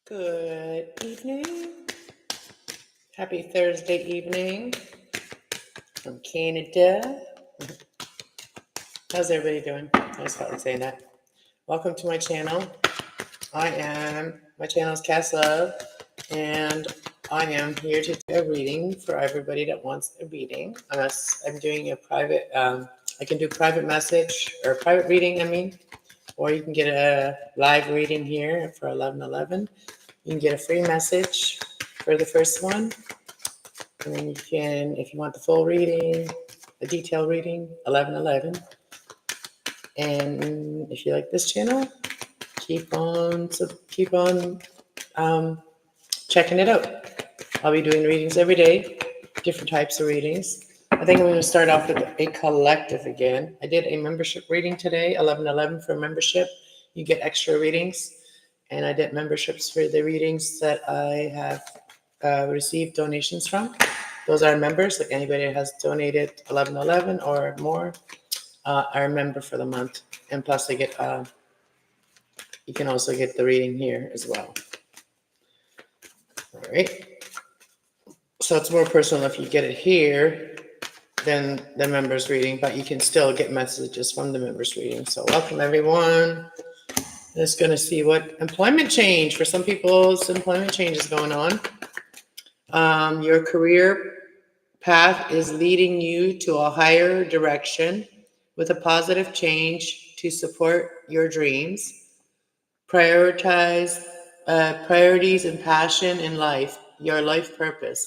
Good evening. Happy Thursday evening from Canada. How's everybody doing? I just felt like saying that. Welcome to my channel. My channel is kasslove, and I am here to do a reading for everybody that wants a reading. I'm doing a private, I can do private message or private reading, or you can get a live reading here for 11:11. You can get a free message for the first one. And then you can, if you want the full reading, the detailed reading, 11:11. And if you like this channel, keep on checking it out. I'll be doing readings every day, different types of readings. I think I'm going to start off with a collective again. I did a membership reading today, 11:11 for membership. You get extra readings. And I did memberships for the readings that I have received donations from. Those are members. Like anybody that has donated 11:11 or more are a member for the month. And plus, you can also get the reading here as well. All right. So it's more personal if you get it here than the members reading, but you can still get messages from the members reading. So welcome everyone. Just going to see what employment change for some people's employment change is going on. Your career path is leading you to a higher direction with a positive change to support your dreams. Prioritize priorities and passion in life, your life purpose.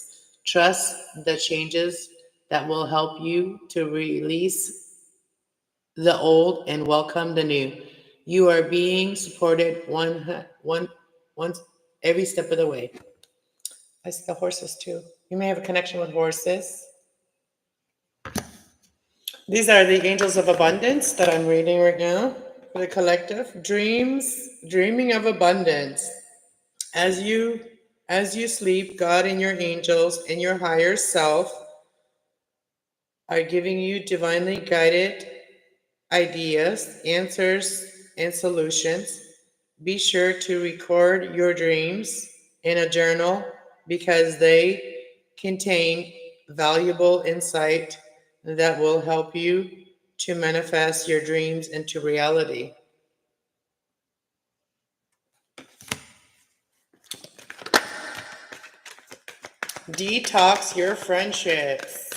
Trust the changes that will help you to release the old and welcome the new. You are being supported once every step of the way. I see the horses too. You may have a connection with horses. These are the angels of abundance that I'm reading right now for the collective. Dreaming of abundance. As you sleep, God and your angels and your higher self are giving you divinely guided ideas, answers, and solutions. Be sure to record your dreams in a journal because they contain valuable insight that will help you to manifest your dreams into reality. Detox your friendships.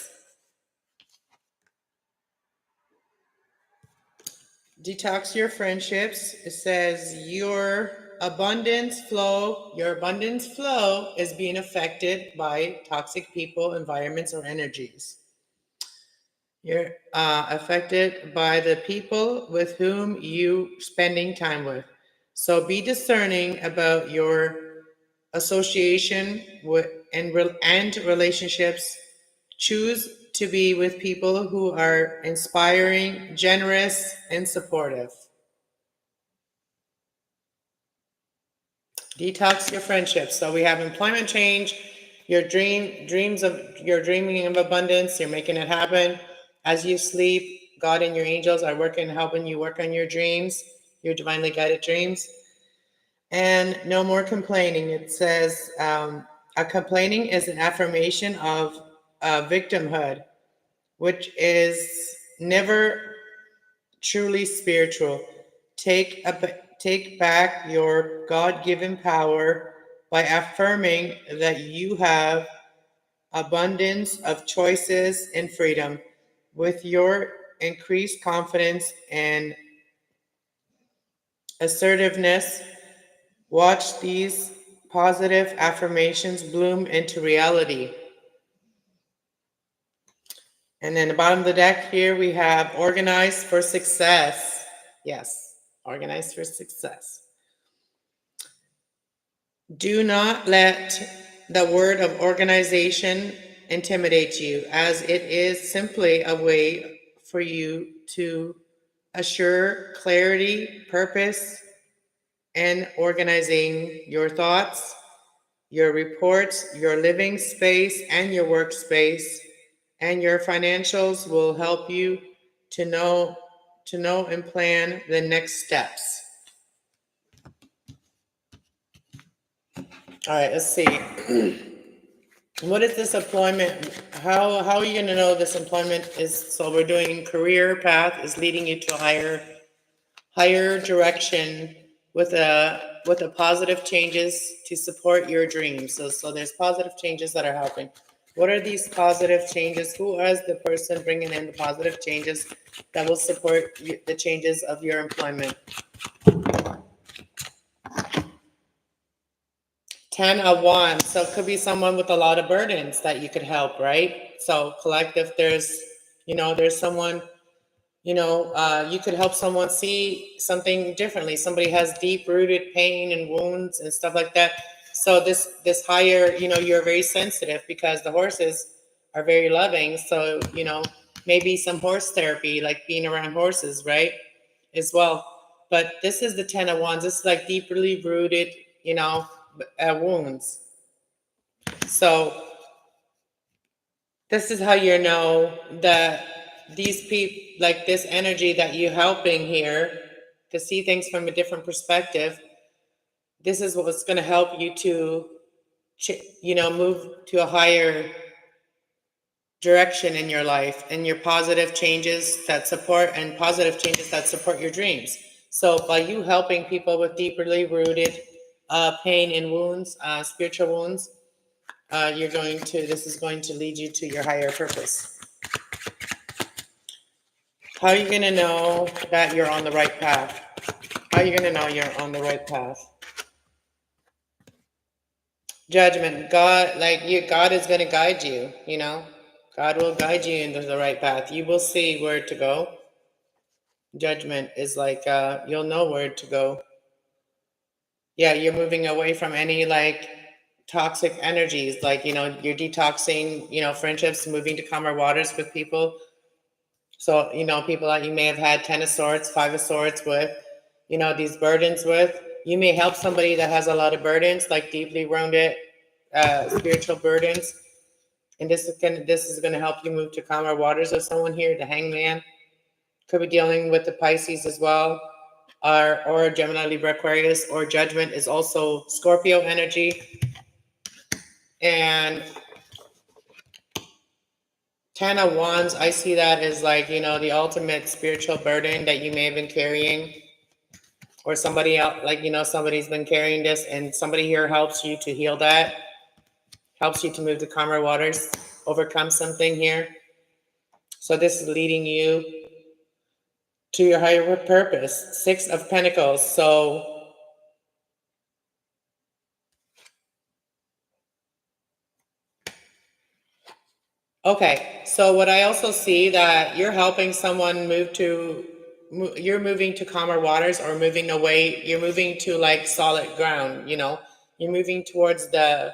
Detox your friendships. It says your abundance flow is being affected by toxic people, environments, or energies. You're affected by the people with whom you spending time with. So be discerning about your association with and relationships. Choose to be with people who are inspiring, generous, and supportive. Detox your friendships. So we have employment change, your dreaming of abundance, you're making it happen. As you sleep, God and your angels are helping you work on your dreams, your divinely guided dreams. And no more complaining. It says, a complaining is an affirmation of victimhood, which is never truly spiritual. Take back your God-given power by affirming that you have abundance of choices and freedom. With your increased confidence and assertiveness, watch these positive affirmations bloom into reality. And then the bottom of the deck here, we have organized for success. Yes, organized for success. Do not let the word of organization intimidate you, as it is simply a way for you to assure clarity, purpose, and organizing your thoughts, your reports, your living space, and your workspace, and your financials will help you to know and plan the next steps. All right, let's see. What is this employment? How are you going to know this employment is? So we're doing career path is leading you to a higher direction with a positive changes to support your dreams. So there's positive changes that are helping. What are these positive changes? Who is the person bringing in the positive changes that will support the changes of your employment? 10 of Wands. So it could be someone with a lot of burdens that you could help, right? So collective, there's someone, you could help someone see something differently. Somebody has deep rooted pain and wounds and stuff like that. So this higher, you're very sensitive because the horses are very loving. So, maybe some horse therapy, like being around horses, right? As well. But this is the 10 of Wands. This is like deeply rooted, wounds. So this is how you know that these people, like this energy that you're helping here to see things from a different perspective, this is what's going to help you to, move to a higher direction in your life and your positive changes that support your dreams. So by you helping people with deeply rooted pain and wounds, spiritual wounds, this is going to lead you to your higher purpose. How are you going to know that you're on the right path? How are you going to know you're on the right path? Judgment. God is going to guide you, God will guide you into the right path. You will see where to go. Judgment is like, you'll know where to go. Yeah, you're moving away from any like toxic energies, like, you're detoxing, friendships, moving to calmer waters with people. So, people that you may have had 10 of Swords, 5 of Swords with, these burdens with. You may help somebody that has a lot of burdens, like deeply wounded spiritual burdens. And this is gonna help you move to calmer waters. There's someone here, the Hangman. Could be dealing with the Pisces as well, or Gemini, Libra, Aquarius, or Judgment is also Scorpio energy. And 10 of Wands, I see that as like, the ultimate spiritual burden that you may have been carrying, or somebody else, like, somebody's been carrying this, and somebody here helps you to heal that, helps you to move to calmer waters, overcome something here. So this is leading you to your higher purpose. 6 of Pentacles. So okay, so what I also see that you're helping someone you're moving to calmer waters, or moving away, you're moving to like solid ground, you're moving towards the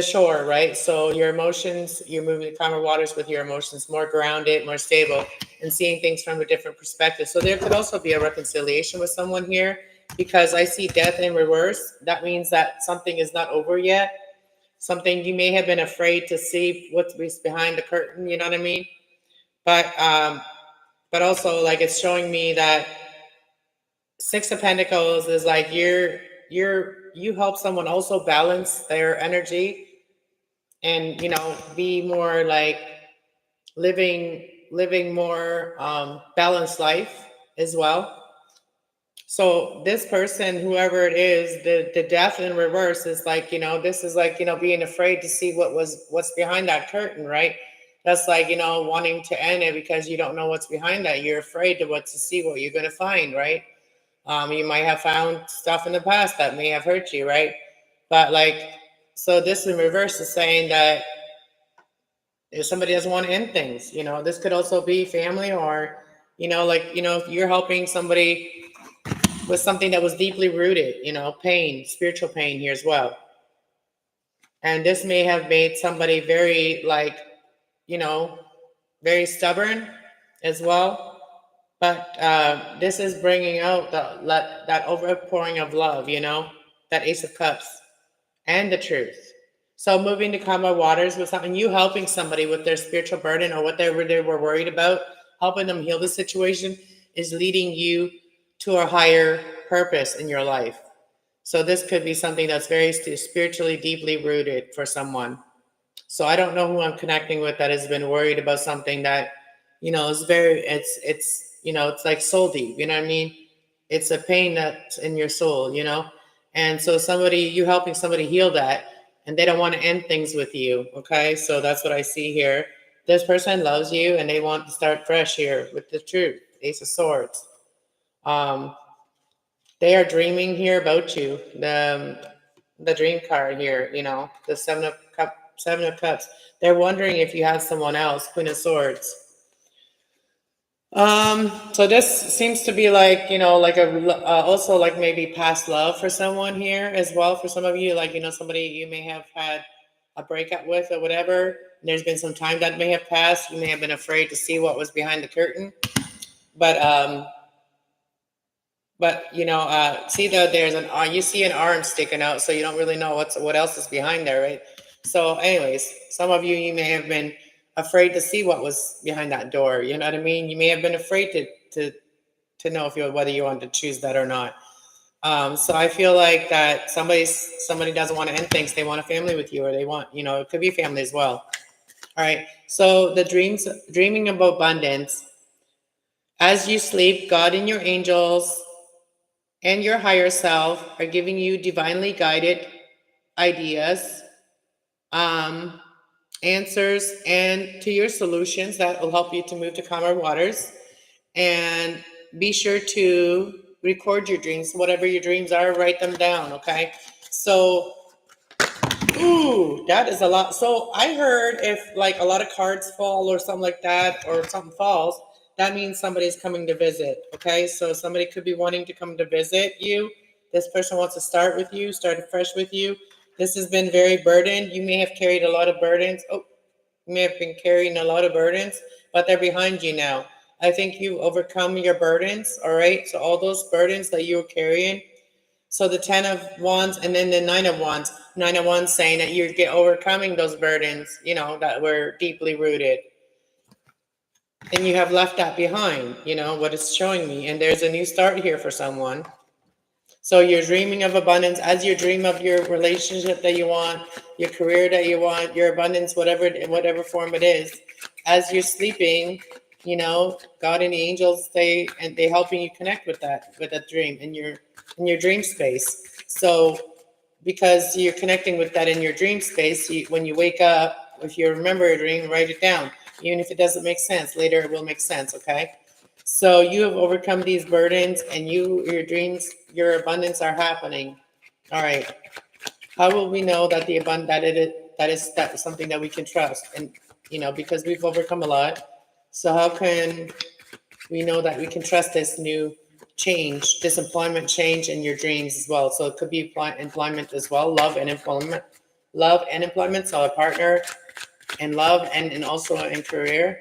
shore, right? So your emotions, you're moving to calmer waters with your emotions, more grounded, more stable, and seeing things from a different perspective. So there could also be a reconciliation with someone here, because I see death in reverse. That means that something is not over yet. Something you may have been afraid to see what's behind the curtain, you know what I mean? But also, like, it's showing me that 6 of Pentacles is like you help someone also balance their energy, and be more like living more balanced life as well. So this person, whoever it is, the death in reverse is like, this is like, being afraid to see what's behind that curtain, right? That's like, wanting to end it because you don't know what's behind that. You're afraid to see what you're going to find, right? You might have found stuff in the past that may have hurt you, right? But like, so this in reverse is saying that if somebody doesn't want to end things, this could also be family, or, if you're helping somebody with something that was deeply rooted, pain, spiritual pain here as well. And this may have made somebody very, like, very stubborn as well. But this is bringing out that overpouring of love, that Ace of Cups, and the truth. So moving to calmer waters with something, you helping somebody with their spiritual burden or whatever they were worried about, helping them heal the situation, is leading you to a higher purpose in your life. So this could be something that's very spiritually deeply rooted for someone. So I don't know who I'm connecting with that has been worried about something that, is very, it's like soul deep, you know what I mean? It's a pain that's in your soul, And so you helping somebody heal that, and they don't want to end things with you, okay? So that's what I see here. This person loves you and they want to start fresh here with the truth. Ace of Swords. They are dreaming here about you. The dream card here, the Seven of Cups. They're wondering if you have someone else, Queen of Swords. So this seems to be like, like also like maybe past love for someone here as well. For some of you, like, somebody you may have had a breakup with or whatever. There's been some time that may have passed. You may have been afraid to see what was behind the curtain. But see that there's you see an arm sticking out, so you don't really know what else is behind there, right? So anyways, some of you may have been afraid to see what was behind that door. You know what I mean? You may have been afraid to know whether you want to choose that or not. So I feel like that somebody doesn't want to end things. They want a family with you, or they want, it could be family as well. All right. So the dreaming of abundance. As you sleep, God and your angels and your higher self are giving you divinely guided ideas, answers, and to your solutions that will help you to move to calmer waters. And be sure to record your dreams. Whatever your dreams are, write them down, okay? So, that is a lot. So I heard if like a lot of cards fall or something like that, or something falls, that means somebody's coming to visit, okay? So somebody could be wanting to come to visit you. This person wants to start with you, start afresh with you. This has been very burdened. You may have carried a lot of burdens. You may have been carrying a lot of burdens, but they're behind you now. I think you've overcome your burdens, all right? So all those burdens that you were carrying. So the 10 of Wands and then the 9 of Wands. 9 of Wands saying that you're overcoming those burdens, that were deeply rooted. And you have left that behind, what it's showing me. And there's a new start here for someone. So you're dreaming of abundance as you dream of your relationship that you want, your career that you want, your abundance, whatever form it is. As you're sleeping, God and the angels, they helping you connect with that dream in your dream space. So because you're connecting with that in your dream space, when you wake up, if you remember a dream, write it down. Even if it doesn't make sense, later it will make sense, okay? So you have overcome these burdens, and your dreams, your abundance are happening. All right. How will we know that that is something that we can trust? And because we've overcome a lot. So how can we know that we can trust this new change, this employment change in your dreams as well? So it could be employment as well, love and employment. So a partner and love and also in career.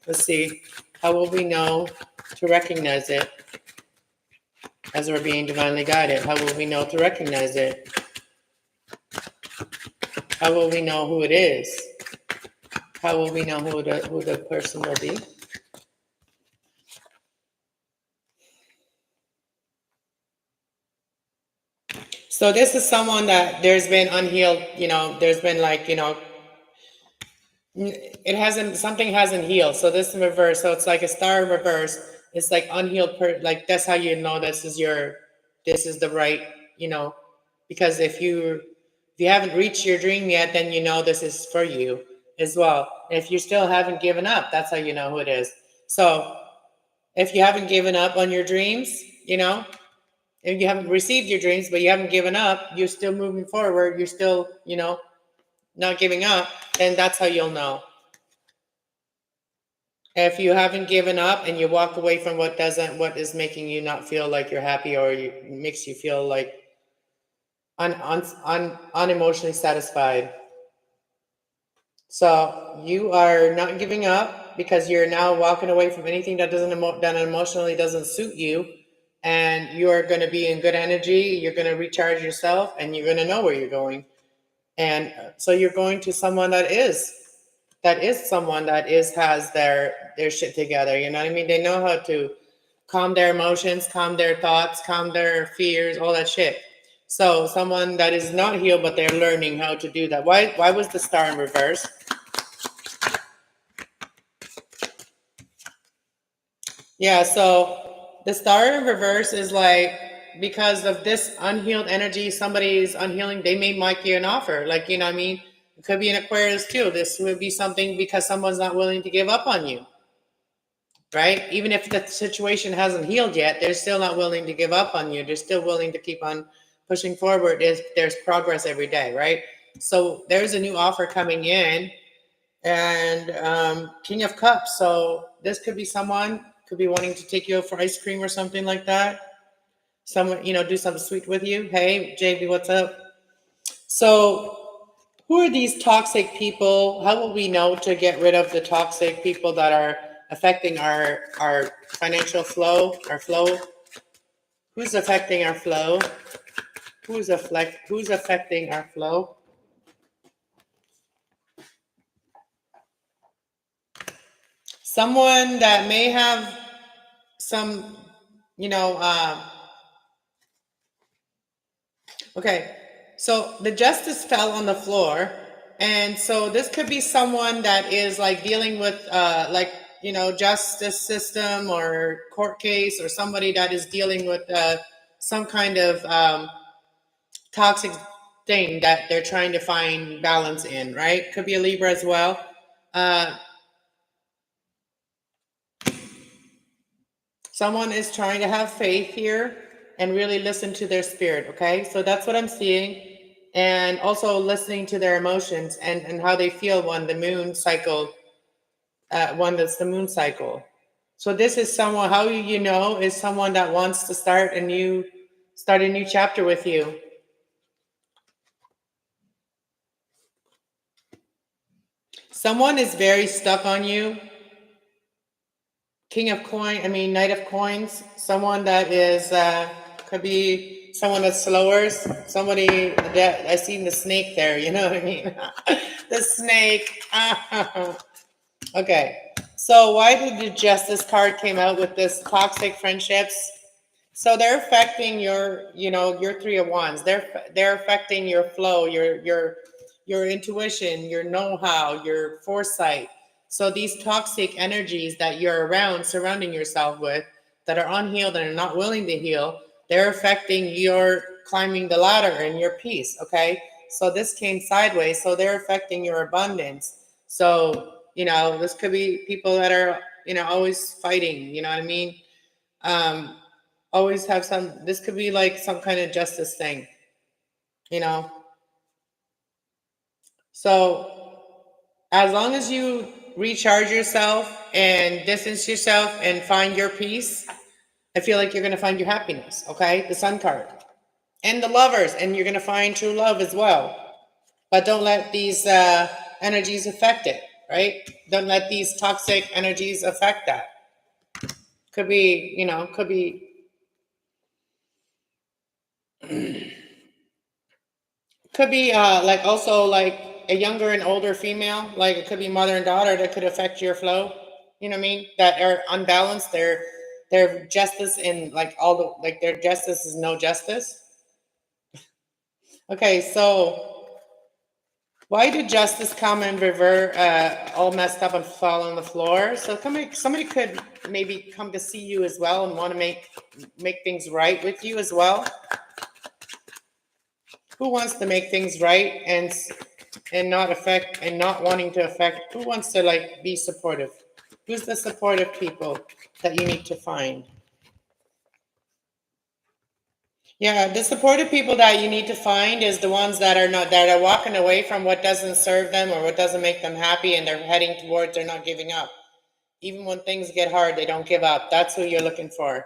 Let's see. How will we know to recognize it as we're being divinely guided? How will we know to recognize it? How will we know who it is? How will we know who the person will be? So this is someone that there's been unhealed, there's been like, something hasn't healed. So this in reverse. So it's like a star in reverse. It's like unhealed, like that's how you know this is the right, because if you haven't reached your dream yet, then this is for you as well. And if you still haven't given up, that's how you know who it is. So if you haven't given up on your dreams, if you haven't received your dreams, but you haven't given up, you're still moving forward, you're still, not giving up, then that's how you'll know. If you haven't given up and you walk away from what is making you not feel like you're happy, or makes you feel like unemotionally satisfied. So you are not giving up because you're now walking away from anything that emotionally doesn't suit you, and you are going to be in good energy. You're going to recharge yourself, and you're going to know where you're going. And so you're going to someone that is someone that has their shit together. You know what I mean? They know how to calm their emotions, calm their thoughts, calm their fears, all that shit. So someone that is not healed, but they're learning how to do that. Why was the star in reverse? Yeah, so the star in reverse is like, because of this unhealed energy, somebody's unhealing, they may make you an offer. Like, you know what I mean? It could be an Aquarius too. This would be something because someone's not willing to give up on you, right? Even if the situation hasn't healed yet, they're still not willing to give up on you. They're still willing to keep on pushing forward. There's progress every day, right? So there's a new offer coming in, and King of Cups. So this could be someone could be wanting to take you out for ice cream or something like that. Someone, do something sweet with you. Hey, JB, what's up? So who are these toxic people? How will we know to get rid of the toxic people that are affecting our financial flow, our flow? Who's affecting our flow? Who's affecting our flow? Someone that may have some, okay. So the justice fell on the floor. And so this could be someone that is like dealing with justice system or court case, or somebody that is dealing with some kind of toxic thing that they're trying to find balance in, right? Could be a Libra as well. Someone is trying to have faith here and really listen to their spirit, okay? So that's what I'm seeing. And also listening to their emotions and how they feel when the moon cycle, when that's the moon cycle. So this is someone, how you know, is someone that wants to start a new chapter with you. Someone is very stuck on you. Knight of Coins. Someone that is, could be someone that slowers. Somebody that, I seen the snake there, you know what I mean? The snake. Okay. So why did the Justice card came out with this toxic friendships? So they're affecting your Three of Wands. They're affecting your flow, your intuition, your know-how, your foresight. So these toxic energies that you're surrounding yourself with, that are unhealed and are not willing to heal, they're affecting your climbing the ladder and your peace, okay? So this came sideways, so they're affecting your abundance. So, this could be people that are, always fighting, you know what I mean? Always have this could be like some kind of justice thing, So as long as you recharge yourself and distance yourself and find your peace, I feel like you're going to find your happiness, okay? The Sun card. And the Lovers, and you're going to find true love as well. But don't let these energies affect it, right? Don't let these toxic energies affect that. Could be, could be like also like a younger and older female, like it could be mother and daughter that could affect your flow. You know what I mean? That are unbalanced. Their justice in like their justice is no justice. Okay, so why did justice come and revert all messed up and fall on the floor? So somebody could maybe come to see you as well and want to make things right with you as well. Who wants to make things right and not wanting to affect? Who wants to be supportive? Who's the supportive people that you need to find? Yeah, the supportive people that you need to find is the ones that are walking away from what doesn't serve them or what doesn't make them happy, and they're heading towards, they're not giving up. Even when things get hard, they don't give up. That's who you're looking for.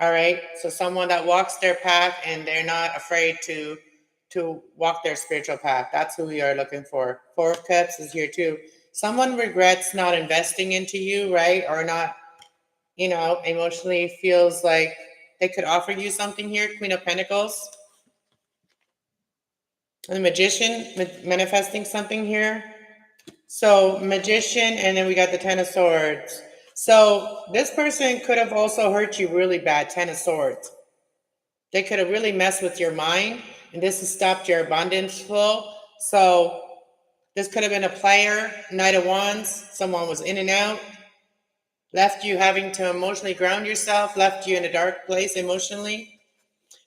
All right. So someone that walks their path and they're not afraid to walk their spiritual path. That's who we are looking for. Four of Cups is here too. Someone regrets not investing into you, right? Or not, emotionally feels like they could offer you something here. Queen of Pentacles. The Magician, manifesting something here. So Magician, and then we got the Ten of Swords. So this person could have also hurt you really bad, Ten of Swords. They could have really messed with your mind, and this has stopped your abundance flow. So this could have been a player, Knight of Wands. Someone was in and out, left you having to emotionally ground yourself, left you in a dark place emotionally.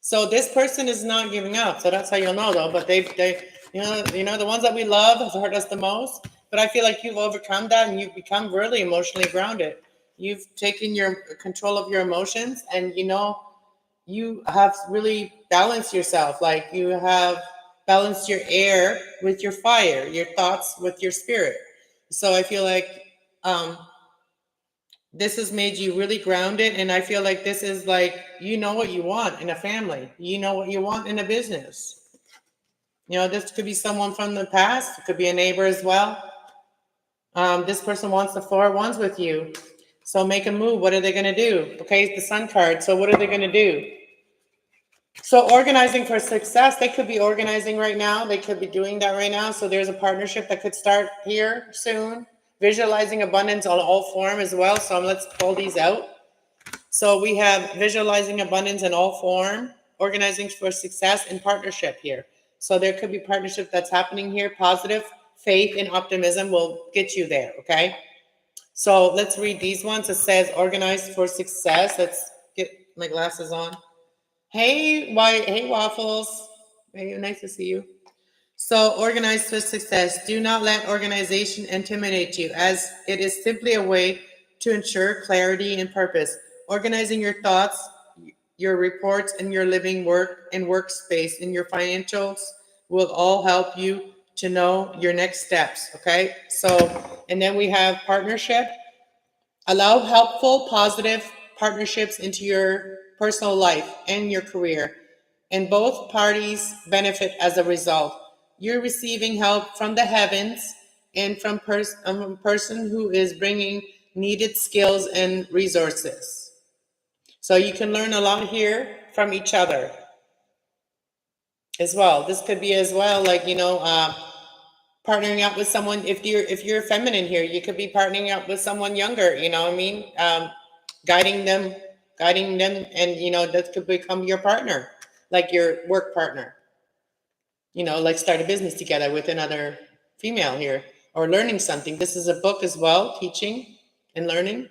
So this person is not giving up. So that's how you'll know, though. But they, the ones that we love have hurt us the most. But I feel like you've overcome that, and you've become really emotionally grounded. You've taken your control of your emotions, and you have really balanced yourself. Like you have balanced your air with your fire, your thoughts with your spirit. So I feel like this has made you really grounded. And I feel like this is like, what you want in a family. You know what you want in a business. This could be someone from the past. It could be a neighbor as well. This person wants the 4 of Wands with you. So make a move. What are they going to do? Okay, it's the Sun card. So what are they going to do? So organizing for success, they could be organizing right now. They could be doing that right now. So there's a partnership that could start here soon. Visualizing abundance on all form as well. So let's pull these out. So we have visualizing abundance in all form, organizing for success, and partnership here. So there could be partnership that's happening here. Positive faith and optimism will get you there, okay? So let's read these ones. It says organized for success. Let's get my glasses on. Hey, Waffles. Hey, nice to see you. So organized for success. Do not let organization intimidate you, as it is simply a way to ensure clarity and purpose. Organizing your thoughts, your reports, and your living work and workspace and your financials will all help you to know your next steps. Okay. So, and then we have partnership. Allow helpful, positive partnerships into your personal life and your career, and both parties benefit as a result. You're receiving help from the heavens and from a person who is bringing needed skills and resources. So you can learn a lot here from each other as well. This could be as well, like, partnering up with someone. If you're feminine here, you could be partnering up with someone younger, what I mean? Guiding them, and that could become your partner, like your work partner. Like start a business together with another female here, or learning something. This is a book as well, teaching and learning.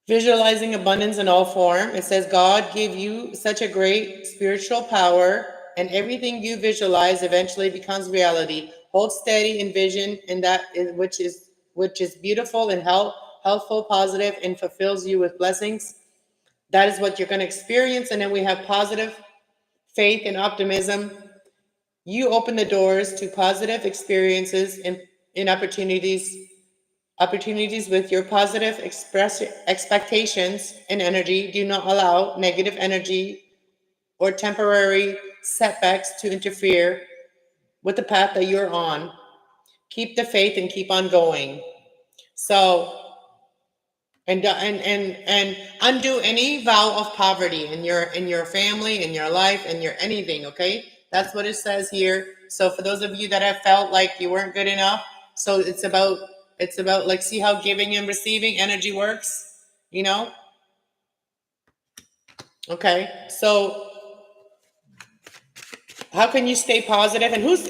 Visualizing abundance in all form. It says God gave you such a great spiritual power, and everything you visualize eventually becomes reality. Hold steady in vision, and that is which is beautiful and healthful, positive, and fulfills you with blessings. That is what you're going to experience. And then we have positive faith and optimism. You open the doors to positive experiences and opportunities with your positive expectations and energy. Do not allow negative energy or temporary setbacks to interfere with the path that you're on. Keep the faith and keep on going. So, and undo any vow of poverty in your family, in your life, in your anything. Okay, that's what it says here. So for those of you that have felt like you weren't good enough, so it's about like, see how giving and receiving energy works, Okay, so how can you stay positive? And who's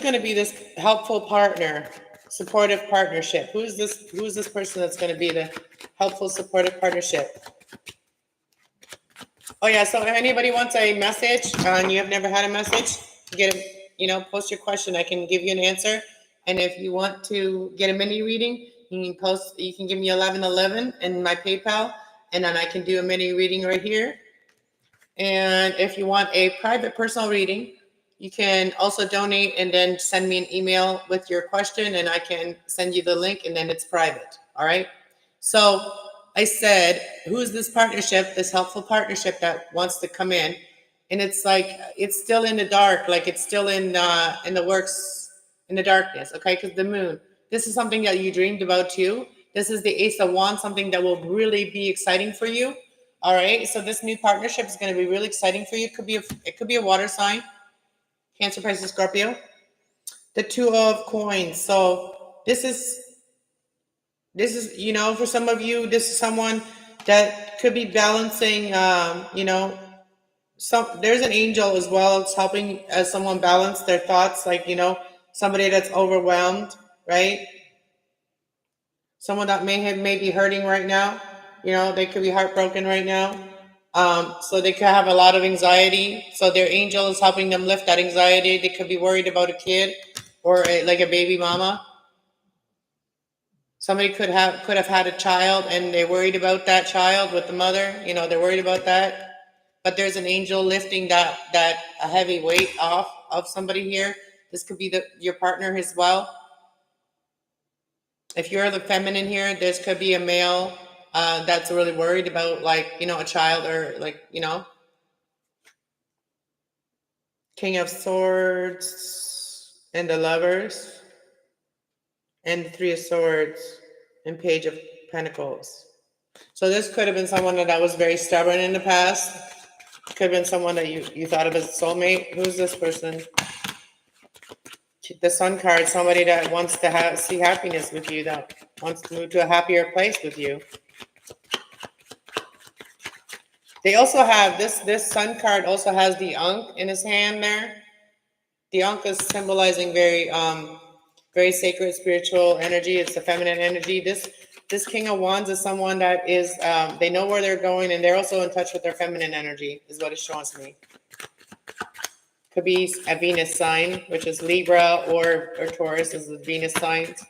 going to be this helpful partner, supportive partnership? Who's this person that's going to be the helpful, supportive partnership? Oh yeah, so if anybody wants a message and you have never had a message, post your question. I can give you an answer. And if you want to get a mini reading, you can give me 1111 in my PayPal, and then I can do a mini reading right here. And if you want a private personal reading, you can also donate and then send me an email with your question, and I can send you the link, and then it's private. All right. So I said, who's this partnership, this helpful partnership that wants to come in? And it's like, it's still in the dark, like it's still in the works, in the darkness, okay? Because the moon, this is something that you dreamed about too. This is the Ace of Wands, something that will really be exciting for you. All right, so this new partnership is going to be really exciting for you. It could be a water sign, Cancer, Pisces, Scorpio. The Two of Coins. So this is for some of you, this is someone that could be balancing there's an angel as well. It's helping as someone balance their thoughts, like, somebody that's overwhelmed, right? Someone that may be hurting right now. They could be heartbroken right now. So they could have a lot of anxiety. So their angel is helping them lift that anxiety. They could be worried about a kid or like a baby mama. Somebody could have had a child and they're worried about that child with the mother. They're worried about that. But there's an angel lifting that a heavy weight off of somebody here. This could be your partner as well. If you're the feminine here, this could be a male that's really worried about, like, a child, or like, King of Swords and the Lovers and the Three of Swords and Page of Pentacles. So this could have been someone that was very stubborn in the past. Could have been someone that you thought of as a soulmate. Who's this person? The Sun card, somebody that wants to see happiness with you, that wants to move to a happier place with you. They also have this Sun card also has the Ankh in his hand there. The Ankh is symbolizing very sacred spiritual energy. It's a feminine energy. This King of Wands is someone that is they know where they're going, and they're also in touch with their feminine energy, is what it shows me. Could be a Venus sign, which is Libra, or Taurus is the Venus signs.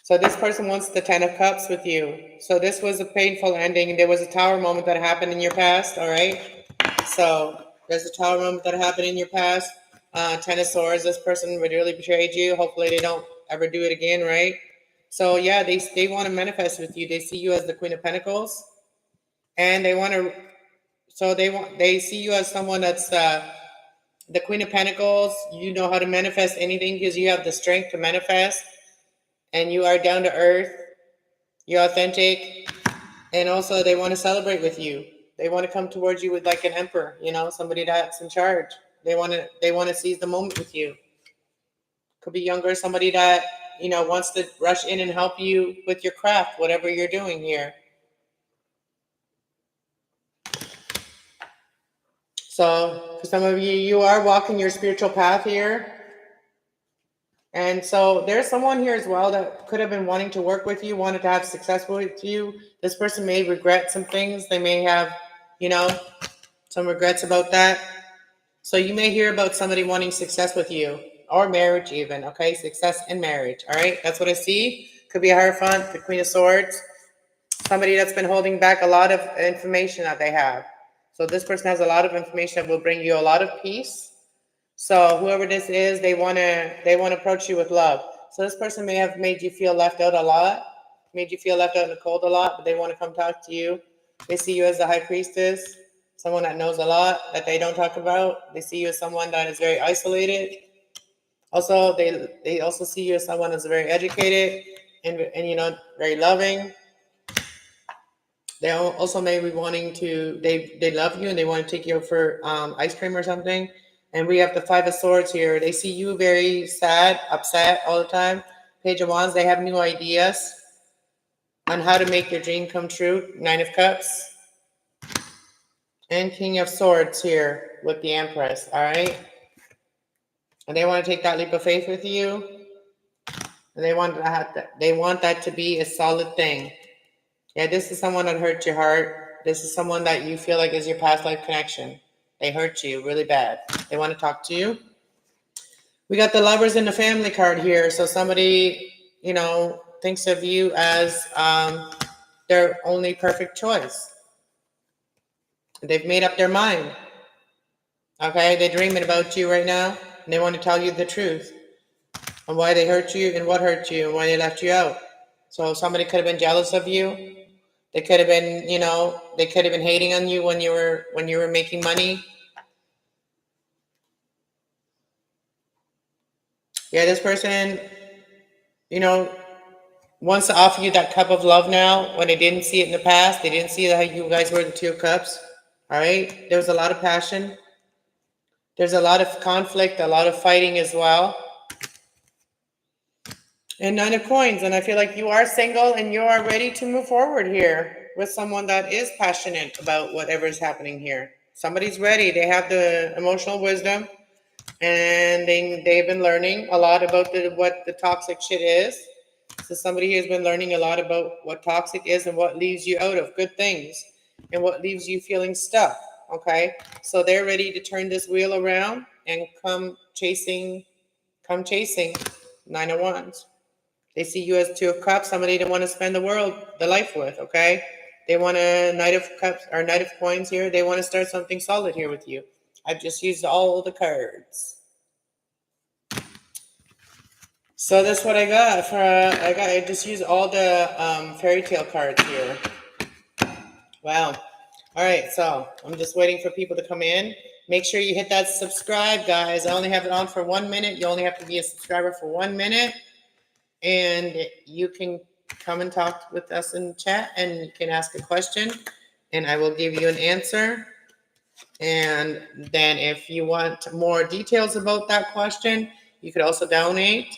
So this person wants the 10 of Cups with you. So this was a painful ending. There was a tower moment that happened in your past, all right? So there's a tower moment that happened in your past. 10 of Swords, this person really betrayed you. Hopefully they don't ever do it again, right? So yeah, they want to manifest with you. They see you as the Queen of Pentacles. And they want to, so they see you as someone that's the Queen of Pentacles. You know how to manifest anything because you have the strength to manifest. And you are down to earth. You're authentic. And also they want to celebrate with you. They want to come towards you with like an emperor, somebody that's in charge. They want to seize the moment with you. Could be younger, somebody that, wants to rush in and help you with your craft, whatever you're doing here. So for some of you, you are walking your spiritual path here. And so there's someone here as well that could have been wanting to work with you, wanted to have success with you. This person may regret some things. They may have, some regrets about that. So you may hear about somebody wanting success with you, or marriage even, okay? Success in marriage, all right? That's what I see. Could be a Hierophant, the Queen of Swords. Somebody that's been holding back a lot of information that they have. So this person has a lot of information that will bring you a lot of peace. So whoever this is, they want to approach you with love. So this person may have made you feel left out a lot, made you feel left out in the cold a lot, but they want to come talk to you. They see you as the High Priestess, someone that knows a lot that they don't talk about. They see you as someone that is very isolated. Also, they also see you as someone that's very educated and very loving. They also may be wanting to, they love you and they want to take you out for ice cream or something. And we have the Five of Swords here. They see you very sad, upset all the time. Page of Wands, they have new ideas on how to make your dream come true. Nine of Cups. And King of Swords here with the Empress, all right? And they want to take that leap of faith with you. And they want that to be a solid thing. Yeah, this is someone that hurt your heart. This is someone that you feel like is your past life connection. They hurt you really bad. They want to talk to you. We got the Lovers in the Family card here. So somebody, thinks of you as their only perfect choice. They've made up their mind. Okay, they're dreaming about you right now. And they want to tell you the truth on why they hurt you and what hurt you and why they left you out. So somebody could have been jealous of you. They could have been, they could have been hating on you when you were making money. Yeah, this person, wants to offer you that cup of love now when they didn't see it in the past. They didn't see how you guys were the Two of Cups. All right. There was a lot of passion. There's a lot of conflict, a lot of fighting as well. And Nine of Coins. And I feel like you are single and you are ready to move forward here. with someone that is passionate about whatever is happening here. Somebody's ready. They have the emotional wisdom, and they've been learning a lot about what the toxic shit is. So somebody who's been learning a lot about what toxic is and what leaves you out of good things and what leaves you feeling stuck. Okay, so they're ready to turn this wheel around and come chasing. Nine of Wands. They see you as Two of Cups, somebody they want to spend the life with. Okay, they want a Knight of Cups or Knight of Coins here. They want to start something solid here with you. I've just used all the cards. So that's what I got for. I just used all the fairy tale cards here. Wow. All right, so I'm just waiting for people to come in. Make sure you hit that subscribe, guys. I only have it on for 1 minute. You only have to be a subscriber for 1 minute. And you can come and talk with us in chat, and you can ask a question, and I will give you an answer. And then if you want more details about that question, you could also donate.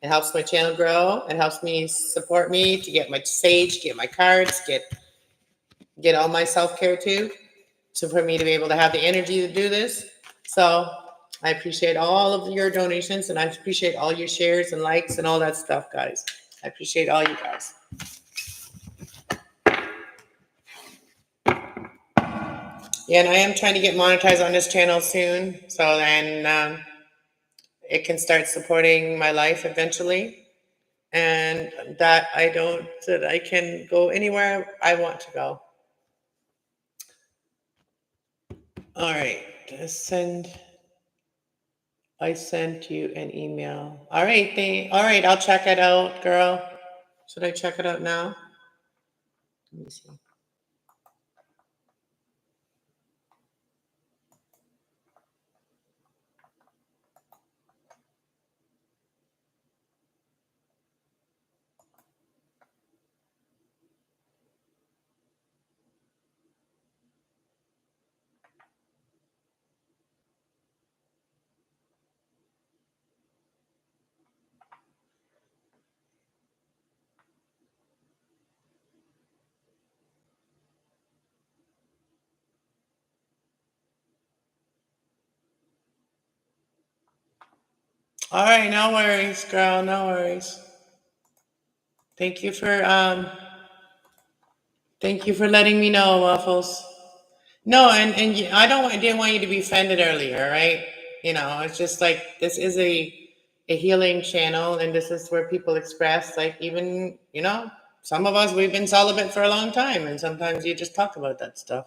It helps my channel grow. It helps me support me to get my sage, get my cards, get all my self-care too. So for me to be able to have the energy to do this. So I appreciate all of your donations, and I appreciate all your shares and likes and all that stuff, guys. I appreciate all you guys. Yeah, and I am trying to get monetized on this channel soon, so then it can start supporting my life eventually, and that I can go anywhere I want to go. All right, I sent you an email. All right, I'll check it out, girl. Should I check it out now? Let me see. All right, no worries, girl, no worries. Thank you for letting me know, Waffles. No, and I didn't want you to be offended earlier, right? It's just like this is a healing channel, and this is where people express, like, even, some of us, we've been celibate for a long time, and sometimes you just talk about that stuff,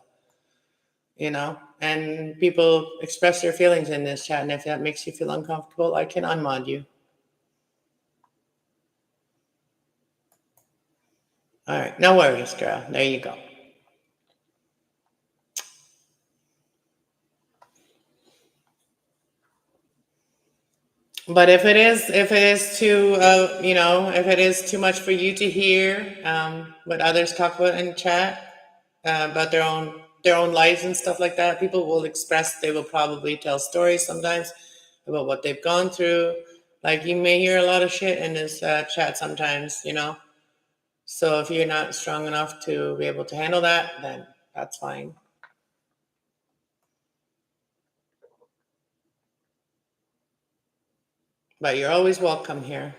and people express their feelings in this chat, and if that makes you feel uncomfortable, I can unmod you. All right, no worries, girl. There you go. But if it is too much for you to hear, what others talk about in chat, about their own lives and stuff like that, people will express. They will probably tell stories sometimes about what they've gone through. Like, you may hear a lot of shit in this chat sometimes, So if you're not strong enough to be able to handle that, then that's fine. But you're always welcome here.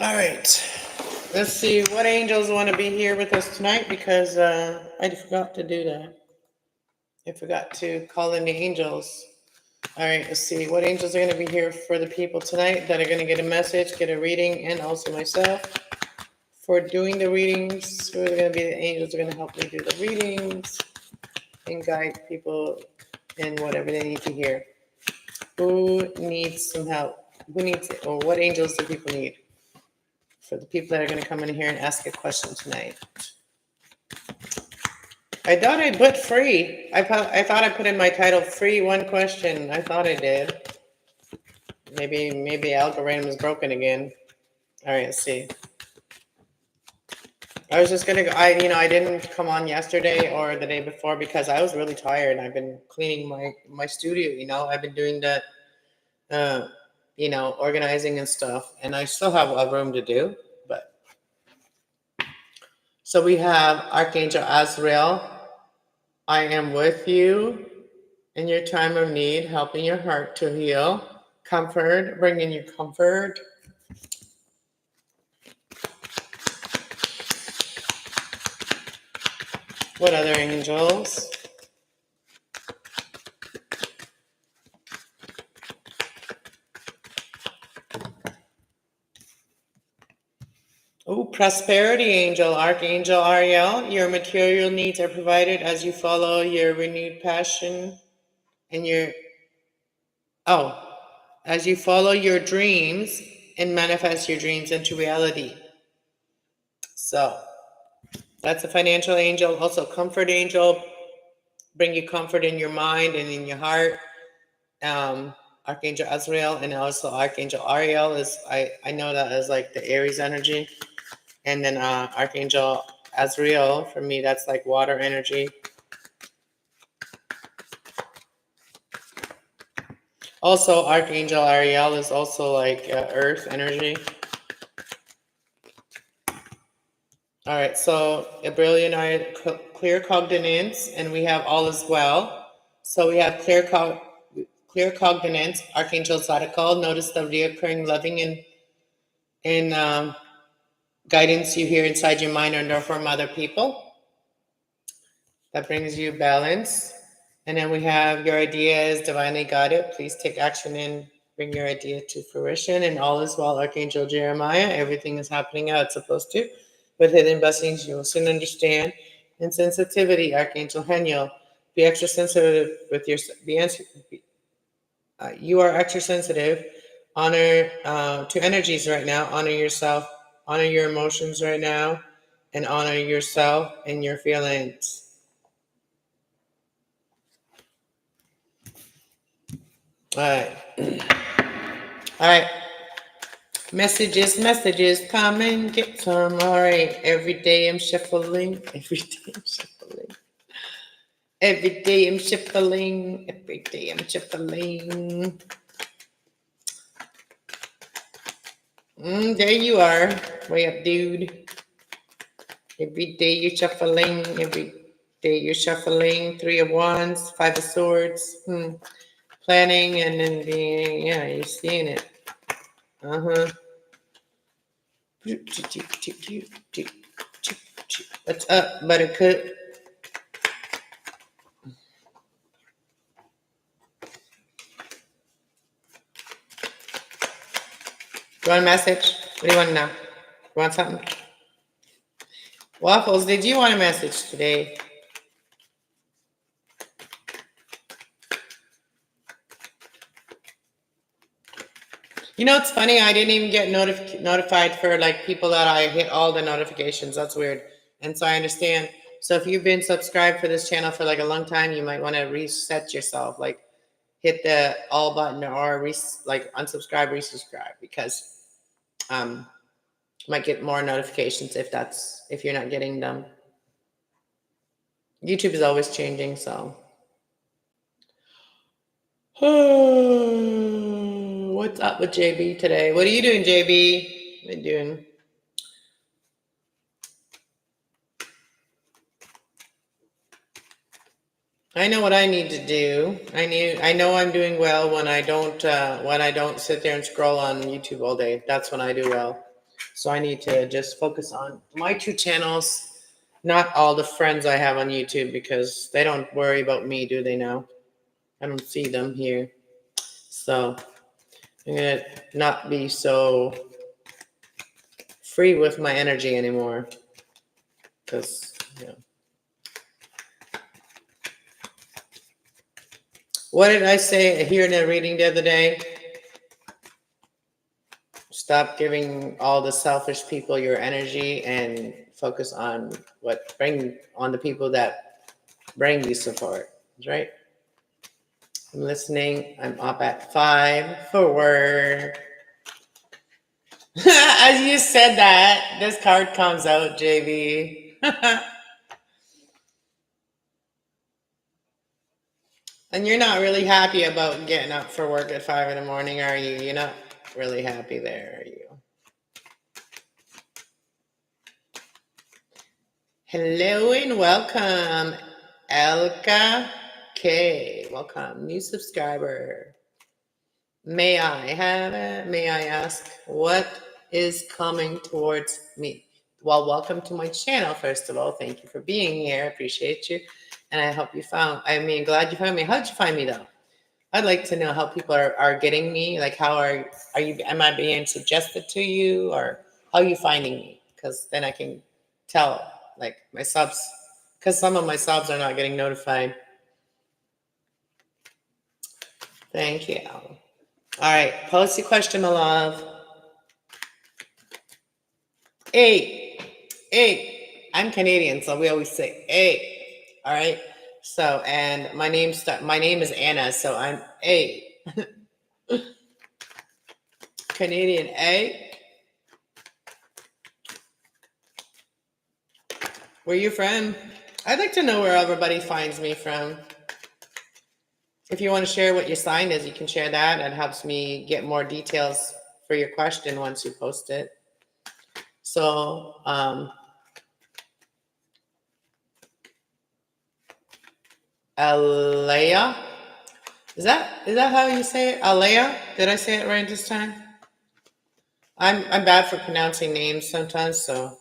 All right. Let's see what angels want to be here with us tonight, because I forgot to do that. I forgot to call in the angels. All right, let's see what angels are going to be here for the people tonight that are going to get a message, get a reading, and also myself for doing the readings. Who are going to be the angels that are going to help me do the readings and guide people in whatever they need to hear? Who needs some help? Or what angels do people need for the people that are going to come in here and ask a question tonight? I thought I put free. I thought I put in my title free one question. I thought I did. Maybe algorithm is broken again. All right, let's see. I was just gonna go. I didn't come on yesterday or the day before because I was really tired. I've been cleaning my studio. I've been doing that. Uh, organizing and stuff, and I still have a room to do. But so we have Archangel Azrael. I am with you in your time of need, helping your heart to heal. Comfort, bringing you comfort. What other angels? Oh, prosperity angel, Archangel Ariel. Your material needs are provided as you follow your renewed passion and as you follow your dreams and manifest your dreams into reality. So that's a financial angel. Also, comfort angel, bring you comfort in your mind and in your heart. Archangel Azrael and also Archangel Ariel is I know that as like the Aries energy, and then Archangel Azrael for me that's like water energy. Also, Archangel Ariel is also like Earth energy. All right, so a brilliant eye, clear cognizance, and we have all as well. So we have clear cognizance, Archangel Zadkiel. Notice the reoccurring loving and guidance you hear inside your mind or from other people. That brings you balance. And then we have your idea is divinely guided. Please take action and bring your idea to fruition. And all is well, Archangel Jeremiah. Everything is happening how it's supposed to. With hidden blessings, you will soon understand. And sensitivity, Archangel Haniel. Be extra sensitive with your. You are extra sensitive. Honor to energies right now. Honor yourself. Honor your emotions right now, and honor yourself and your feelings. All right. All right. Messages, come and get some. All right. Every day I'm shuffling. Every day I'm shuffling. Every day I'm shuffling. Every day I'm shuffling. There you are. Way up, dude. Every day you're shuffling. Every day you're shuffling. 3 of Wands, 5 of Swords. Planning and then being, yeah, you're seeing it. What's up, Buttercup? You want a message? What do you want to know? You want something? Waffles, did you want a message today? It's funny. I didn't even get notified for like people that I hit all the notifications. That's weird. And so I understand. So if you've been subscribed for this channel for like a long time, you might want to reset yourself. Like hit the all button or unsubscribe, resubscribe, because you might get more notifications if you're not getting them. YouTube is always changing, so. What's up with JB today? What are you doing, JB? What are you doing? I know what I need to do. I know I'm doing well when I don't sit there and scroll on YouTube all day. That's when I do well. So I need to just focus on my 2 channels, not all the friends I have on YouTube, because they don't worry about me, do they now? I don't see them here. So I'm gonna not be so free with my energy anymore, because What did I say here in the reading the other day? Stop giving all the selfish people your energy and focus on the people that bring you support. Right? I'm listening. I'm up at 5 for work. As you said that, this card comes out, JB. And you're not really happy about getting up for work at 5 in the morning, are you? You're not really happy there, are you? Hello and welcome, Elka K. Welcome, new subscriber. May I ask what is coming towards me? Well, welcome to my channel, first of all. Thank you for being here. I appreciate you. And I hope you glad you found me. How'd you find me though? I'd like to know how people are getting me. Like, how are you, am I being suggested to you, or how are you finding me? Because then I can tell, like, my subs, because some of my subs are not getting notified. Thank you. All right, post your question, my love. 8. I'm Canadian, so we always say 8. All right. So, and my name is Anna, so I'm 8. Canadian 8. Where you from? I'd like to know where everybody finds me from. If you want to share what your sign is, you can share that. It helps me get more details for your question once you post it. So, Alea, is that how you say it? Alea? Did I say it right this time? I'm bad for pronouncing names sometimes, so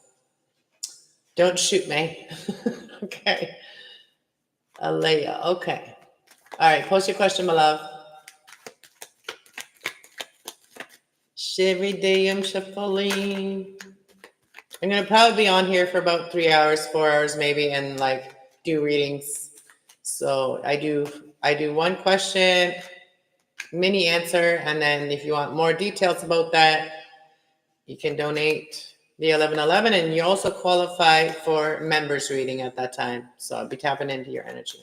don't shoot me. Okay. Alea. Okay. All right. Post your question, my love. Every day I'm shuffling. I'm gonna probably be on here for about 3 hours, 4 hours maybe, and like do readings. So I do one question, mini answer, and then if you want more details about that, you can donate the 1111, and you also qualify for members reading at that time. So I'll be tapping into your energy.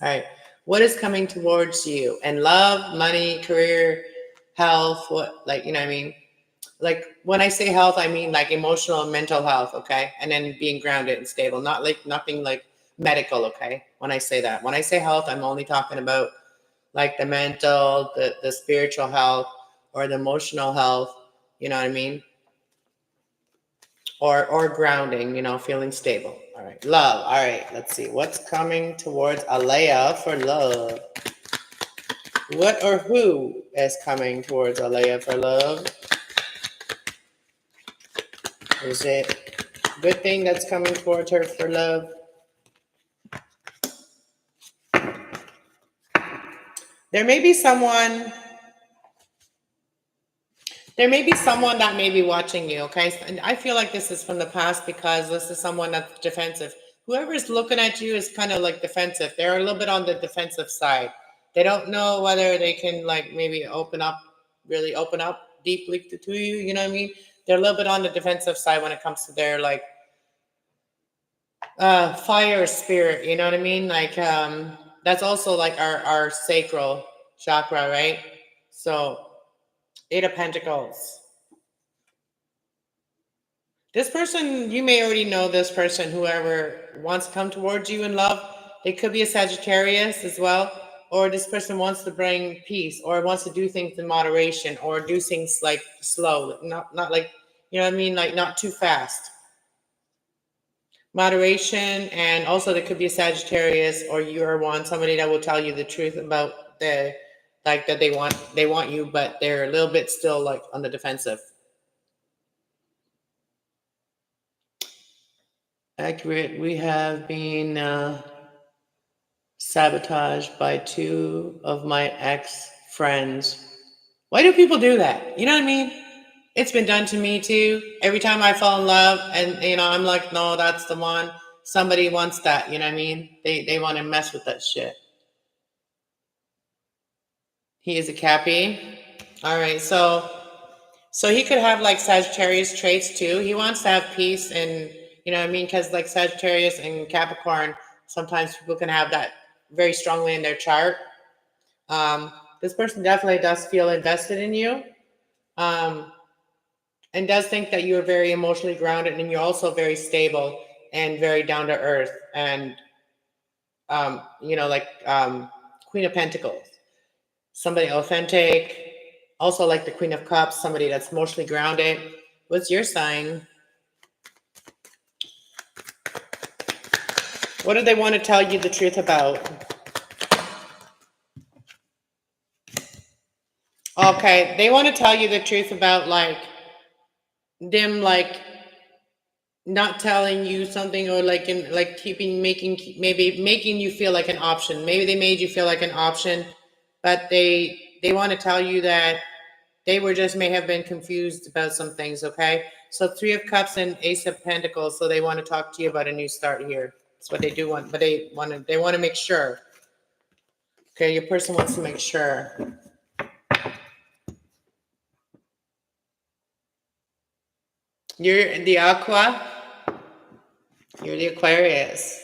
All right. What is coming towards you? And love, money, career, health, what, like, you know what I mean? Like, when I say health, I mean like emotional and mental health, okay? And then being grounded and stable, not like nothing like medical, okay? When I say that. When I say health, I'm only talking about like the mental, the spiritual health, or the emotional health, you know what I mean? Or grounding, you know, feeling stable. All right. Love. All right. Let's see. What's coming towards Alea for love? What or who is coming towards Alea for love? Is it a good thing that's coming towards her for love? There may be someone that may be watching you, okay? And I feel like this is from the past because this is someone that's defensive. Whoever is looking at you is kind of like defensive. They're a little bit on the defensive side. They don't know whether they can like maybe really open up deeply to you, you know what I mean? They're a little bit on the defensive side when it comes to their like fire spirit, you know what I mean? Like that's also like our sacral chakra, right? So 8 of Pentacles. This person, you may already know this person, whoever wants to come towards you in love. It could be a Sagittarius as well, or this person wants to bring peace, or wants to do things in moderation, or do things like slow, not like, you know what I mean, like not too fast. Moderation, and also there could be a Sagittarius, or you're somebody that will tell you the truth about the like that they want you, but they're a little bit still like on the defensive. Accurate. We have been sabotaged by 2 of my ex-friends. Why do people do that? You know what I mean? It's been done to me too. Every time I fall in love and, you know, I'm like, no, that's the one. Somebody wants that, you know what I mean? They want to mess with that shit. He is a Cappy. All right, so he could have like Sagittarius traits too. He wants to have peace, and you know what I mean, because like Sagittarius and Capricorn, sometimes people can have that very strongly in their chart. This person definitely does feel invested in you. and does think that you're very emotionally grounded, and you're also very stable and very down to earth, and like Queen of Pentacles, somebody authentic, also like the Queen of Cups, somebody that's emotionally grounded. What's your sign? What do they want to tell you the truth about? Okay, they want to tell you the truth about like them, like not telling you something, or like in like maybe making you feel like an option. Maybe they made you feel like an option, but they want to tell you that they were just may have been confused about some things. Okay, so Three of Cups and Ace of Pentacles. So they want to talk to you about a new start here. That's what they do want, but they want to make sure. Okay, your person wants to make sure. You're the Aqua. You're the Aquarius.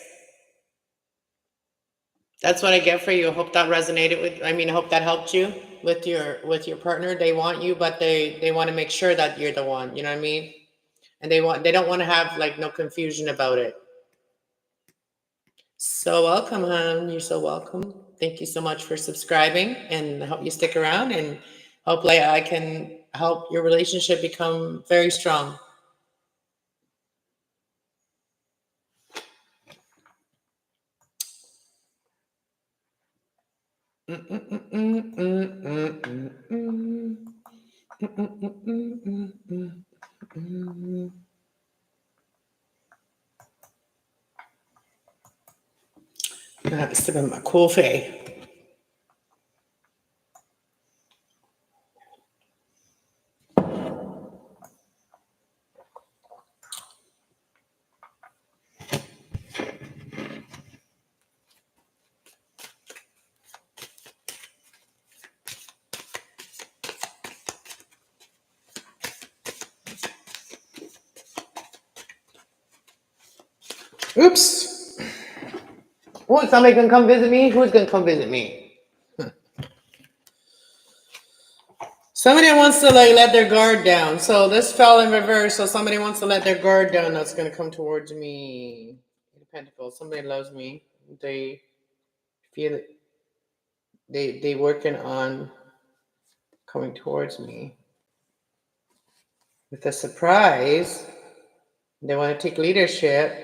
That's what I get for you. I hope that resonated with. I mean, I hope that helped you with your partner. They want you, but they want to make sure that you're the one. You know what I mean? And they don't want to have like no confusion about it. So welcome, hon. You're so welcome. Thank you so much for subscribing, and I hope you stick around, and hopefully I can help your relationship become very strong. I have to sip in my coffee. Oops. Oh, somebody gonna come visit me? Who's gonna come visit me? Somebody wants to like let their guard down. So this fell in reverse. So somebody wants to let their guard down. That's gonna come towards me. Pentacles. Somebody loves me. They feel it. They working on coming towards me with a surprise. They want to take leadership.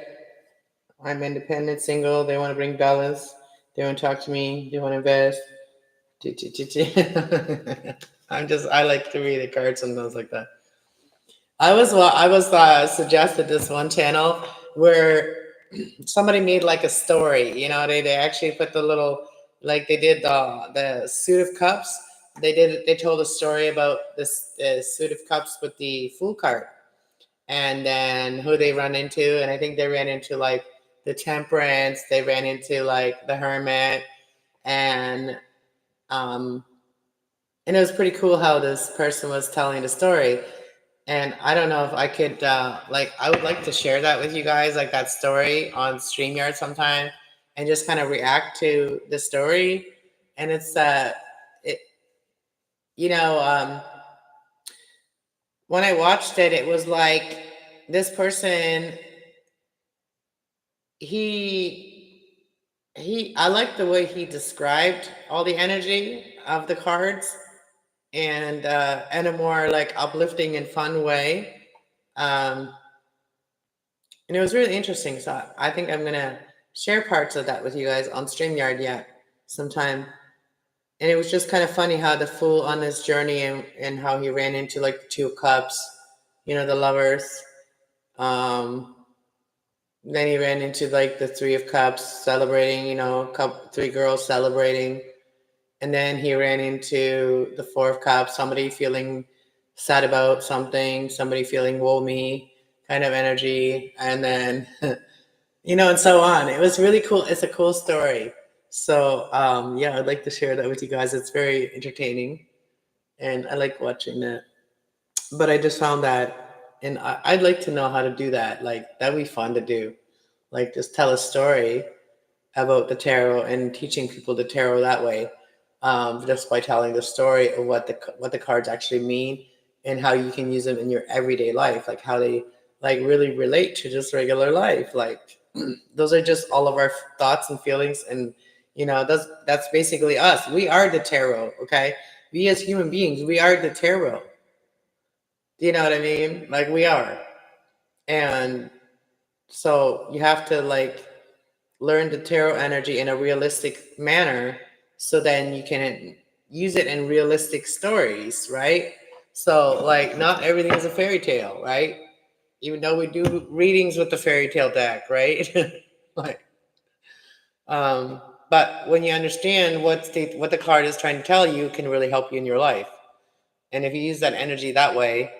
I'm independent, single. They want to bring balance. They want to talk to me. They want to invest. I like to read the cards sometimes like that. I was suggested this one channel where somebody made like a story. They actually put the little, like they did the suit of cups. They told a story about this suit of cups with the Fool card, and then who they run into, and I think they ran into like the Temperance. They ran into like the Hermit, and it was pretty cool how this person was telling the story. And I don't know if I could, I would like to share that with you guys, like that story on StreamYard sometime, and just kind of react to the story. And it's, when I watched it, it was like this person, I like the way he described all the energy of the cards, and in a more like uplifting and fun way. And it was really interesting. So I think I'm gonna share parts of that with you guys on StreamYard sometime. And it was just kind of funny how the Fool on his journey, and how he ran into like the Two of Cups, the lovers. Then he ran into like the Three of Cups celebrating, three girls celebrating. And then he ran into the Four of Cups, somebody feeling sad about something, somebody feeling woe me kind of energy. And then, and so on. It was really cool. It's a cool story. So, I'd like to share that with you guys. It's very entertaining, and I like watching that. But I just found that, and I'd like to know how to do that. Like, that'd be fun to do. Like, just tell a story about the tarot and teaching people the tarot that way, just by telling the story of what the cards actually mean, and how you can use them in your everyday life, like how they like really relate to just regular life. Like those are just all of our thoughts and feelings, and that's basically us. We are the tarot, okay? We as human beings, we are the tarot. Do you know what I mean? Like we are. And so you have to like learn the tarot energy in a realistic manner so then you can use it in realistic stories, right? So like not everything is a fairy tale, right? Even though we do readings with the fairy tale deck, right? like um but when you understand what the card is trying to tell you, it can really help you in your life. And if you use that energy that way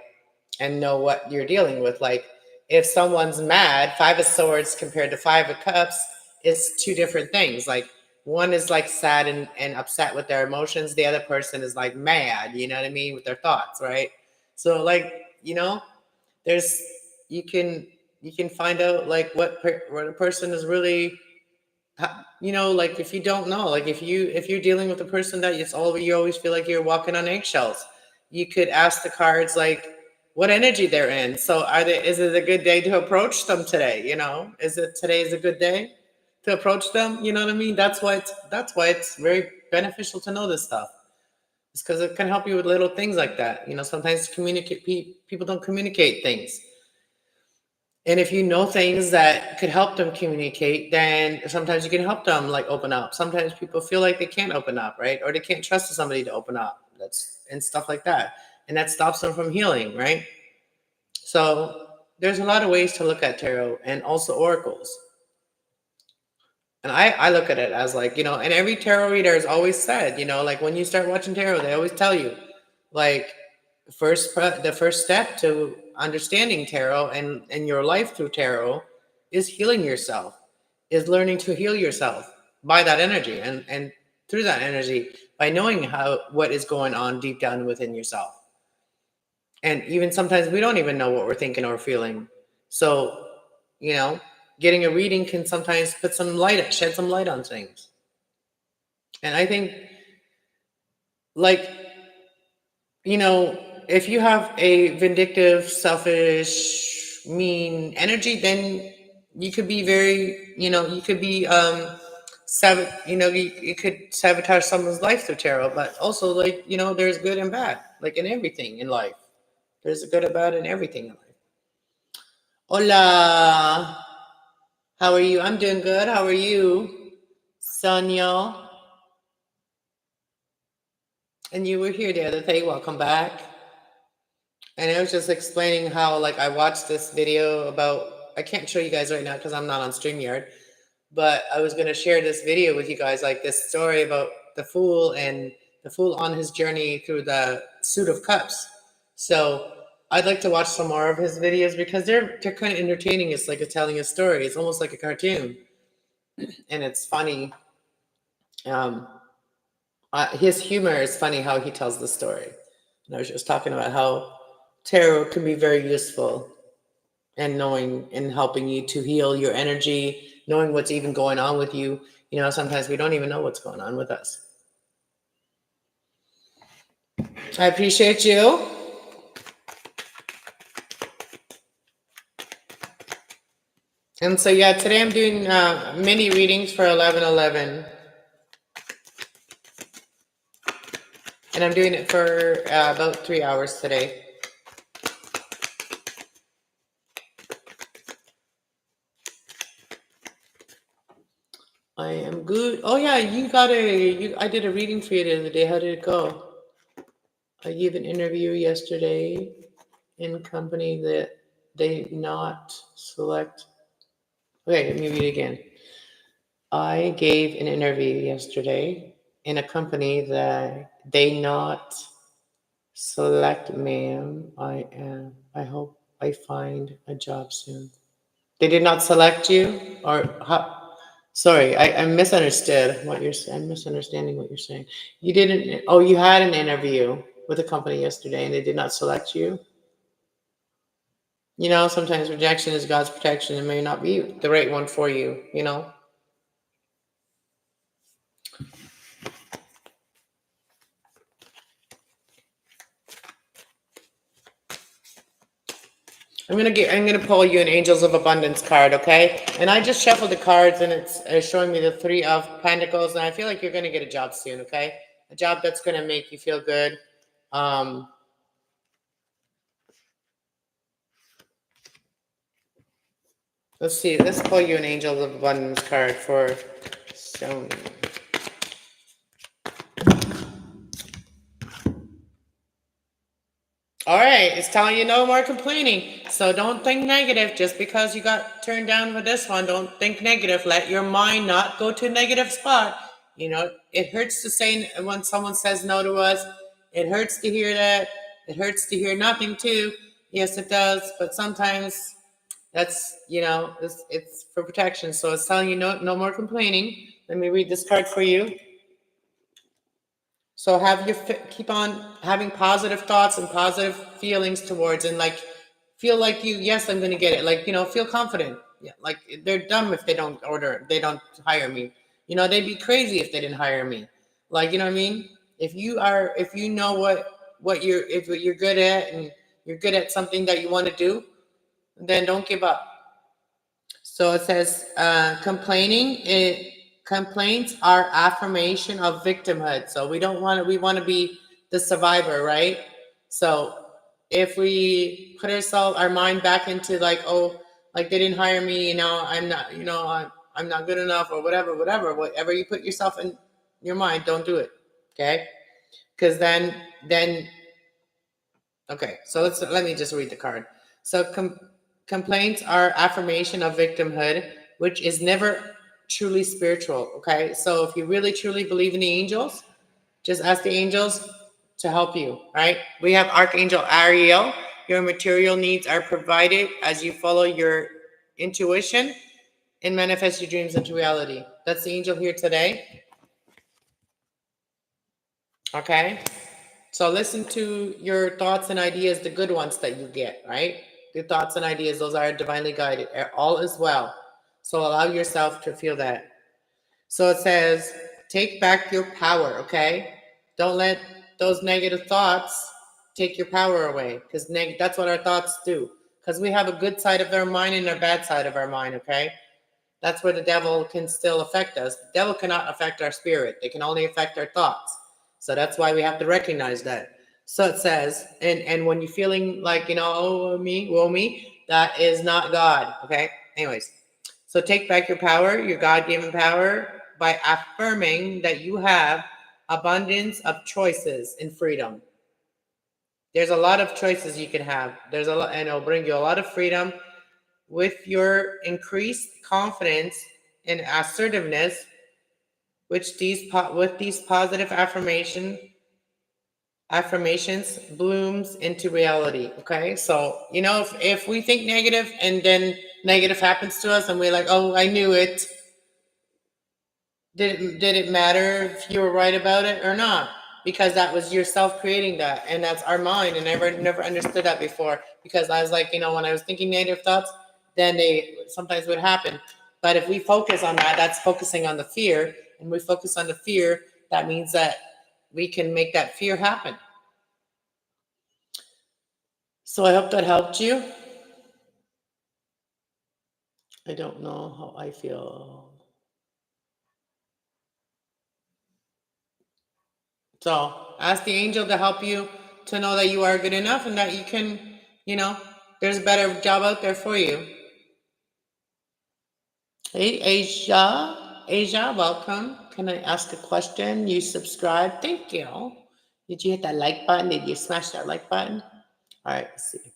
and know what you're dealing with, like if someone's mad, 5 of Swords compared to 5 of Cups is two different things. Like one is like sad and upset with their emotions, the other person is like mad, you know what I mean, with their thoughts, right? So like there's you can find out like what a person is really, like if you don't know, like if you're dealing with a person that you always feel like you're walking on eggshells, you could ask the cards like what energy they're in. So is it a good day to approach them today? Today is a good day to approach them? You know what I mean? That's why it's very beneficial to know this stuff. It's because it can help you with little things like that. Sometimes people don't communicate things. And if you know things that could help them communicate, then sometimes you can help them like open up. Sometimes people feel like they can't open up, right? Or they can't trust somebody to open up. And stuff like that. And that stops them from healing, right? So there's a lot of ways to look at tarot and also oracles. And I look at it as like, and every tarot reader has always said, like when you start watching tarot, they always tell you, like, the first step to understanding tarot and your life through tarot is healing yourself, is learning to heal yourself by that energy and through that energy by knowing what is going on deep down within yourself. And even sometimes we don't even know what we're thinking or feeling. So, getting a reading can sometimes shed some light on things. And I think, like, if you have a vindictive, selfish, mean energy, then you could be very, you could be, you could sabotage someone's life through tarot. But also, like, there's good and bad, like in everything in life. There's a good and bad in everything in life. Hola. How are you? I'm doing good. How are you, Sonia? And you were here the other day. Welcome back. And I was just explaining how, like, I watched this video about, I can't show you guys right now because I'm not on StreamYard, but I was going to share this video with you guys, like this story about the Fool and the Fool on his journey through the Suit of Cups. So I'd like to watch some more of his videos because they're kind of entertaining. It's like telling a story. It's almost like a cartoon, and it's funny. His humor is funny how he tells the story. And I was just talking about how tarot can be very useful in knowing and helping you to heal your energy, knowing what's even going on with you. Sometimes we don't even know what's going on with us. I appreciate you. And so, yeah, today I'm doing mini readings for 11/11. And I'm doing it for about 3 hours today. I am good. Oh, yeah, I did a reading for you the other day. How did it go? I gave an interview yesterday in a company that they not select. Okay, let me read it again. I gave an interview yesterday in a company that they not select, ma'am. I hope I find a job soon. They did not select you, or how? Sorry, I misunderstood what you're saying. I'm misunderstanding what you're saying. You didn't. Oh, you had an interview with a company yesterday, and they did not select you. Sometimes rejection is God's protection. It may not be the right one for you. I'm gonna pull you an Angels of Abundance card, okay? And I just shuffled the cards, and it's showing me the Three of Pentacles, and I feel like you're gonna get a job soon, okay? A job that's gonna make you feel good. Let's see. Let's pull you an Angels of Abundance card for Sony. All right, it's telling you no more complaining. So don't think negative just because you got turned down with this one. Don't think negative. Let your mind not go to a negative spot. You know, it hurts to say when someone says no to us. It hurts to hear that. It hurts to hear nothing too. Yes, it does. But sometimes that's, it's for protection. So it's telling you no more complaining. Let me read this card for you. So keep on having positive thoughts and positive feelings towards, and like feel like yes, I'm going to get it. Like, feel confident. Yeah, like they're dumb if they don't hire me. They'd be crazy if they didn't hire me. Like, you know what I mean? If you know what you're good at, and you're good at something that you want to do, then don't give up. So it says, complaints are affirmation of victimhood. So we want to be the survivor, right? So if we put our mind back into like, oh, like they didn't hire me, I'm not, I'm not good enough, or whatever you put yourself in your mind, don't do it. Okay. Because then, okay. So let me just read the card. So complaints are affirmation of victimhood, which is never truly spiritual. Okay, so if you really truly believe in the angels, just ask the angels to help you. Right? We have Archangel Ariel. Your material needs are provided as you follow your intuition and manifest your dreams into reality. That's the angel here today. Okay, so listen to your thoughts and ideas, the good ones that you get. Right? Your thoughts and ideas, those are divinely guided. All is well. So allow yourself to feel that. So it says, take back your power, okay? Don't let those negative thoughts take your power away, because that's what our thoughts do. Because we have a good side of our mind and a bad side of our mind, okay? That's where the devil can still affect us. The devil cannot affect our spirit. They can only affect our thoughts. So that's why we have to recognize that. So it says, and when you're feeling like, oh, woe me, that is not God, okay? Anyways, so take back your power, your God-given power, by affirming that you have abundance of choices and freedom. There's a lot of choices you can have. There's a lot, and it'll bring you a lot of freedom. With your increased confidence and assertiveness, with these positive affirmations blooms into reality. Okay, so if we think negative and then negative happens to us, and we're like, oh, I knew it. Did it matter if you were right about it or not? Because that was yourself creating that, and that's our mind. And I never understood that before, because I was like, when I was thinking negative thoughts, then they sometimes would happen. But if we focus on that, that's focusing on the fear, and we focus on the fear. That means that we can make that fear happen. So I hope that helped you. I don't know how I feel. So ask the angel to help you to know that you are good enough, and that you can, there's a better job out there for you. Hey, Asia, welcome. Can I ask a question? You subscribed. Thank you. Did you hit that like button? Did you smash that like button? All right, let's see.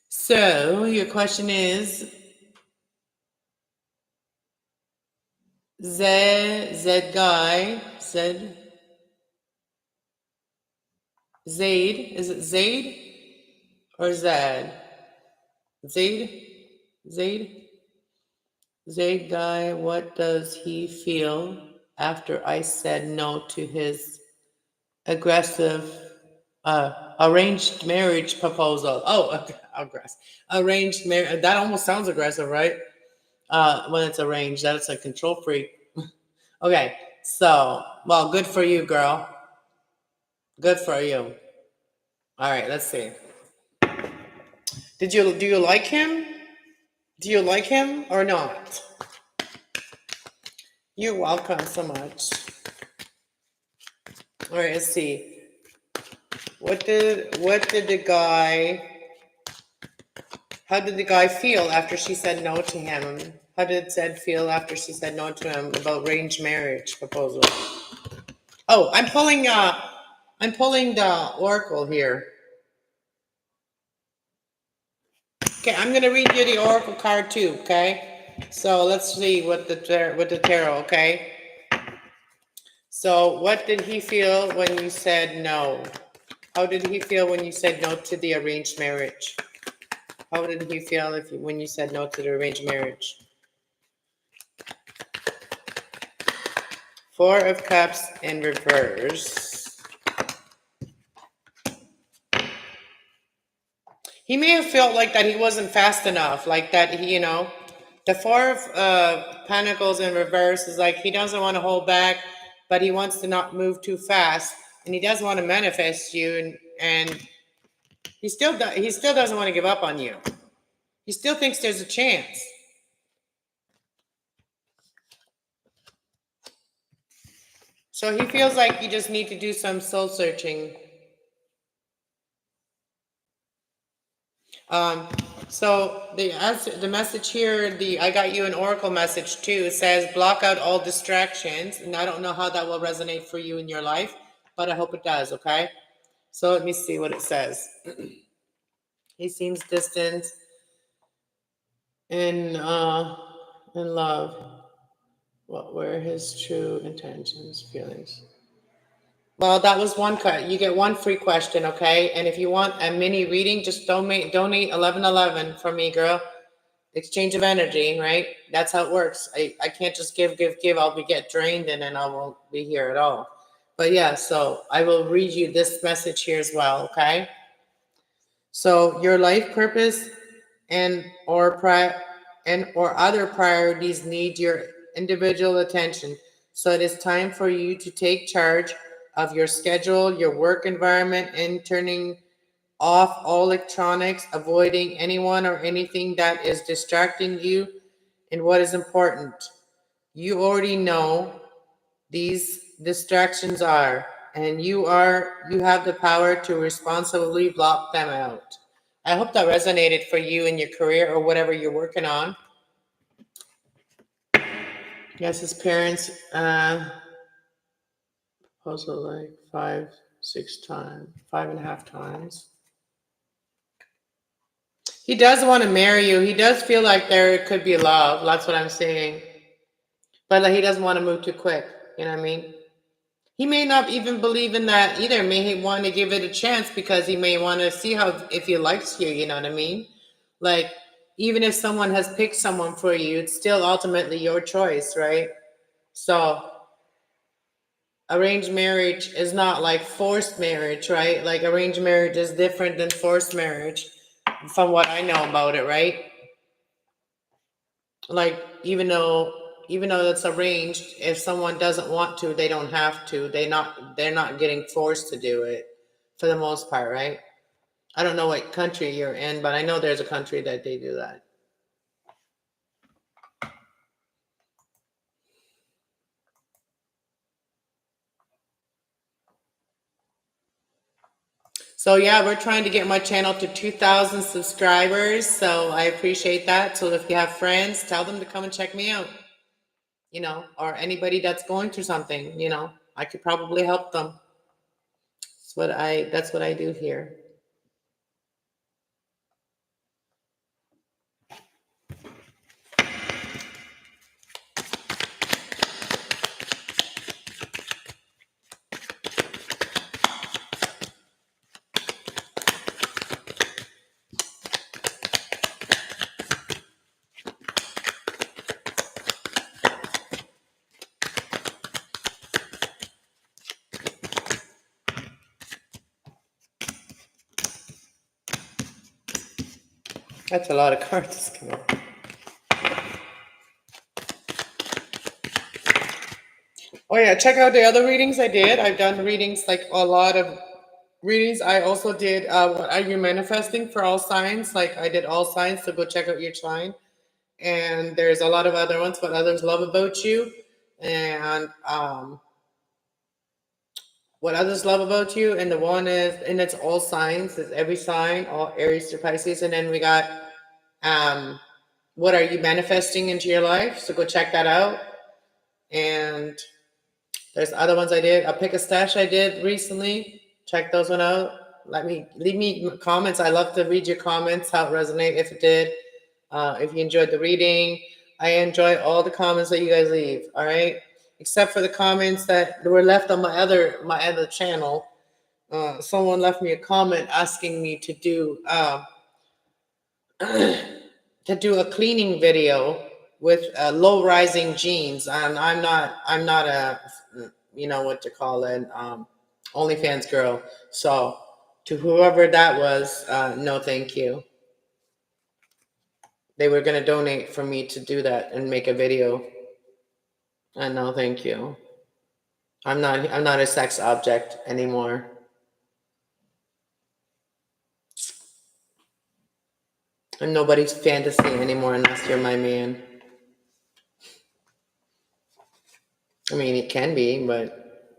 So your question is, Zaid, is it Zaid or Zad? Zaid guy, what does he feel after I said no to his aggressive arranged marriage proposal? Oh, arranged marriage. That almost sounds aggressive, right? When it's arranged, that's a control freak. Okay, so, well, good for you, girl. Good for you. All right, let's see. Do you like him? Do you like him or not? You're welcome so much. All right, let's see. What did the guy? How did the guy feel after she said no to him? How did Zed feel after she said no to him about arranged marriage proposal? Oh, I'm pulling the oracle here. Okay, I'm gonna read you the oracle card too. Okay, so let's see what the tarot. Okay, so what did he feel when you said no? How did he feel when you said no to the arranged marriage? How did he feel when you said no to the arranged marriage? Four of Cups in reverse. He may have felt like that he wasn't fast enough, like that he, the Four of Pentacles in reverse is like he doesn't want to hold back, but he wants to not move too fast, and he does want to manifest you, and he still doesn't want to give up on you. He still thinks there's a chance. So he feels like you just need to do some soul searching. So the message here, I got you an oracle message too. It says block out all distractions, and I don't know how that will resonate for you in your life, but I hope it does. Okay, so let me see what it says. He seems distant in love. What were his true intentions, feelings? Well, that was one cut. You get one free question, okay? And if you want a mini reading, just donate 1111 for me, girl. Exchange of energy, right? That's how it works. I can't just give. I'll get drained and then I won't be here at all. But yeah, so I will read you this message here as well, okay? So your life purpose and or other priorities need your individual attention. So it is time for you to take charge of your schedule, your work environment, and turning off all electronics, avoiding anyone or anything that is distracting you in what is important. You already know these distractions are, and you have the power to responsibly block them out. I hope that resonated for you in your career or whatever you're working on. Yes, his parents proposal like 5.5 times. He does want to marry you. He does feel like there could be love. That's what I'm saying. But like, he doesn't want to move too quick. You know what I mean? He may not even believe in that either. May he want to give it a chance because he may want to see if he likes you. You know what I mean? Like, even if someone has picked someone for you, it's still ultimately your choice, right? So arranged marriage is not like forced marriage, right? Like arranged marriage is different than forced marriage from what I know about it, right? Like even though it's arranged, if someone doesn't want to, they don't have to. They're not getting forced to do it for the most part, right? I don't know what country you're in, but I know there's a country that they do that. So yeah, we're trying to get my channel to 2,000 subscribers. So I appreciate that. So if you have friends, tell them to come and check me out, or anybody that's going through something, I could probably help them. That's what I do here. That's a lot of cards coming up. Oh yeah, check out the other readings I did. I've done readings like a lot of readings. I also did what are you manifesting for all signs? Like I did all signs, so go check out your sign. And there's a lot of other ones, what others love about you, and what others love about you. And the one is, and it's all signs, it's every sign, all Aries to Pisces. And then we got um, what are you manifesting into your life? So go check that out. And there's other ones I did. A pick a stash I did recently. Check those one out. Leave me comments. I love to read your comments, how it resonated, if it did. If you enjoyed the reading, I enjoy all the comments that you guys leave. All right, except for the comments that were left on my other channel. Someone left me a comment asking me to do to do a cleaning video with low rising jeans, and I'm not a, you know what to call it, OnlyFans girl. So to whoever that was, no thank you. They were gonna donate for me to do that and make a video, and no thank you. I'm not a sex object anymore. I'm nobody's fantasy anymore unless you're my man. I mean, it can be, but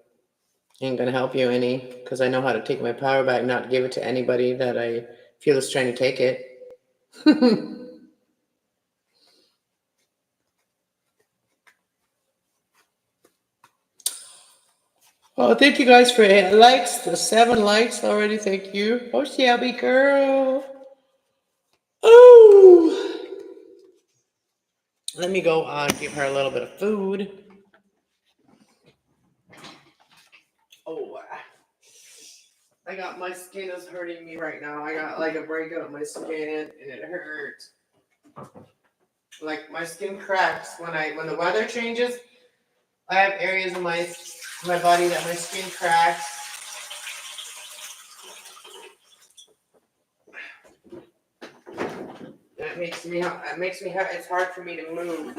ain't gonna help you any, because I know how to take my power back, not give it to anybody that I feel is trying to take it. Oh, thank you guys for 8 likes. The 7 likes already. Thank you. Oh, Shelby girl. Oh, let me go give her a little bit of food. Oh, I got, my skin is hurting me right now. I got like a breakup of my skin and it hurts. Like my skin cracks when the weather changes. I have areas of my body that my skin cracks. And it makes me it's hard for me to move,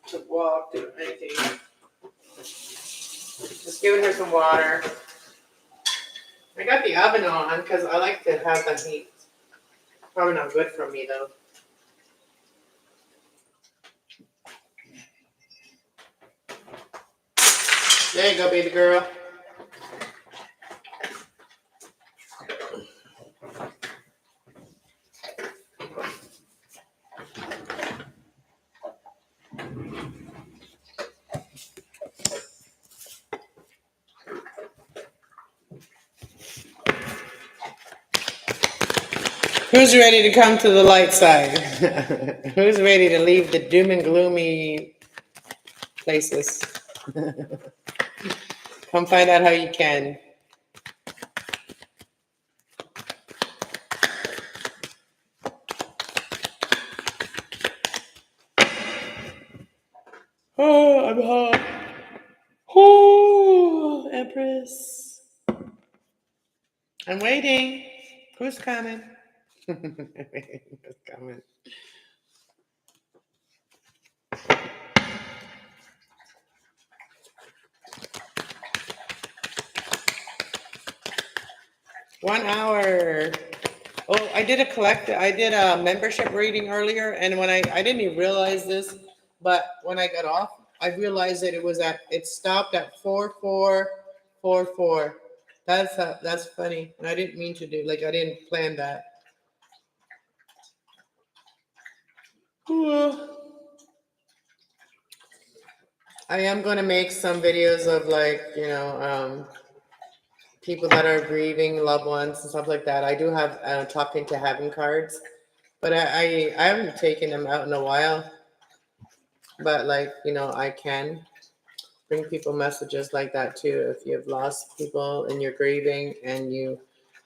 to walk, do anything. Just giving her some water. I got the oven on because I like to have the heat. Probably not good for me though. There you go, baby girl. Who's ready to come to the light side? Who's ready to leave the doom and gloomy places? Come find out how you can. Oh, I'm hot. Oh, Empress. I'm waiting. Who's coming? Who's coming? One hour. Oh, I did a membership reading earlier, and when I didn't even realize this, but when I got off, I realized that it stopped at 4444. That's funny, and I didn't mean to do, like, I didn't plan that. I am going to make some videos of, like, people that are grieving loved ones and stuff like that. I do have talking to heaven cards, but I haven't taken them out in a while. But, like, I can bring people messages like that too. If you've lost people and you're grieving and you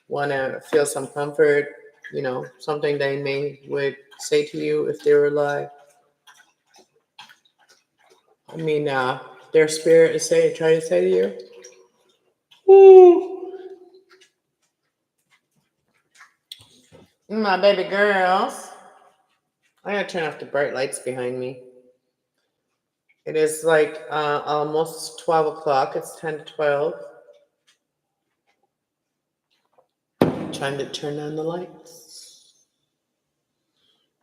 want to feel some comfort, something they would say to you if they were alive. I mean, their spirit is trying to say to you. Woo. My baby girls. I gotta turn off the bright lights behind me. It is like almost 12 o'clock. It's 10 to 12. time to turn on the lights.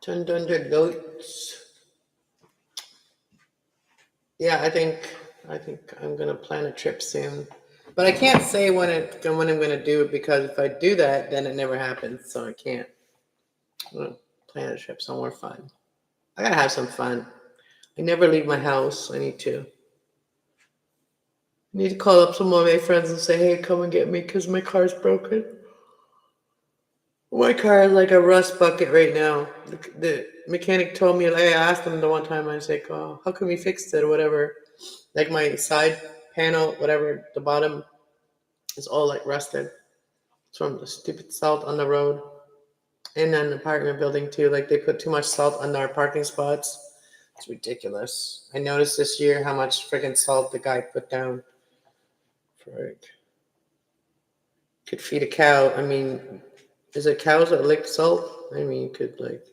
Turn on the lights. Yeah, I think I'm gonna plan a trip soon. But I can't say when I'm gonna do it, because if I do that, then it never happens. So I can't. I'm gonna plan a trip somewhere fun. I gotta have some fun. I never leave my house. I need to. I need to call up some of my friends and say, "Hey, come and get me, because my car's broken." My car is like a rust bucket right now. The mechanic told me, like, I asked him the one time, I was like, "Oh, how come you fixed it or whatever?" Like my side panel, whatever, the bottom is all like rusted. It's from the stupid salt on the road. And then the apartment building too. Like they put too much salt on our parking spots. It's ridiculous. I noticed this year how much freaking salt the guy put down. Frick. Could feed a cow. I mean, is it cows that lick salt? I mean, you could like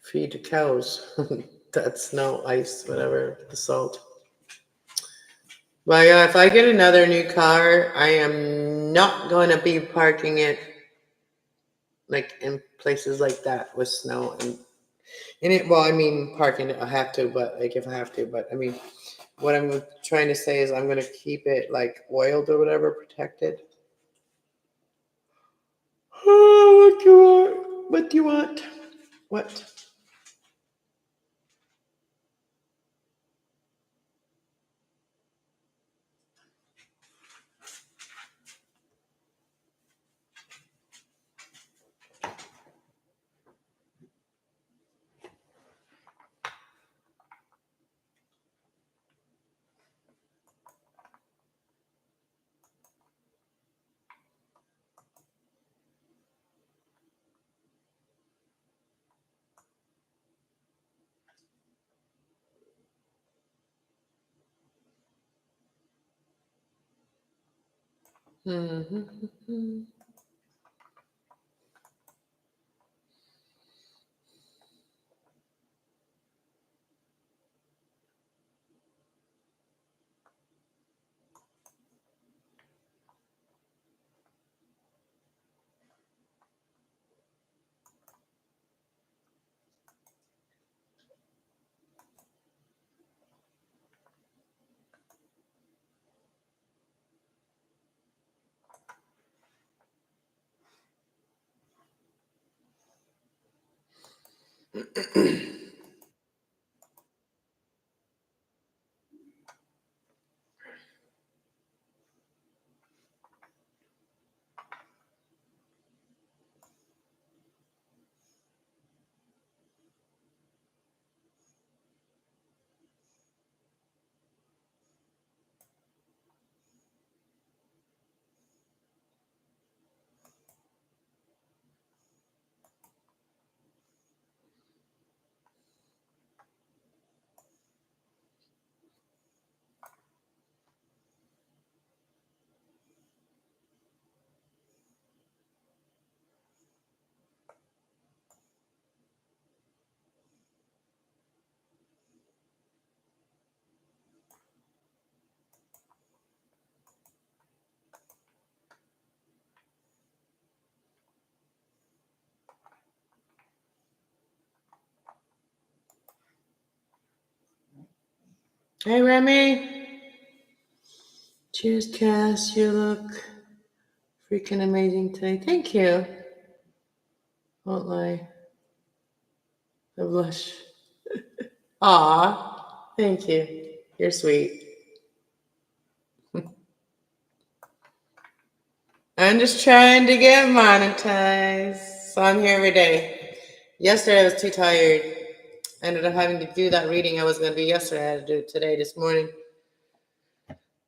feed the cows. That's no ice, whatever, the salt. But yeah, if I get another new car, I am not going to be parking it like in places like that with snow and in it. Well, I mean, parking it, I have to, but like if I have to, but I mean, what I'm trying to say is I'm going to keep it like oiled or whatever, protected. Oh, what do you want? What do you want? What? Mm-hmm. Hey, Remy. Cheers, Cass. You look freaking amazing today. Thank you. Won't lie. I blush. Aw, thank you. You're sweet. I'm just trying to get monetized. So I'm here every day. Yesterday I was too tired. I ended up having to do that reading I was going to do yesterday. I had to do it today, this morning.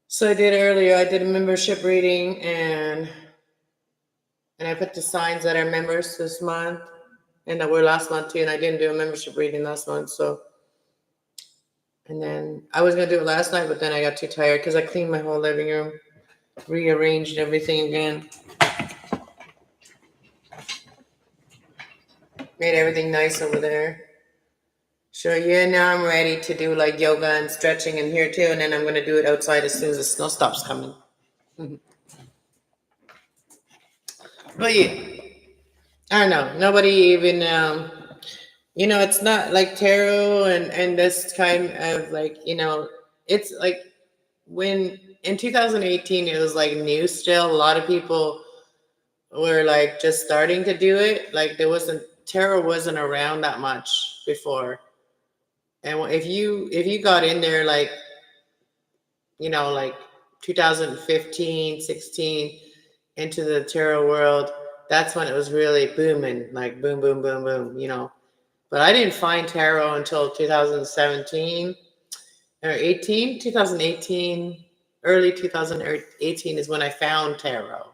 So I did earlier. I did a membership reading, and I put the signs that are members this month and that were last month too. And I didn't do a membership reading last month. So, and then I was going to do it last night, but then I got too tired because I cleaned my whole living room, rearranged everything again, made everything nice over there. So yeah, now I'm ready to do like yoga and stretching in here too, and then I'm gonna do it outside as soon as the snow stops coming. But yeah, I don't know. Nobody even it's not like tarot and this kind of like, it's like when in 2018 it was like new still. A lot of people were like just starting to do it. Like tarot wasn't around that much before. And if you got in there like, like 2015, 16 into the tarot world, that's when it was really booming, like boom, boom, boom, boom. But I didn't find tarot until 2017 or 18, 2018, early 2018 is when I found tarot.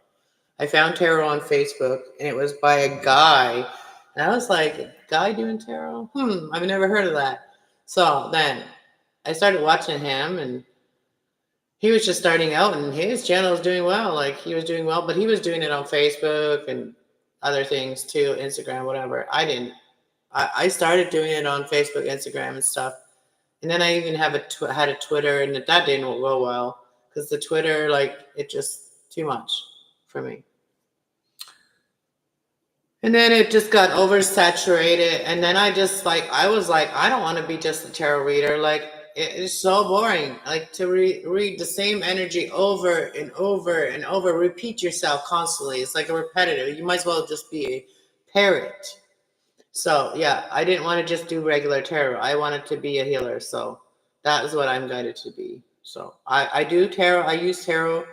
I found tarot on Facebook, and it was by a guy. And I was like, a guy doing tarot? I've never heard of that. So then I started watching him, and he was just starting out, and his channel was doing well. Like, he was doing well, but he was doing it on Facebook and other things too, Instagram, whatever. I didn't. I started doing it on Facebook, Instagram, and stuff. And then I even had a Twitter, and that didn't go well because the Twitter, like, it just too much for me. And then it just got oversaturated. And then I was like, I don't want to be just a tarot reader. Like, it's so boring. Like, to read the same energy over and over and over, repeat yourself constantly. It's like a repetitive. You might as well just be a parrot. So, yeah, I didn't want to just do regular tarot. I wanted to be a healer. So that is what I'm guided to be. So I do tarot. I use tarot,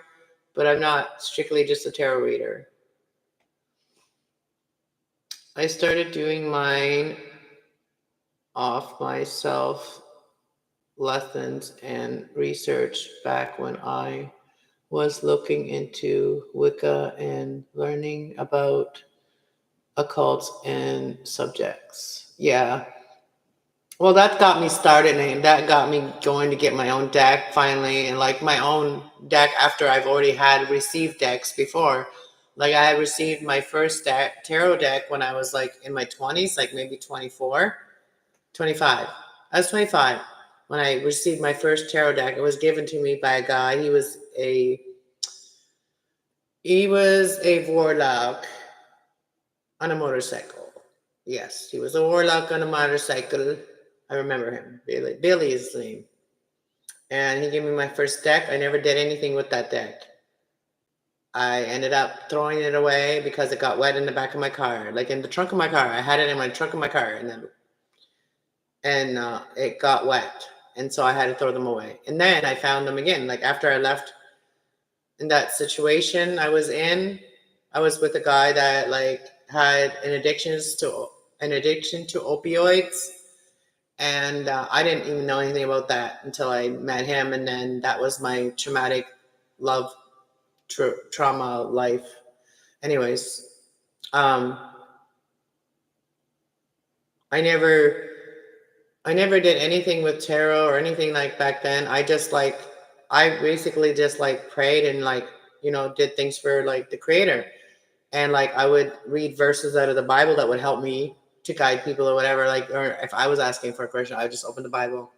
but I'm not strictly just a tarot reader. I started doing mine off myself lessons and research back when I was looking into Wicca and learning about occults and subjects. Yeah. Well, that got me started, and that got me going to get my own deck finally, and like my own deck after I've already had received decks before. Like, I had received my first tarot deck when I was like in my 20s, like maybe 24, 25. I was 25 when I received my first tarot deck. It was given to me by a guy. He was a warlock on a motorcycle. Yes, he was a warlock on a motorcycle. I remember him. Billy is his name. And he gave me my first deck. I never did anything with that deck. I ended up throwing it away because it got wet in the back of my car, like in the trunk of my car. I had it in my trunk of my car, and it got wet, and so I had to throw them away. And then I found them again, like after I left in that situation I was in. I was with a guy that like had an addiction to opioids. And I didn't even know anything about that until I met him. And then that was my traumatic love trauma life. Anyways, I never did anything with tarot or anything like back then. I basically just like prayed and like, did things for like the creator. And like, I would read verses out of the Bible that would help me to guide people or whatever. Like, or if I was asking for a question, I would just open the Bible.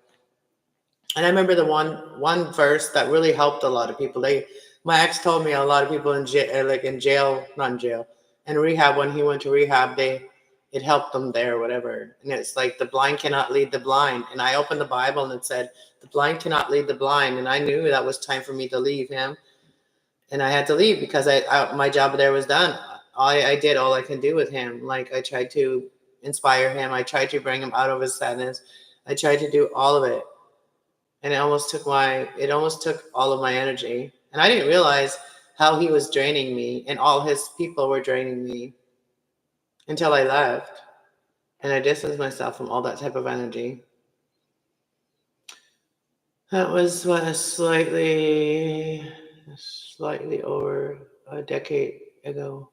And I remember the one verse that really helped a lot of people. My ex told me a lot of people in jail, not in jail, in rehab, when he went to rehab, it helped them there or whatever. And it's like, the blind cannot lead the blind. And I opened the Bible and it said, the blind cannot lead the blind. And I knew that was time for me to leave him. And I had to leave because my job there was done. I did all I can do with him. Like, I tried to inspire him. I tried to bring him out of his sadness. I tried to do all of it. And it almost took all of my energy. And I didn't realize how he was draining me and all his people were draining me until I left. And I distanced myself from all that type of energy. That was slightly over a decade ago.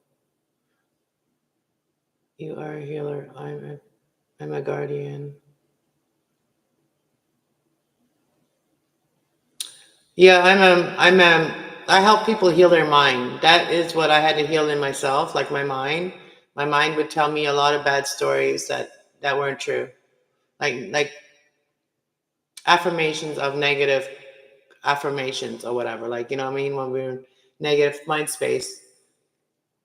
You are a healer. I'm a guardian. Yeah, I help people heal their mind. That is what I had to heal in myself, like my mind. My mind would tell me a lot of bad stories that weren't true. Like affirmations of negative affirmations or whatever. Like, you know what I mean? When we're in negative mind space.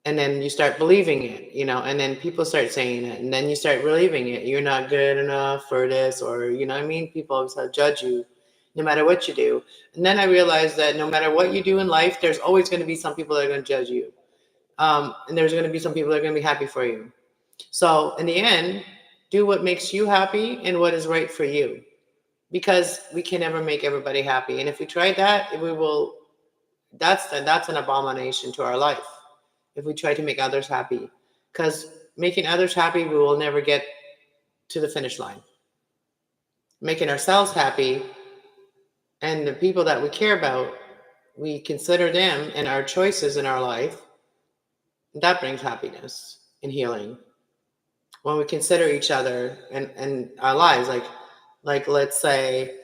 And then you start believing it, and then people start saying it, and then you start believing it. You're not good enough for this, or, what I mean? People always judge you no matter what you do. And then I realized that no matter what you do in life, there's always going to be some people that are going to judge you. And there's going to be some people that are going to be happy for you. So in the end, do what makes you happy and what is right for you, because we can never make everybody happy. And if we try that, that's an abomination to our life. If we try to make others happy, because making others happy, we will never get to the finish line. Making ourselves happy and the people that we care about, we consider them and our choices in our life, that brings happiness and healing. When we consider each other and our lives, like let's say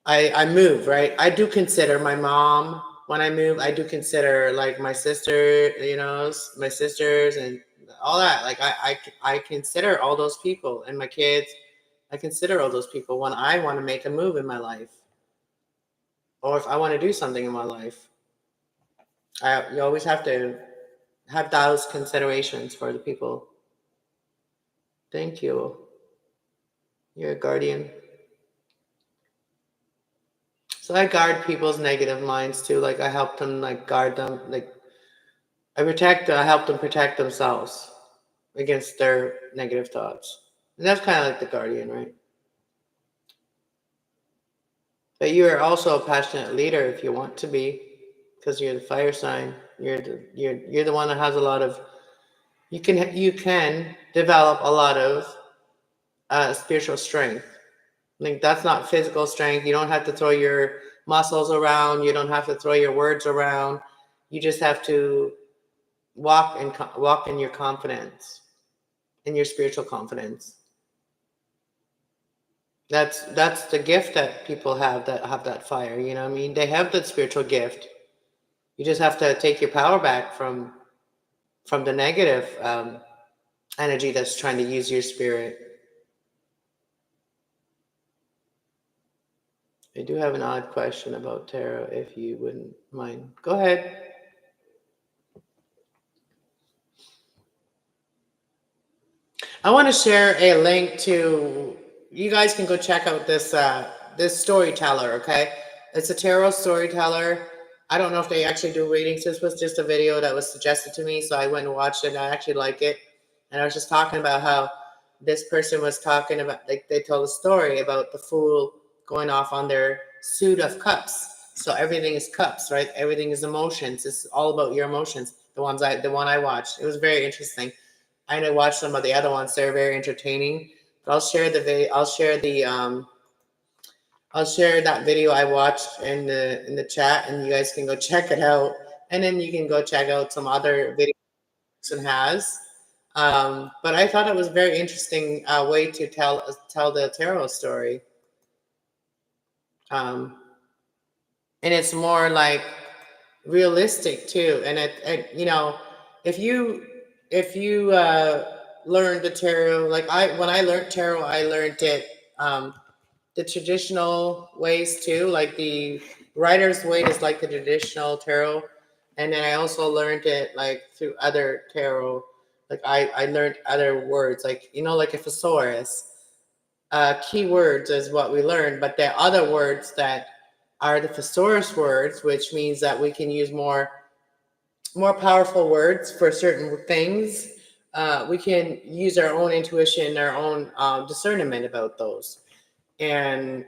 I move, right? I do consider my mom. When I move, I do consider like my sister, my sisters and all that. Like I consider all those people and my kids. I consider all those people when I want to make a move in my life, or if I want to do something in my life. You always have to have those considerations for the people. Thank you. You're a guardian. So I guard people's negative minds too. Like I help them, like guard them, like I help them protect themselves against their negative thoughts. And that's kind of like the guardian, right? But you are also a passionate leader if you want to be, because you're the fire sign. You're the one that has a lot of. You can develop a lot of spiritual strength. Like that's not physical strength. You don't have to throw your muscles around. You don't have to throw your words around. You just have to walk in your confidence, in your spiritual confidence. That's the gift that people have that have that fire. You know what I mean? They have that spiritual gift. You just have to take your power back from the negative energy that's trying to use your spirit. I do have an odd question about tarot, if you wouldn't mind. Go ahead. I want to share a link to, you guys can go check out this storyteller, okay? It's a tarot storyteller. I don't know if they actually do readings. This was just a video that was suggested to me, so I went and watched it, and I actually like it. And I was just talking about how this person was talking about, like, they told a story about the fool going off on their suit of cups. So everything is cups, right? Everything is emotions. It's all about your emotions. The one I watched. It was very interesting. I know watch some of the other ones. They're very entertaining. But I'll share the video. I'll share that video I watched in the chat, and you guys can go check it out. And then you can go check out some other videos person has. But I thought it was a very interesting way to tell the tarot story. And it's more like realistic too. And if you learn the tarot, like when I learned tarot, I learned it the traditional ways too. Like the Rider's Waite is like the traditional tarot, and then I also learned it like through other tarot. Like I learned other words, like like a thesaurus. Keywords is what we learned, but there are other words that are the thesaurus words, which means that we can use more powerful words for certain things. We can use our own intuition, our own discernment about those, and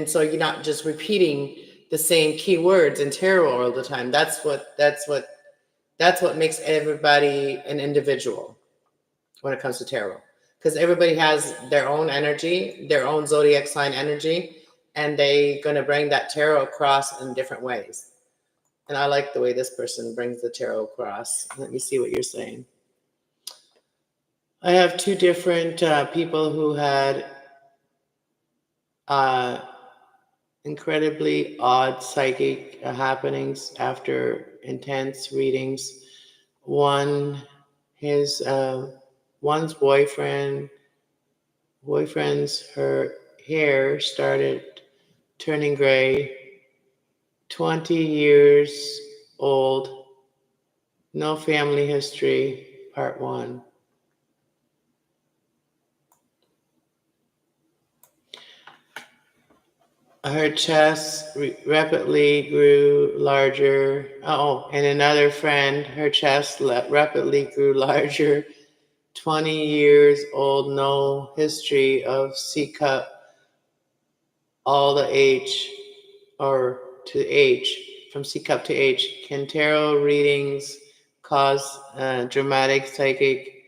so you're not just repeating the same keywords in tarot all the time. That's what makes everybody an individual when it comes to tarot, because everybody has their own energy, their own zodiac sign energy, and they're going to bring that tarot across in different ways. And I like the way this person brings the tarot across. Let me see what you're saying. I have two different people who had incredibly odd psychic happenings after intense readings. One's her hair started turning gray. 20 years old. No family history, part 1. Her chest rapidly grew larger. Oh, and another friend, her chest rapidly grew larger. 20 years old, no history of C cup, all the H, or to H, from C cup to H. Can tarot readings cause dramatic psychic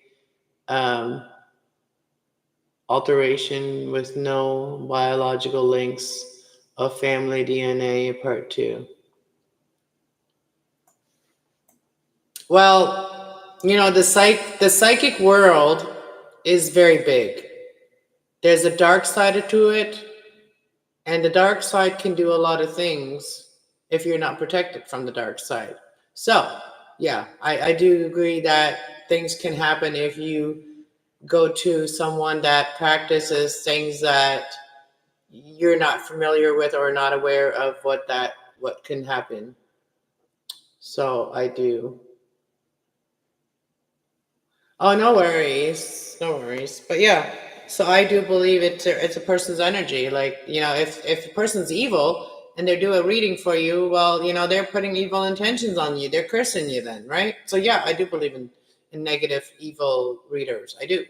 alteration with no biological links of family DNA, part 2? Well, the psychic world is very big. There's a dark side to it, and the dark side can do a lot of things if you're not protected from the dark side. So, yeah, I do agree that things can happen if you go to someone that practices things that you're not familiar with or not aware of what can happen. So I do. Oh, no worries. No worries. But yeah, so I do believe it's a person's energy. Like, if a person's evil and they do a reading for you, well, they're putting evil intentions on you. They're cursing you then, right? So yeah, I do believe in negative, evil readers. I do.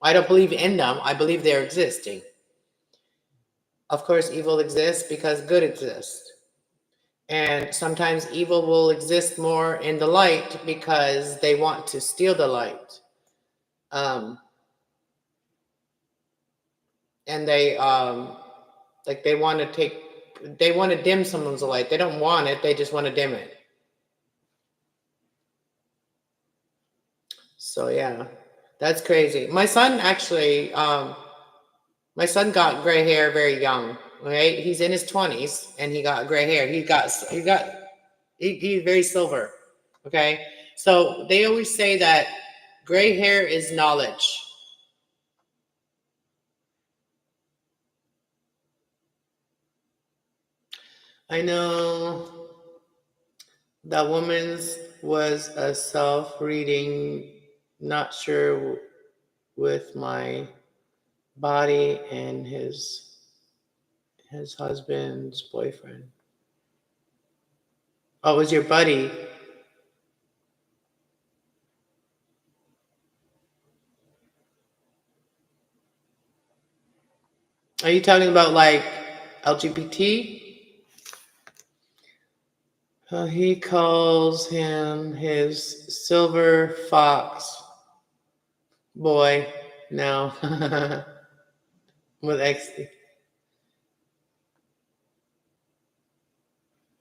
I don't believe in them. I believe they're existing. Of course, evil exists because good exists. And sometimes evil will exist more in the light because they want to steal the light. And they they want to dim someone's light. They don't want it, they just want to dim it. So yeah, that's crazy. My son actually got gray hair very young. Right, he's in his 20s and he got gray hair. He's very silver. Okay, so they always say that gray hair is knowledge. I know that woman's was a self-reading, not sure with my body and his husband's boyfriend. Oh, it was your buddy. Are you talking about like LGBT? He calls him his silver fox boy now. With X.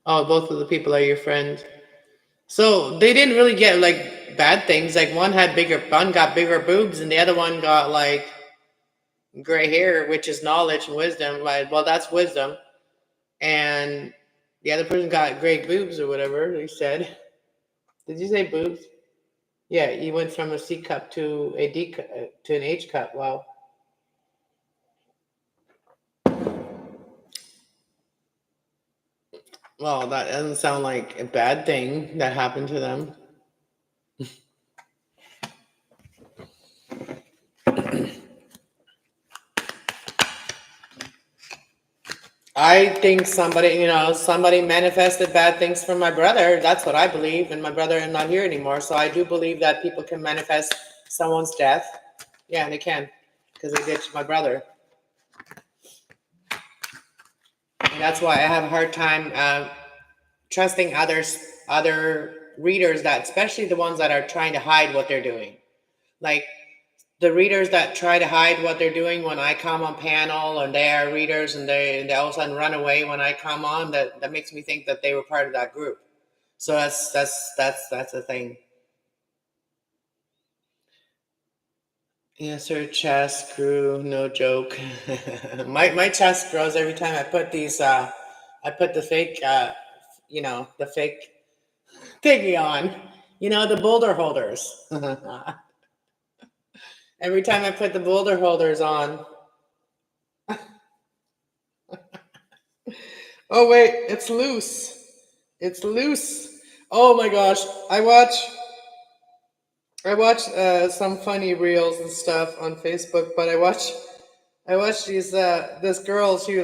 Oh, both of the people are your friends. So they didn't really get like bad things. Like one got bigger boobs, and the other one got like gray hair, which is knowledge and wisdom. Like, well, that's wisdom. And the other person got great boobs or whatever he said. Did you say boobs? Yeah, he went from a C cup to a D cup, to an H cup. Wow. Well, that doesn't sound like a bad thing that happened to them. I think somebody manifested bad things for my brother. That's what I believe. And my brother is not here anymore. So I do believe that people can manifest someone's death. Yeah, they can. Because they did to my brother. And that's why I have a hard time trusting other readers, that especially the ones that are trying to hide what they're doing. Like the readers that try to hide what they're doing when I come on panel, and they are readers, and they all of a sudden run away when I come on, that makes me think that they were part of that group. So that's the thing. Yes, her chest grew, no joke. My chest grows every time I put these I put the fake the fake thingy on. The boulder holders. Every time I put the boulder holders on. Oh wait, it's loose. It's loose. Oh my gosh. I watch I watch some funny reels and stuff on Facebook, but I watch these this girl. She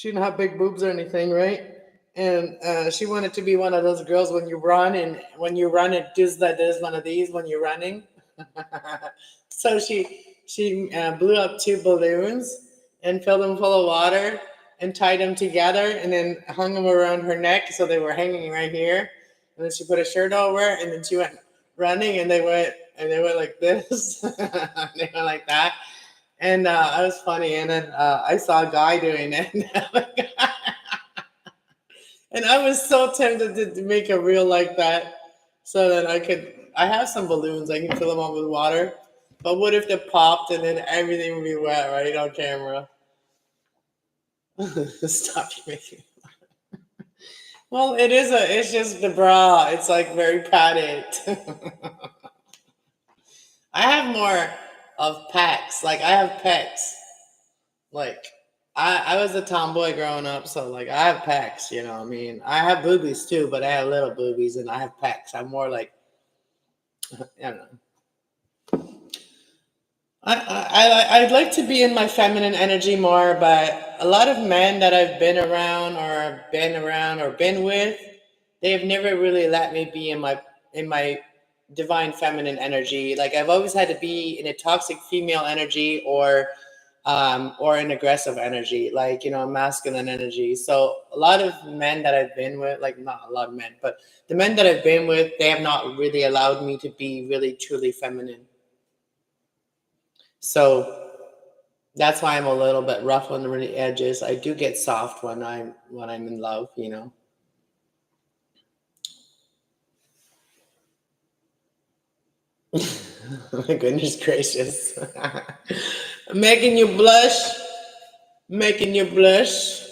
didn't have big boobs or anything, right? And she wanted to be one of those girls when you run, and when you run, it does one of these when you're running. So she blew up two balloons and filled them full of water and tied them together and then hung them around her neck so they were hanging right here. And then she put a shirt over it, and then she went running, and they went like this. They went like that. And it was funny. And then I saw a guy doing it. And I was so tempted to make a reel like that so that I have some balloons, I can fill them up with water. But what if they popped and then everything would be wet, right, on camera? Stop you making. Well, it's just the bra. It's like very padded. I have more of pecs. Like I have pecs. Like I was a tomboy growing up, so like I have pecs, you know what I mean? I have boobies too, but I have little boobies and I have pecs. I'm more like I don't know. I'd like to be in my feminine energy more, but a lot of men that I've been with, they've never really let me be in my divine feminine energy. Like I've always had to be in a toxic female energy or an aggressive energy, like masculine energy. So a lot of men that I've been with, like not a lot of men, but the men that I've been with, they have not really allowed me to be really truly feminine. So that's why I'm a little bit rough on the edges. I do get soft when I'm in love, My goodness gracious. Making you blush, making you blush,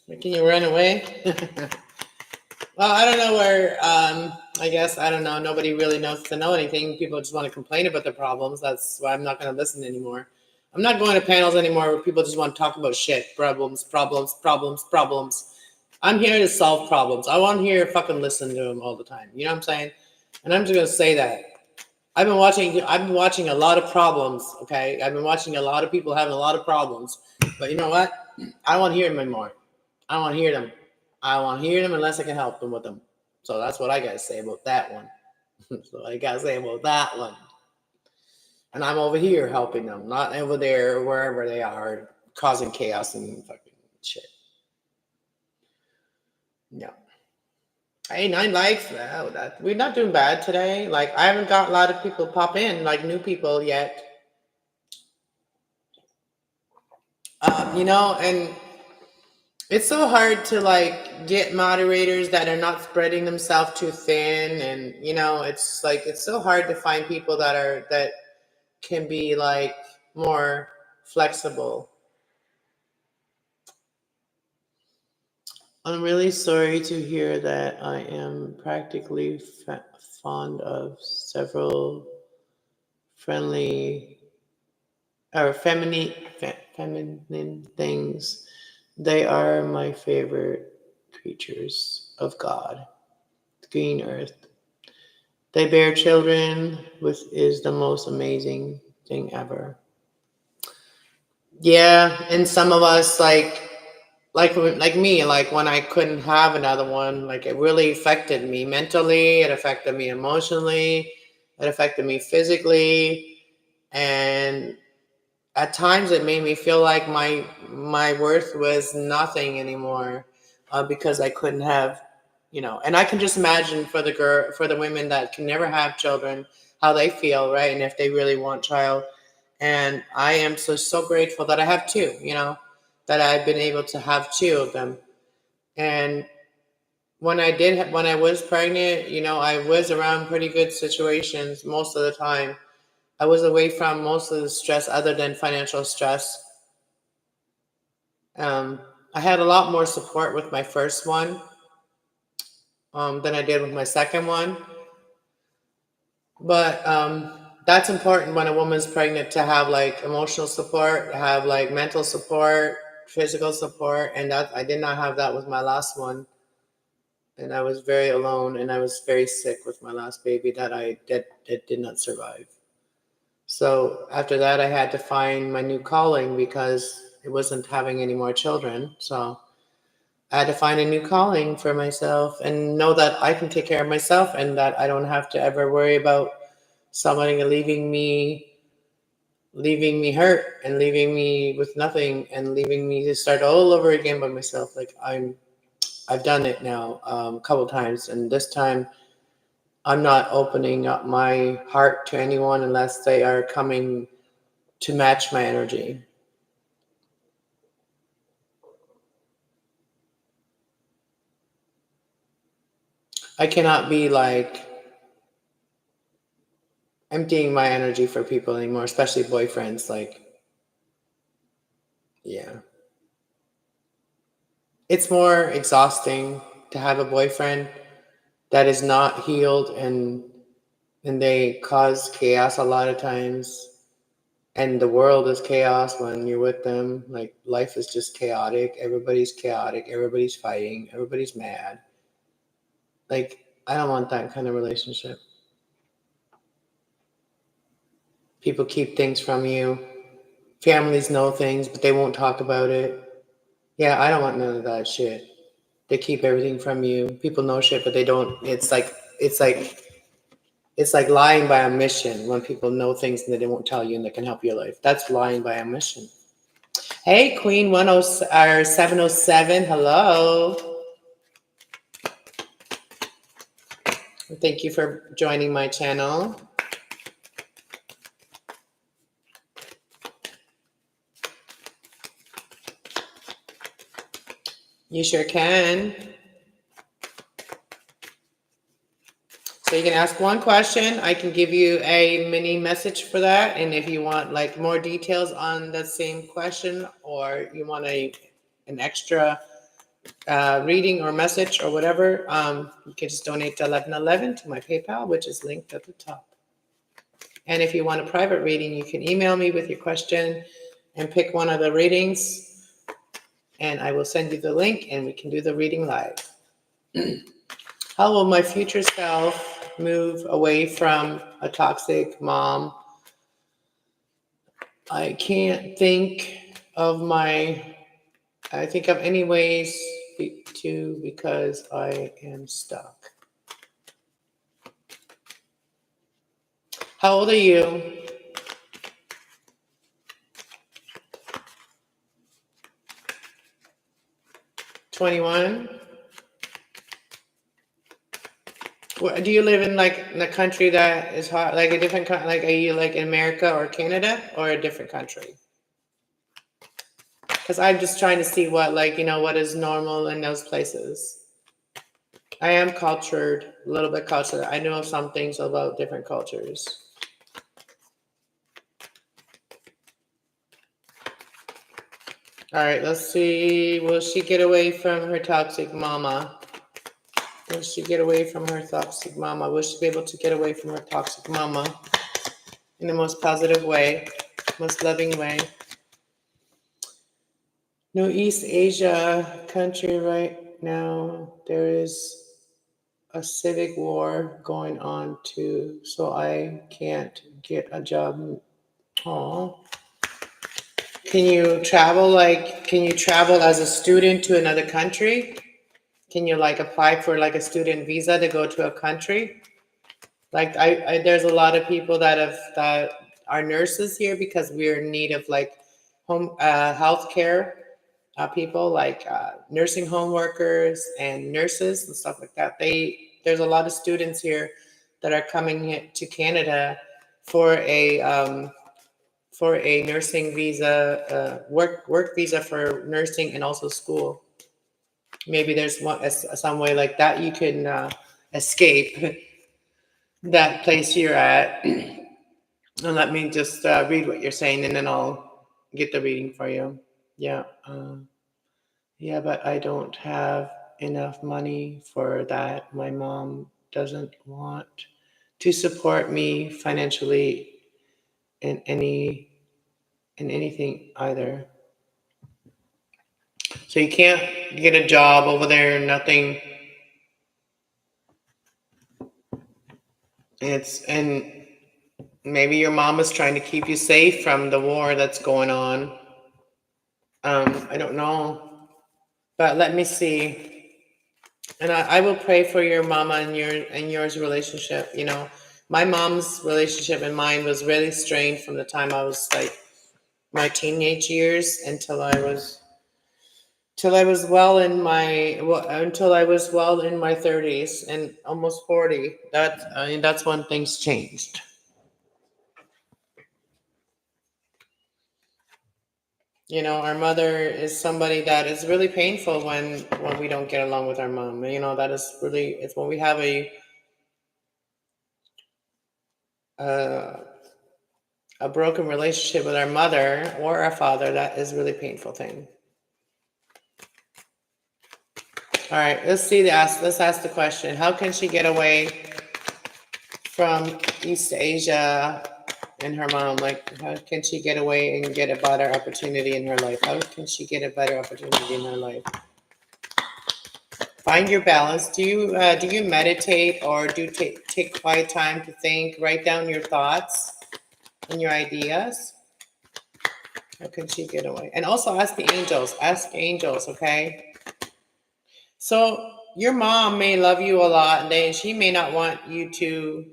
making you run away. Well, I don't know where, I guess, I don't know. Nobody really knows to know anything. People just want to complain about their problems. That's why I'm not going to listen anymore. I'm not going to panels anymore where people just want to talk about shit. Problems, problems, problems, problems. I'm here to solve problems. I want to hear fucking listen to them all the time. You know what I'm saying? And I'm just going to say that. I've been watching a lot of problems, okay? I've been watching a lot of people having a lot of problems. But you know what? I don't want to hear them anymore. I don't want to hear them. I want to hear them unless I can help them with them. So that's what I got to say about that one. So I got to say about that one. And I'm over here helping them, not over there, wherever they are, causing chaos and fucking shit. Yeah. Hey, 9 likes. Wow, we're not doing bad today. Like, I haven't got a lot of people pop in, like new people yet. And it's so hard to like get moderators that are not spreading themselves too thin, and it's like it's so hard to find people that can be like more flexible. I'm really sorry to hear that I am practically fond of several friendly or feminine things. They are my favorite creatures of God, the green earth. They bear children, which is the most amazing thing ever. Yeah, and some of us like me, like when I couldn't have another one, like it really affected me mentally, it affected me emotionally, it affected me physically, and at times it made me feel like my worth was nothing anymore, because I couldn't have, and I can just imagine for the women that can never have children, how they feel, right? And if they really want child. And I am so grateful that I have two, that I've been able to have two of them. And when I was pregnant, I was around pretty good situations most of the time. I was away from most of the stress other than financial stress. I had a lot more support with my first one than I did with my second one. But that's important when a woman's pregnant, to have like emotional support, have like mental support, physical support, and that I did not have that with my last one. and I was very alone, and I was very sick with my last baby that did not survive. So after that, I had to find my new calling because it wasn't having any more children. So I had to find a new calling for myself and know that I can take care of myself and that I don't have to ever worry about somebody leaving me hurt and leaving me with nothing and leaving me to start all over again by myself. Like I've done it now a couple times, and this time I'm not opening up my heart to anyone unless they are coming to match my energy. I cannot be like emptying my energy for people anymore, especially boyfriends. Like, yeah. It's more exhausting to have a boyfriend that is not healed and they cause chaos a lot of times. And the world is chaos when you're with them. Like life is just chaotic. Everybody's chaotic. Everybody's fighting. Everybody's mad. Like, I don't want that kind of relationship. People keep things from you. Families know things, but they won't talk about it. Yeah, I don't want none of that shit. They keep everything from you. People know shit, but they don't. It's like lying by omission when people know things and they won't tell you and they can help your life. That's lying by omission. Hey, Queen 707. Hello. Thank you for joining my channel. You sure can. So you can ask one question. I can give you a mini message for that. And if you want like more details on the same question, or you want an extra reading or message or whatever, you can just donate to 1111 to my PayPal, which is linked at the top. And if you want a private reading, you can email me with your question and pick one of the readings, and I will send you the link and we can do the reading live. How will my future self move away from a toxic mom? I can't think of any ways to because I am stuck. How old are you? 21? Do you live in like in a country that is hot, like a different country? Like, are you like in America or Canada or a different country? Because I'm just trying to see what what is normal in those places. I am cultured, a little bit cultured. I know some things about different cultures. All right, let's see. Will she get away from her toxic mama? Will she get away from her toxic mama? Will she be able to get away from her toxic mama in the most positive way, most loving way? No, East Asia country right now, there is a civic war going on too, so I can't get a job. Oh. Can you travel as a student to another country? Can you like apply for like a student visa to go to a country? Like there's a lot of people that are nurses here because we're in need of like home healthcare people, like nursing home workers and nurses and stuff like that. There's a lot of students here that are coming to Canada for a nursing visa, work visa for nursing and also school. Maybe there's some way like that you can escape that place you're at. And let me just read what you're saying, and then I'll get the reading for you. Yeah. Yeah, but I don't have enough money for that. My mom doesn't want to support me financially in anything either. So you can't get a job over there, nothing. And maybe your mom is trying to keep you safe from the war that's going on. I don't know, but let me see. And I will pray for your mama and yours relationship. You know, my mom's relationship and mine was really strained from the time I was like my teenage years until I was until I was well in my 30s and almost 40. That's when things changed. You know, our mother is somebody that is really painful when we don't get along with our mom. You know, that is really, it's when we have uh, a broken relationship with our mother or our father. That is a really painful thing. All right, let's ask the question. How can she get away from East Asia and her mom? Like, how can she get away and get a better opportunity in her life? How can she get a better opportunity in her life? Find your balance. Do you meditate, or do you take quiet time to think, write down your thoughts and your ideas? How can she get away? And also ask the angels. Ask angels, okay? So your mom may love you a lot, and she may not want you to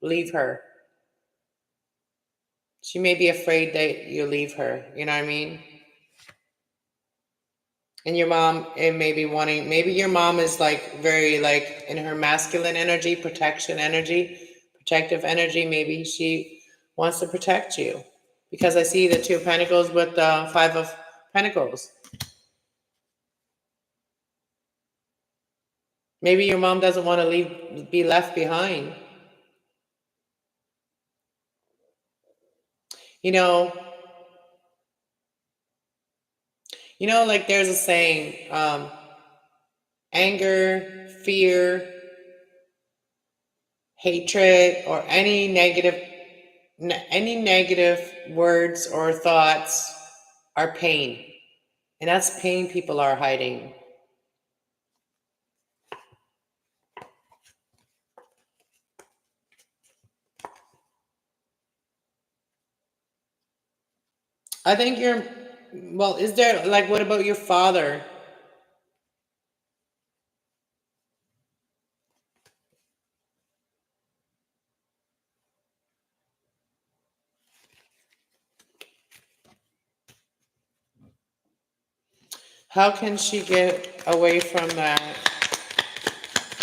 leave her. She may be afraid that you leave her. You know what I mean? And your mom, it may be wanting, maybe your mom is like very like in her masculine energy, protection energy, protective energy. Maybe she wants to protect you, because I see the Two of Pentacles with the Five of Pentacles. Maybe your mom doesn't want to be left behind. You know, like there's a saying, anger, fear, hatred, or any negative words or thoughts are pain. And that's pain people are hiding. I think is there, like, what about your father? How can she get away from that?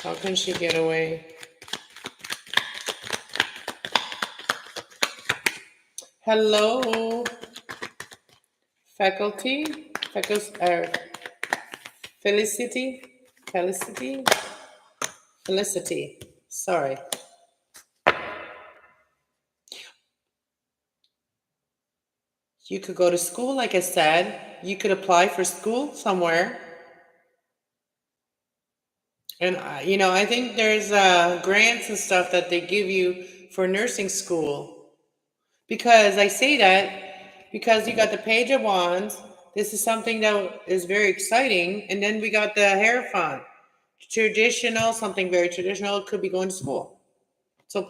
How can she get away? Hello, faculty, Felicity, Felicity, Felicity. Sorry. You could go to school, like I said. You could apply for school somewhere. And, I think there's grants and stuff that they give you for nursing school. Because I say that because you got the Page of Wands. This is something that is very exciting. And then we got the Hierophant. Traditional, something very traditional, could be going to school. So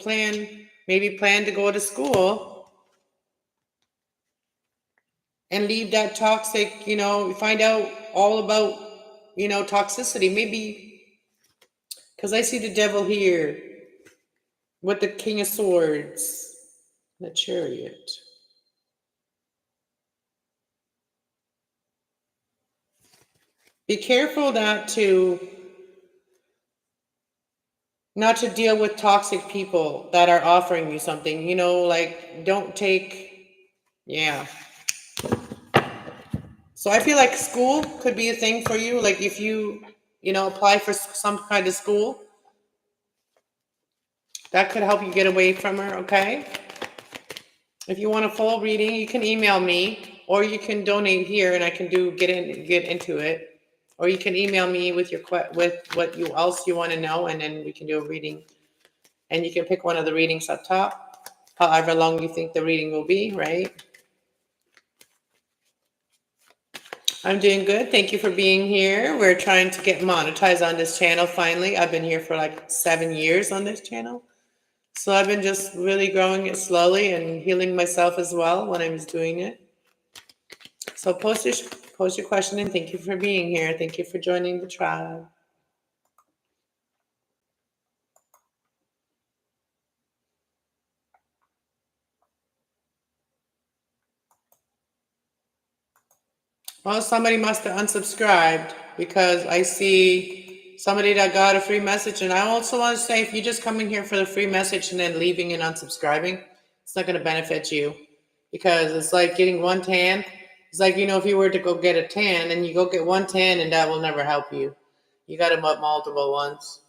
maybe plan to go to school and leave that toxic, find out all about, toxicity. Maybe, because I see the devil here with the King of Swords, the Chariot. Be careful not to deal with toxic people that are offering you something, like don't take, yeah. So I feel like school could be a thing for you. Like if you, apply for some kind of school, that could help you get away from her, okay? If you want a full reading, you can email me, or you can donate here and I can get into it. Or you can email me with what else you want to know, and then we can do a reading. And you can pick one of the readings up top, however long you think the reading will be, right? I'm doing good. Thank you for being here. We're trying to get monetized on this channel finally. I've been here for like 7 years on this channel. So I've been just really growing it slowly and healing myself as well when I was doing it. So post your question, and thank you for being here. Thank you for joining the tribe. Well, somebody must have unsubscribed because I see somebody that got a free message. And I also want to say, if you just come in here for the free message and then leaving and unsubscribing, it's not going to benefit you, because it's like getting one tan. It's like, if you were to go get a tan and you go get one tan, and that will never help you. You got to multiple ones.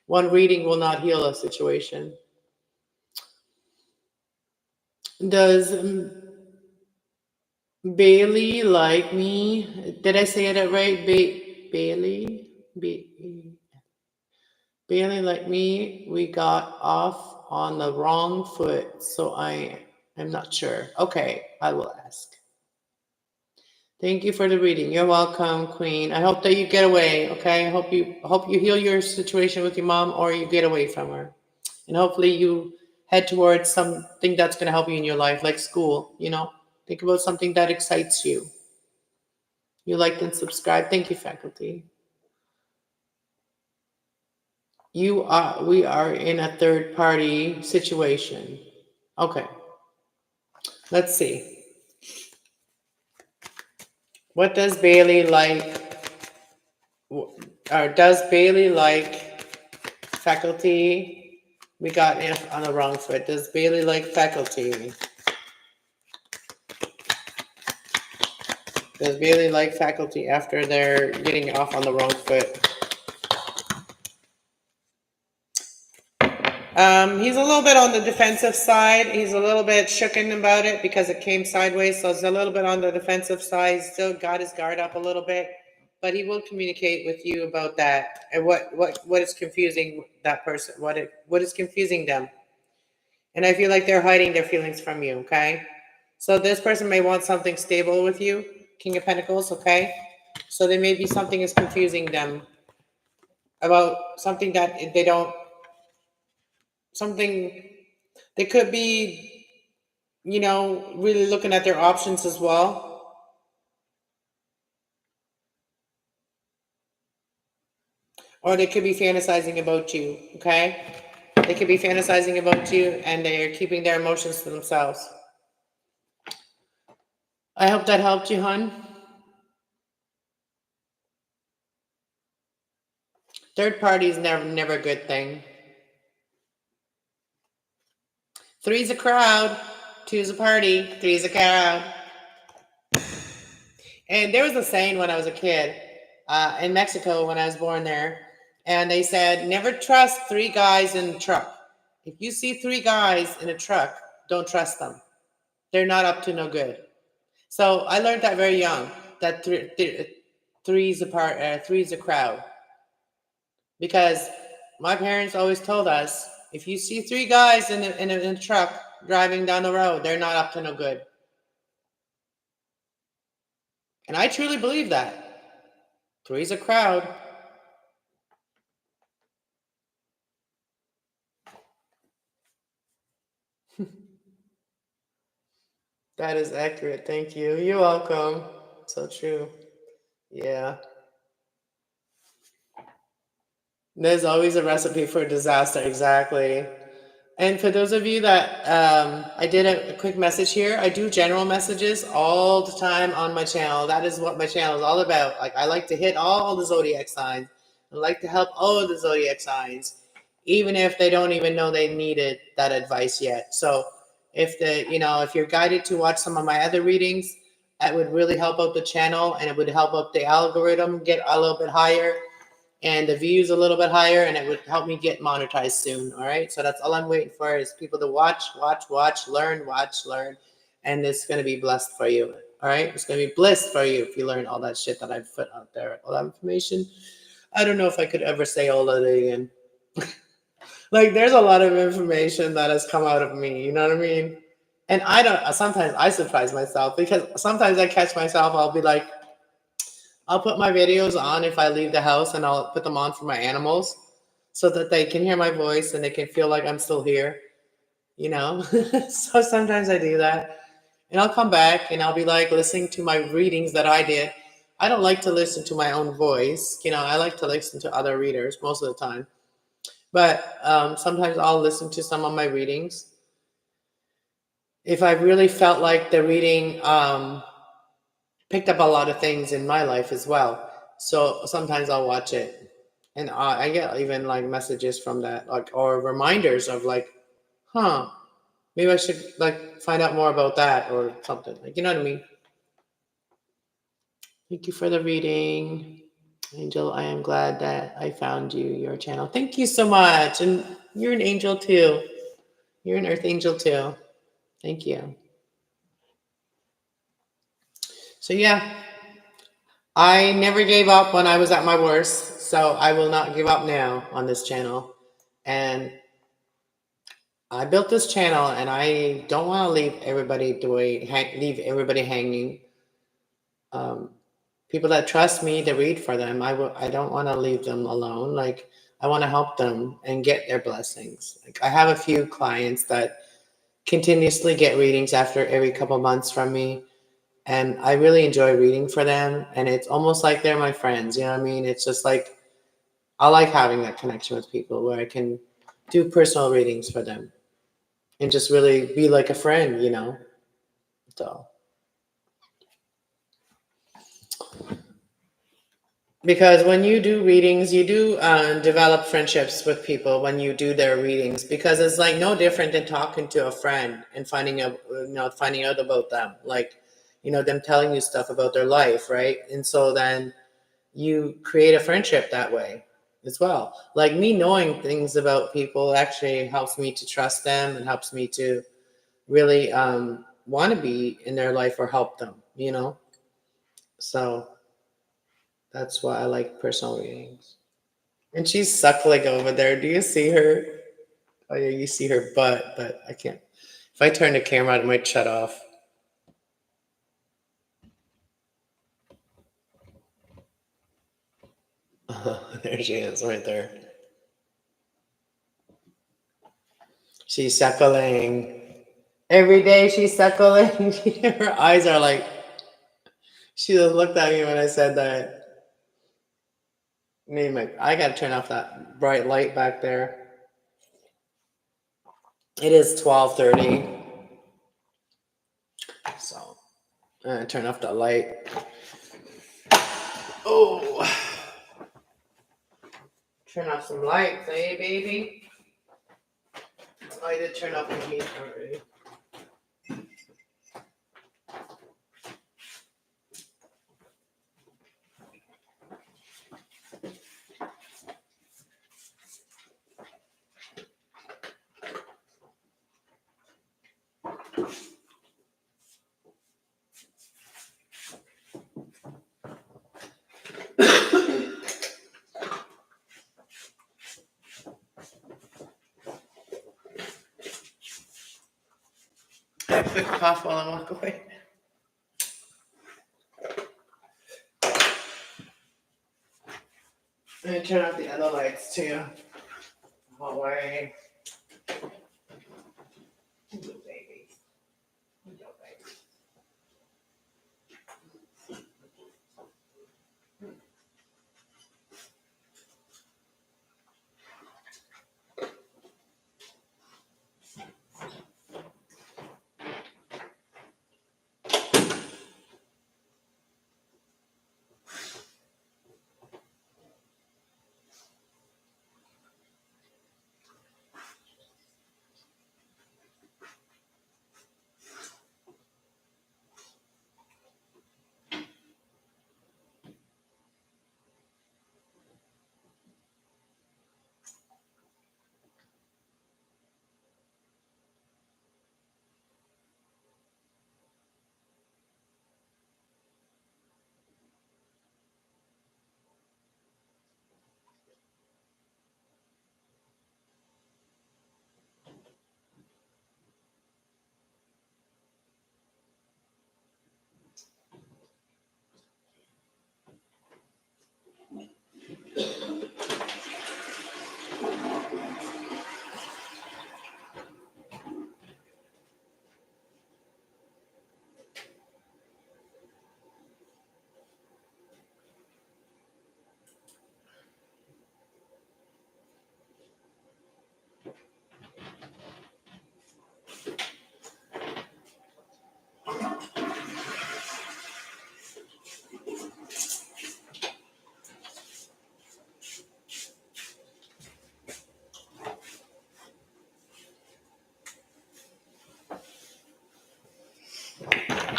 One reading will not heal a situation. Does Bailey like me? Did I say it right? Bailey? Bailey like me? We got off on the wrong foot, so I'm not sure. Okay, I will ask. Thank you for the reading. You're welcome, Queen. I hope that you get away, okay? I hope you heal your situation with your mom, or you get away from her. And hopefully you head towards something that's going to help you in your life, like school, Think about something that excites you. You liked and subscribed. Thank you, faculty. We are in a third party situation. Okay. Let's see. What does Bailey like? Or does Bailey like faculty? We got on the wrong foot. Does Bailey like faculty? Does Bailey like faculty after they're getting off on the wrong foot? He's a little bit on the defensive side. He's a little bit shooken about it because it came sideways. So he's a little bit on the defensive side. He's still got his guard up a little bit, but he will communicate with you about that and what is confusing that person, what is confusing them. And I feel like they're hiding their feelings from you, okay? So this person may want something stable with you, King of Pentacles, okay? So there may be something is confusing them about something that they don't, something, they could be, really looking at their options as well. Or they could be fantasizing about you, okay? They could be fantasizing about you and they're keeping their emotions to themselves. I hope that helped you, hon. Third party is never a good thing. 3's a crowd, 2's a party, 3's a crowd. And there was a saying when I was a kid in Mexico when I was born there, and they said, never trust 3 guys in a truck. If you see 3 guys in a truck, don't trust them. They're not up to no good. So I learned that very young, that three's a crowd. Because my parents always told us, if you see 3 guys in a truck driving down the road, they're not up to no good. And I truly believe that. 3's a crowd. That is accurate. Thank you. You're welcome. So true. Yeah. There's always a recipe for disaster. Exactly. And for those of you that I did a quick message here, I do general messages all the time on my channel. That is what my channel is all about. Like, I like to hit all the zodiac signs. I like to help all of the zodiac signs, even if they don't even know they needed that advice yet. So if you're guided to watch some of my other readings, that would really help out the channel, and it would help up the algorithm get a little bit higher and the views a little bit higher, and it would help me get monetized soon. All right. So that's all I'm waiting for, is people to watch, learn, and it's going to be blessed for you. All right. It's going to be blessed for you if you learn all that shit that I've put out there, all that information. I don't know if I could ever say all of it again. Like, there's a lot of information that has come out of me. You know what I mean? And sometimes I surprise myself, because sometimes I catch myself. I'll be like, I'll put my videos on if I leave the house, and I'll put them on for my animals. so that they can hear my voice and they can feel like I'm still here, you know? So sometimes I do that. And I'll come back and I'll be like listening to my readings that I did. I don't like to listen to my own voice. I like to listen to other readers most of the time. But sometimes I'll listen to some of my readings. If I really felt like the reading picked up a lot of things in my life as well. So sometimes I'll watch it. And I get even like messages from that, like, or reminders of like, huh, maybe I should like find out more about that or something. Like, you know what I mean? Thank you for the reading. Angel, I am glad that I found your channel. Thank you so much. And you're an angel too. You're an earth angel too. Thank you. So yeah, I never gave up when I was at my worst. So I will not give up now on this channel. And I built this channel and I don't want to leave everybody hanging. People that trust me to read for them, I don't want to leave them alone. Like, I want to help them and get their blessings. Like, I have a few clients that continuously get readings after every couple months from me, and I really enjoy reading for them, and it's almost like they're my friends, you know what I mean? It's just like I like having that connection with people where I can do personal readings for them and just really be like a friend, so because when you do readings, you do develop friendships with people when you do their readings, because it's like no different than talking to a friend and finding out about them, like, them telling you stuff about their life, right? And so then you create a friendship that way as well. Like, me knowing things about people actually helps me to trust them and helps me to really want to be in their life or help them. So that's why I like personal readings. And she's suckling over there. Do you see her? Oh yeah, you see her butt, but I can't. If I turn the camera on, it might shut off. There she is, right there. She's suckling. Every day she's suckling. Her eyes are like, she just looked at me when I said that. I gotta turn off that bright light back there. It is 12:30. So I'm gonna turn off the light. Oh, turn off some lights, eh, baby? Oh, I did turn off the heat already. A quick cough while I walk away. I'm gonna turn off the other lights too. Hallway. Hello, baby. Hello, baby.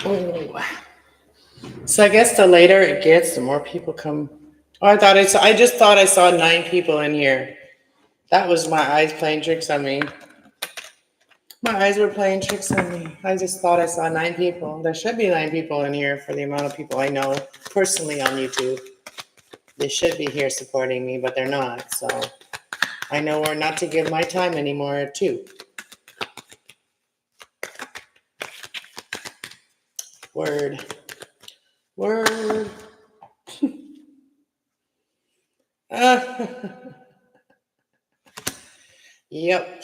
Ooh. So I guess the later it gets, the more people come. Oh, I just thought I saw 9 people in here. That was my eyes playing tricks on me. My eyes were playing tricks on me. I just thought I saw 9 people. There should be 9 people in here for the amount of people I know personally on YouTube. They should be here supporting me, but they're not. So I know where not to give my time anymore, too. Word. Word. Yep.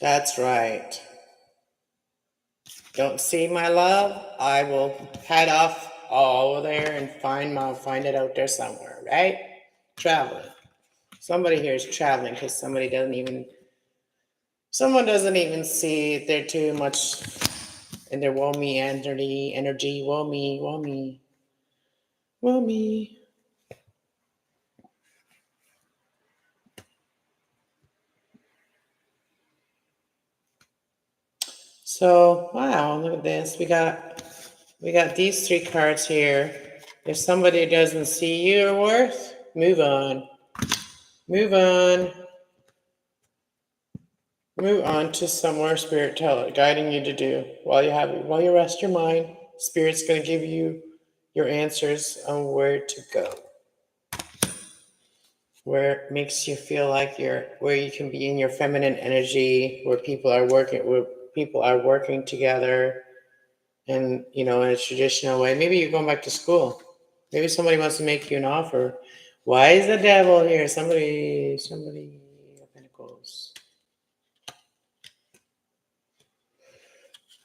That's right. Don't see my love? I will head off all over there and find it out there somewhere, right? Traveling. Somebody here is traveling because someone doesn't even see they're too much in their woe me energy, woe me, woe me, woe me. So wow, look at this. We got these 3 cards here. If somebody doesn't see your worth, move on. Move on. Move on to somewhere Spirit guiding you to do while you rest your mind. Spirit's going to give you your answers on where to go, where it makes you feel like where you can be in your feminine energy, where people are working together, and in a traditional way. Maybe you're going back to school. Maybe somebody wants to make you an offer. Why is the devil here? Somebody of Pentacles.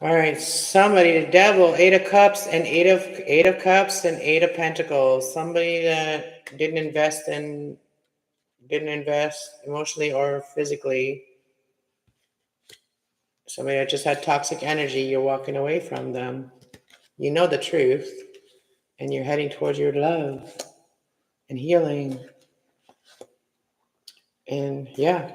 All right, somebody, the devil, 8 of Cups and 8 of Cups and 8 of Pentacles. Somebody that didn't invest emotionally or physically. Somebody that just had toxic energy. You're walking away from them. You know the truth, and you're heading towards your love and healing. And yeah,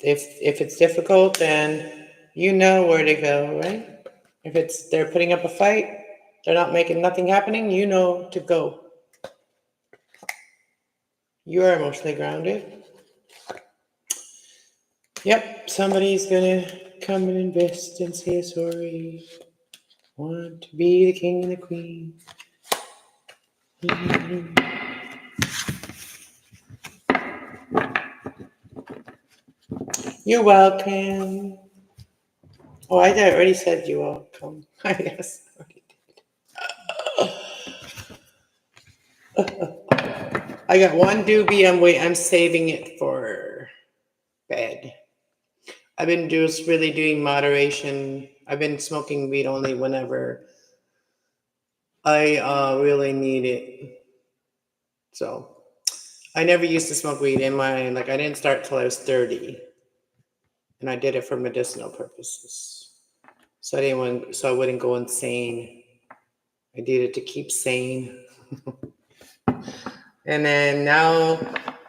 if it's difficult, then you know where to go, right? If they're putting up a fight, they're not making nothing happening, you know to go. You are emotionally grounded. Yep, somebody's gonna come and invest and say sorry. Want to be the king and the queen. You're welcome. Oh, I already said you're welcome. I guess I already did. I got one doobie. I'm saving it for bed. I've been really doing moderation. I've been smoking weed only whenever I really need it. So I never used to smoke weed I didn't start till I was 30. And I did it for medicinal purposes. So I wouldn't go insane. I did it to keep sane. And then now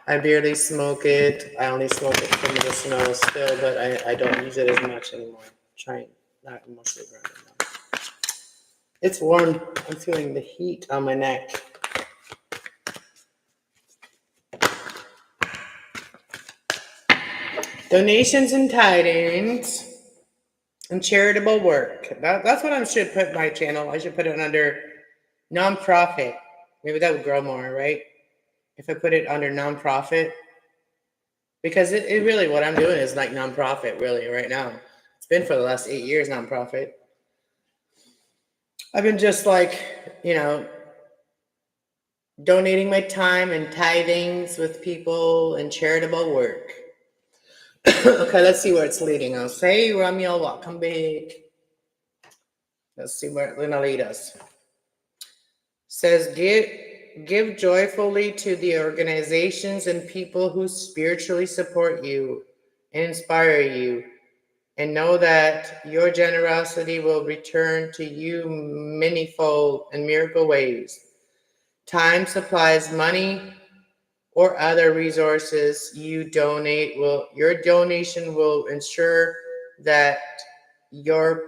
I barely smoke it. I only smoke it for medicinal still, but I don't use it as much anymore. I'm trying not emotionally grounded now. It's warm. I'm feeling the heat on my neck. Donations and tidings and charitable work. That's what I should put my channel. I should put it under nonprofit. Maybe that would grow more, right? If I put it under nonprofit. Because it really, what I'm doing is like nonprofit, really, right now. It's been for the last 8 years, nonprofit. I've been just donating my time and tithings with people and charitable work. Okay, let's see where it's leading us. Hey, Ramiel, welcome back. Let's see where it's going to lead us. Says, give joyfully to the organizations and people who spiritually support you and inspire you, and know that your generosity will return to you manyfold and miracle ways. Time, supplies, money, or other resources you donate your donation will ensure that your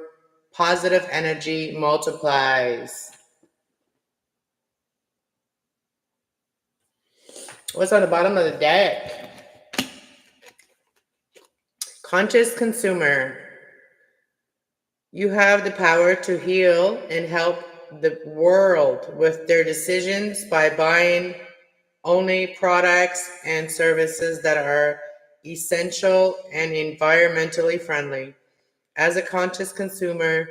positive energy multiplies. What's on the bottom of the deck? Conscious consumer. You have the power to heal and help the world with their decisions by buying only products and services that are essential and environmentally friendly. As a conscious consumer,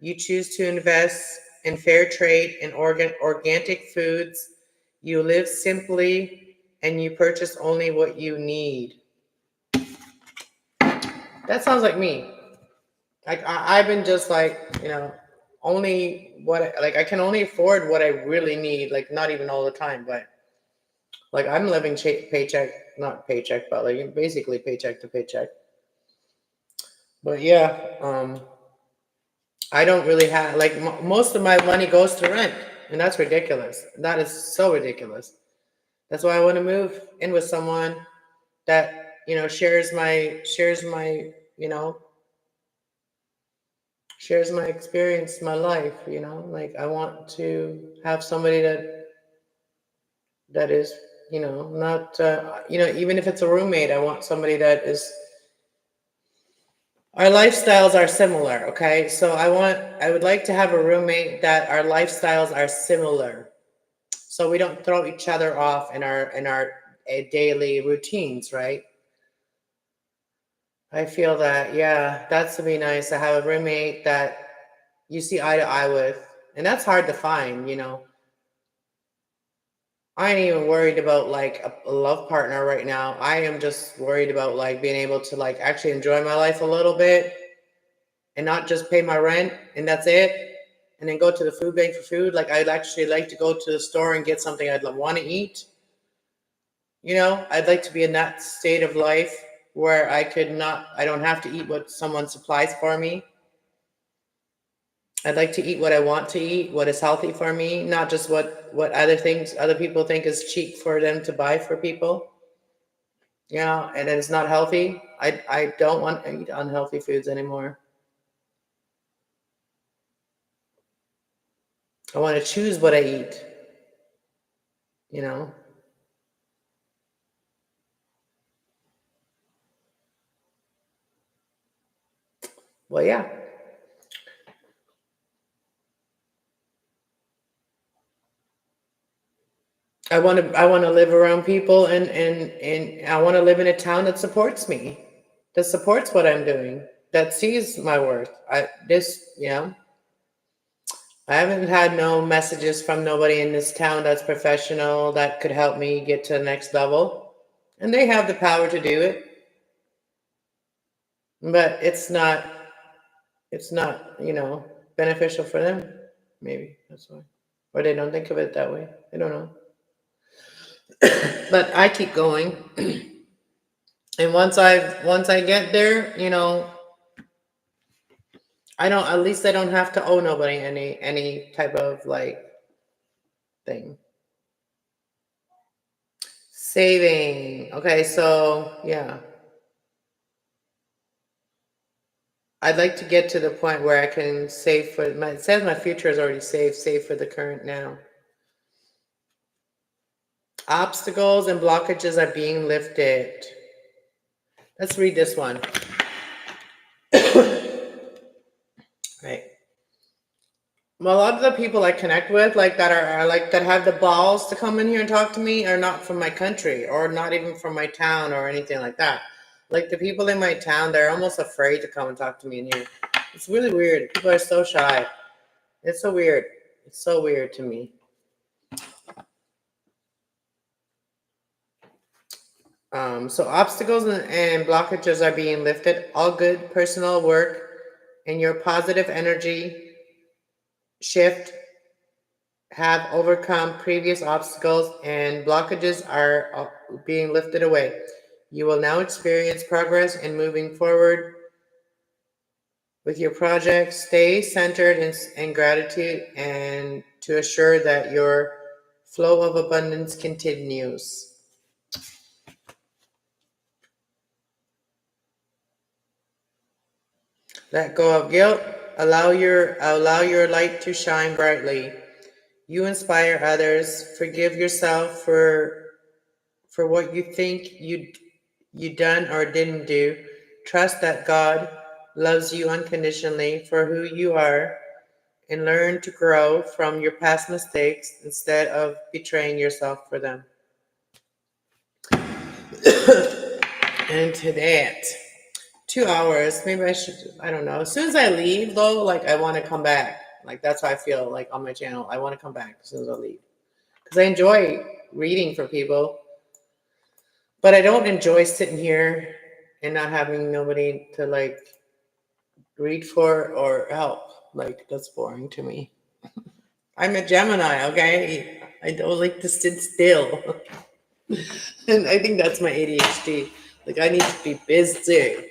you choose to invest in fair trade and organic foods. You live simply and you purchase only what you need. That sounds like me. Like I've been just like, only what I can only afford what I really need. Like not even all the time, but like I'm living paycheck, not paycheck, but like basically paycheck to paycheck. But yeah, I don't really have like most of my money goes to rent, and that's ridiculous. That is so ridiculous. That's why I want to move in with someone that shares my shares my experience, my life. Like I want to have somebody that is not even if it's a roommate, I want somebody that is. Our lifestyles are similar, okay? So I would like to have a roommate that our lifestyles are similar. So we don't throw each other off in our daily routines, right? I feel that, yeah, that's to be nice to have a roommate that you see eye to eye with. And that's hard to find. I ain't even worried about like a love partner right now. I am just worried about like being able to like actually enjoy my life a little bit and not just pay my rent and that's it. And then go to the food bank for food. Like I'd actually like to go to the store and get something I'd want to eat. I'd like to be in that state of life where I don't have to eat what someone supplies for me. I'd like to eat what I want to eat, what is healthy for me, not just what other people think is cheap for them to buy for people. And it's not healthy. I don't want to eat unhealthy foods anymore. I want to choose what I eat. Well, yeah. I want to live around people and I want to live in a town that supports me, that supports what I'm doing, that sees my worth. I haven't had no messages from nobody in this town that's professional that could help me get to the next level. And they have the power to do it. But it's not beneficial for them. Maybe that's why. Or they don't think of it that way. I don't know. But I keep going. And once I get there, at least I don't have to owe nobody any type of like thing. Saving. Okay, so yeah. I'd like to get to the point where I can save for it says my future is already saved, save for the current now. Obstacles and blockages are being lifted. Let's read this one. Right. Well, a lot of the people I connect with, like that have the balls to come in here and talk to me, are not from my country or not even from my town or anything like that. Like the people in my town, they're almost afraid to come and talk to me in here. It's really weird. People are so shy. It's so weird. It's so weird to me. So obstacles and blockages are being lifted. All good personal work and your positive energy shift have overcome previous obstacles and blockages are being lifted away. You will now experience progress in moving forward with your project. Stay centered in gratitude and to assure that your flow of abundance continues. Let go of guilt. Allow your light to shine brightly. You inspire others. Forgive yourself for what you think you done or didn't do. Trust that God loves you unconditionally for who you are, and learn to grow from your past mistakes instead of betraying yourself for them. And to that, 2 hours, maybe I don't know. As soon as I leave, though, like, I want to come back. Like, that's how I feel, like, on my channel. I want to come back as soon as I leave. Because I enjoy reading for people. But I don't enjoy sitting here and not having nobody to, like, read for or help. Like, that's boring to me. I'm a Gemini, okay? I don't like to sit still. And I think that's my ADHD. Like, I need to be busy.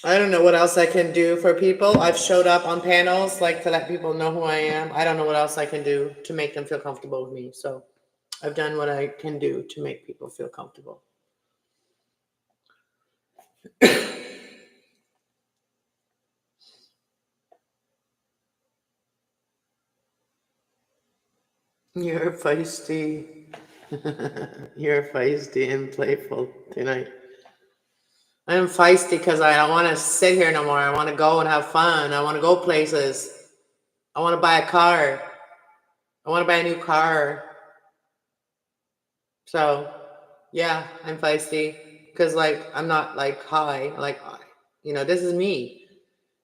I don't know what else I can do for people. I've showed up on panels, like, to let people know who I am. I don't know what else I can do to make them feel comfortable with me. So I've done what I can do to make people feel comfortable. You're feisty. You're feisty and playful tonight. I'm feisty because I don't want to sit here no more. I want to go and have fun. I want to go places. I want to buy a car. I want to buy a new car. So, yeah, I'm feisty because, like, I'm not, like, high. Like, this is me.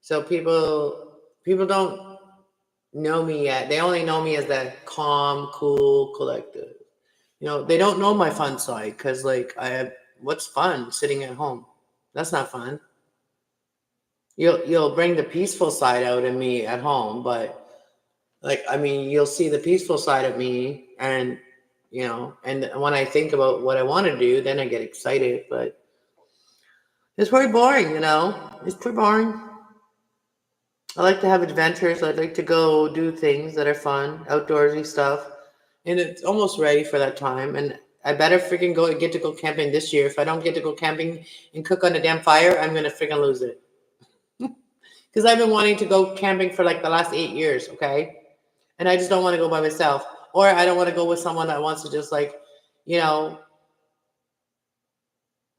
So people don't know me yet. They only know me as that calm, cool, collective. They don't know my fun side because, like, what's fun sitting at home? That's not fun. You'll bring the peaceful side out in me at home, but, like, I mean, you'll see the peaceful side of me, and and when I think about what I want to do, then I get excited. But it's pretty boring. It's pretty boring. I like to have adventures. I'd like to go do things that are fun, outdoorsy stuff, and it's almost ready for that time. And I better freaking get to go camping this year. If I don't get to go camping and cook on a damn fire, I'm gonna freaking lose it. Because I've been wanting to go camping for, like, the last 8 years, okay? And I just don't want to go by myself. Or I don't want to go with someone that wants to just, like, you know,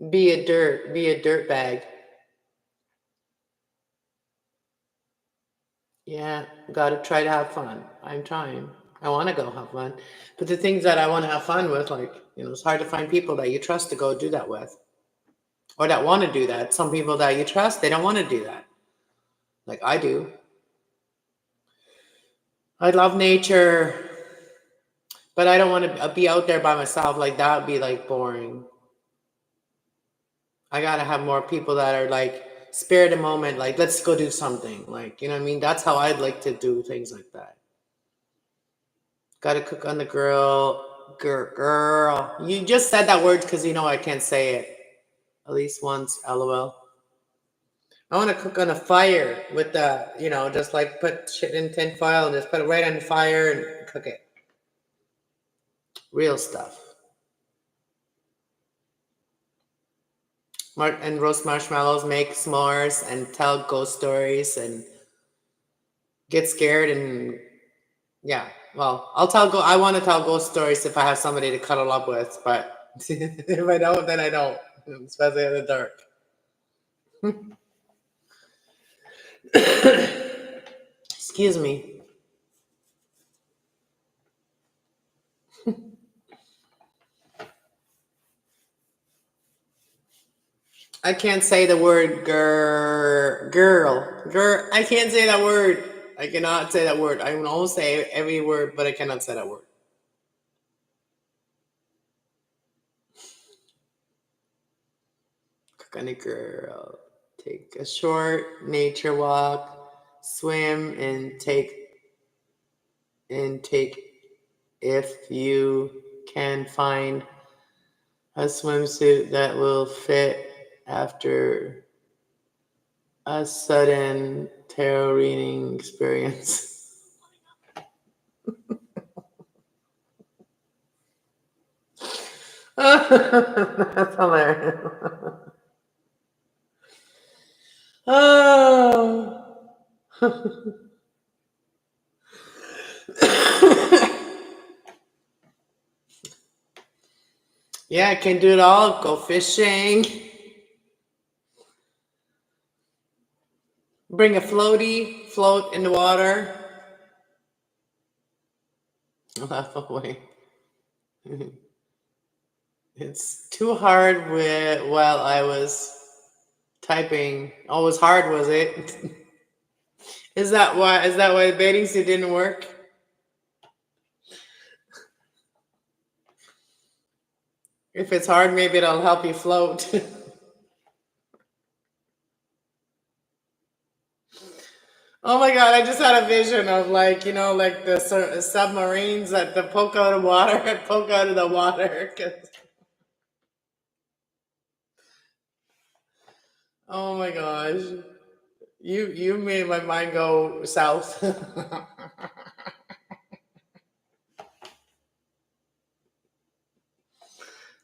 be a dirt bag. Yeah, gotta try to have fun. I'm trying. I want to go have fun. But the things that I want to have fun with, like, it's hard to find people that you trust to go do that with. Or that want to do that. Some people that you trust, they don't want to do that. Like I do. I love nature, but I don't want to be out there by myself. Like, that would be, like, boring. I gotta have more people that are, like, spare the moment, like, let's go do something. Like, you know what I mean? That's how I'd like to do things like that. Gotta cook on the grill. Girl. You just said that word because I can't say it. At least once, LOL. I want to cook on a fire with just, like, put shit in tin foil and just put it right on the fire and cook it. Real stuff. And roast marshmallows, make s'mores, and tell ghost stories, and get scared, and yeah. Well, I want to tell ghost stories if I have somebody to cuddle up with, but if I don't, then I don't, especially in the dark. Excuse me. I can't say the word girl. I can't say that word. I cannot say that word. I can almost say every word, but I cannot say that word. Cook on a girl. Take a short nature walk. Swim and take if you can find a swimsuit that will fit after a sudden tarot reading experience. That's hilarious. Oh. Yeah, I can do it all. Go fishing. Bring a floaty, float in the water. Laugh away. It's too hard while I was typing. Oh, it was hard, was it? Is that why the bathing suit didn't work? If it's hard, maybe it'll help you float. Oh my God, I just had a vision of like, like the submarines that the poke out of water and poke out of the water. Oh my gosh. You made my mind go south.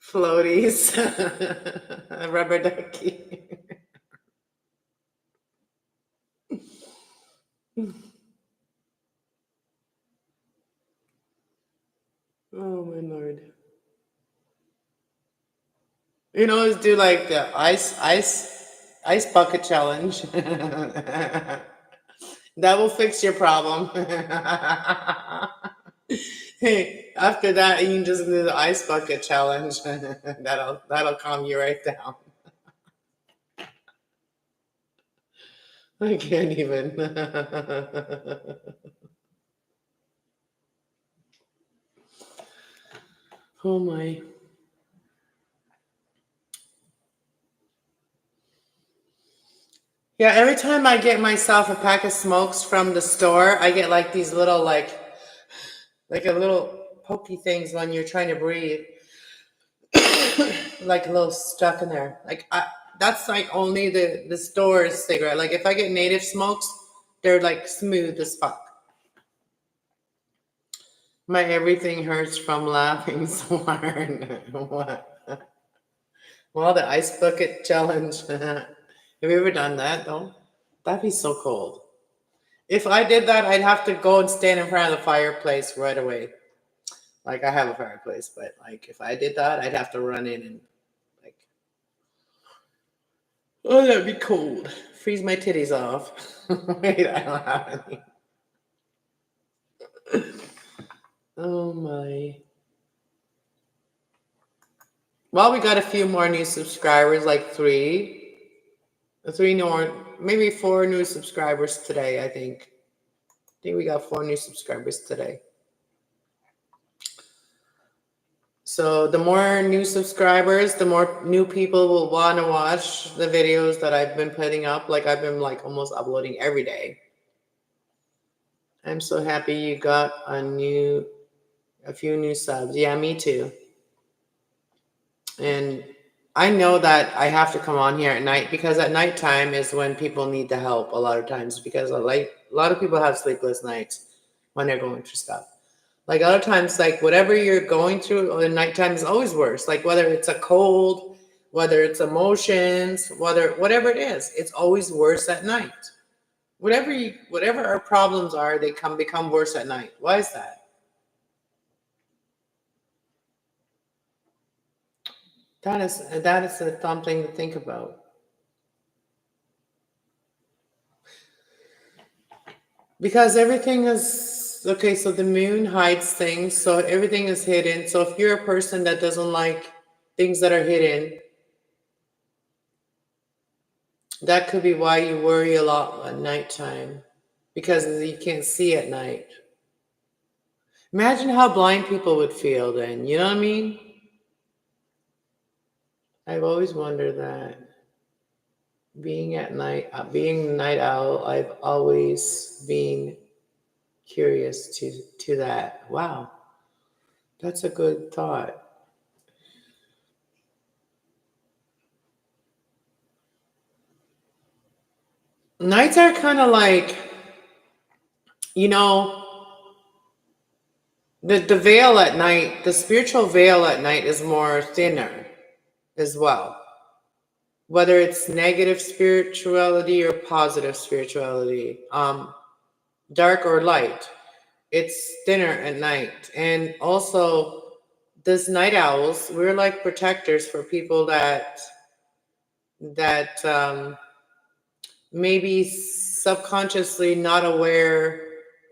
Floaties. Rubber ducky. Oh my Lord. Let's do like the ice bucket challenge. That will fix your problem. Hey, after that, you can just do the ice bucket challenge. That'll calm you right down. I can't even. Oh my. Yeah, every time I get myself a pack of smokes from the store, I get like these little like a little pokey things when you're trying to breathe. Like a little stuck in there. That's like only the store cigarette. Like if I get native smokes, they're like smooth as fuck. My everything hurts from laughing so hard. What? Well, the ice bucket challenge. Have you ever done that though? That'd be so cold. If I did that, I'd have to go and stand in front of the fireplace right away. Like I have a fireplace, but like if I did that, I'd have to run in and like, oh, that'd be cold. Freeze my titties off. Wait, I don't have any. Oh my. Well, we got a few more new subscribers, like three more, maybe 4 new subscribers today, I think. I think we got 4 new subscribers today. So the more new subscribers, the more new people will want to watch the videos that I've been putting up. Like I've been like almost uploading every day. I'm so happy you got a few new subs. Yeah, me too. And I know that I have to come on here at night because at nighttime is when people need the help a lot of times because a lot of people have sleepless nights when they're going through stuff. Like other times, like whatever you're going through in nighttime is always worse. Like whether it's a cold, whether it's emotions, whatever it is, it's always worse at night. Whatever our problems are, they become worse at night. Why is that? That is something to think about. Because everything is okay, so the moon hides things, so everything is hidden. So if you're a person that doesn't like things that are hidden, that could be why you worry a lot at nighttime because you can't see at night. Imagine how blind people would feel then. You know what I mean? I've always wondered that. Being at night, being a night owl, I've always been curious to that. Wow, that's a good thought. Nights are kind of like, you know, The veil at night, the spiritual veil at night is more thinner as well. Whether it's negative spirituality or positive spirituality, dark or light, it's thinner at night. And also, this night owls, we're like protectors for people that maybe subconsciously not aware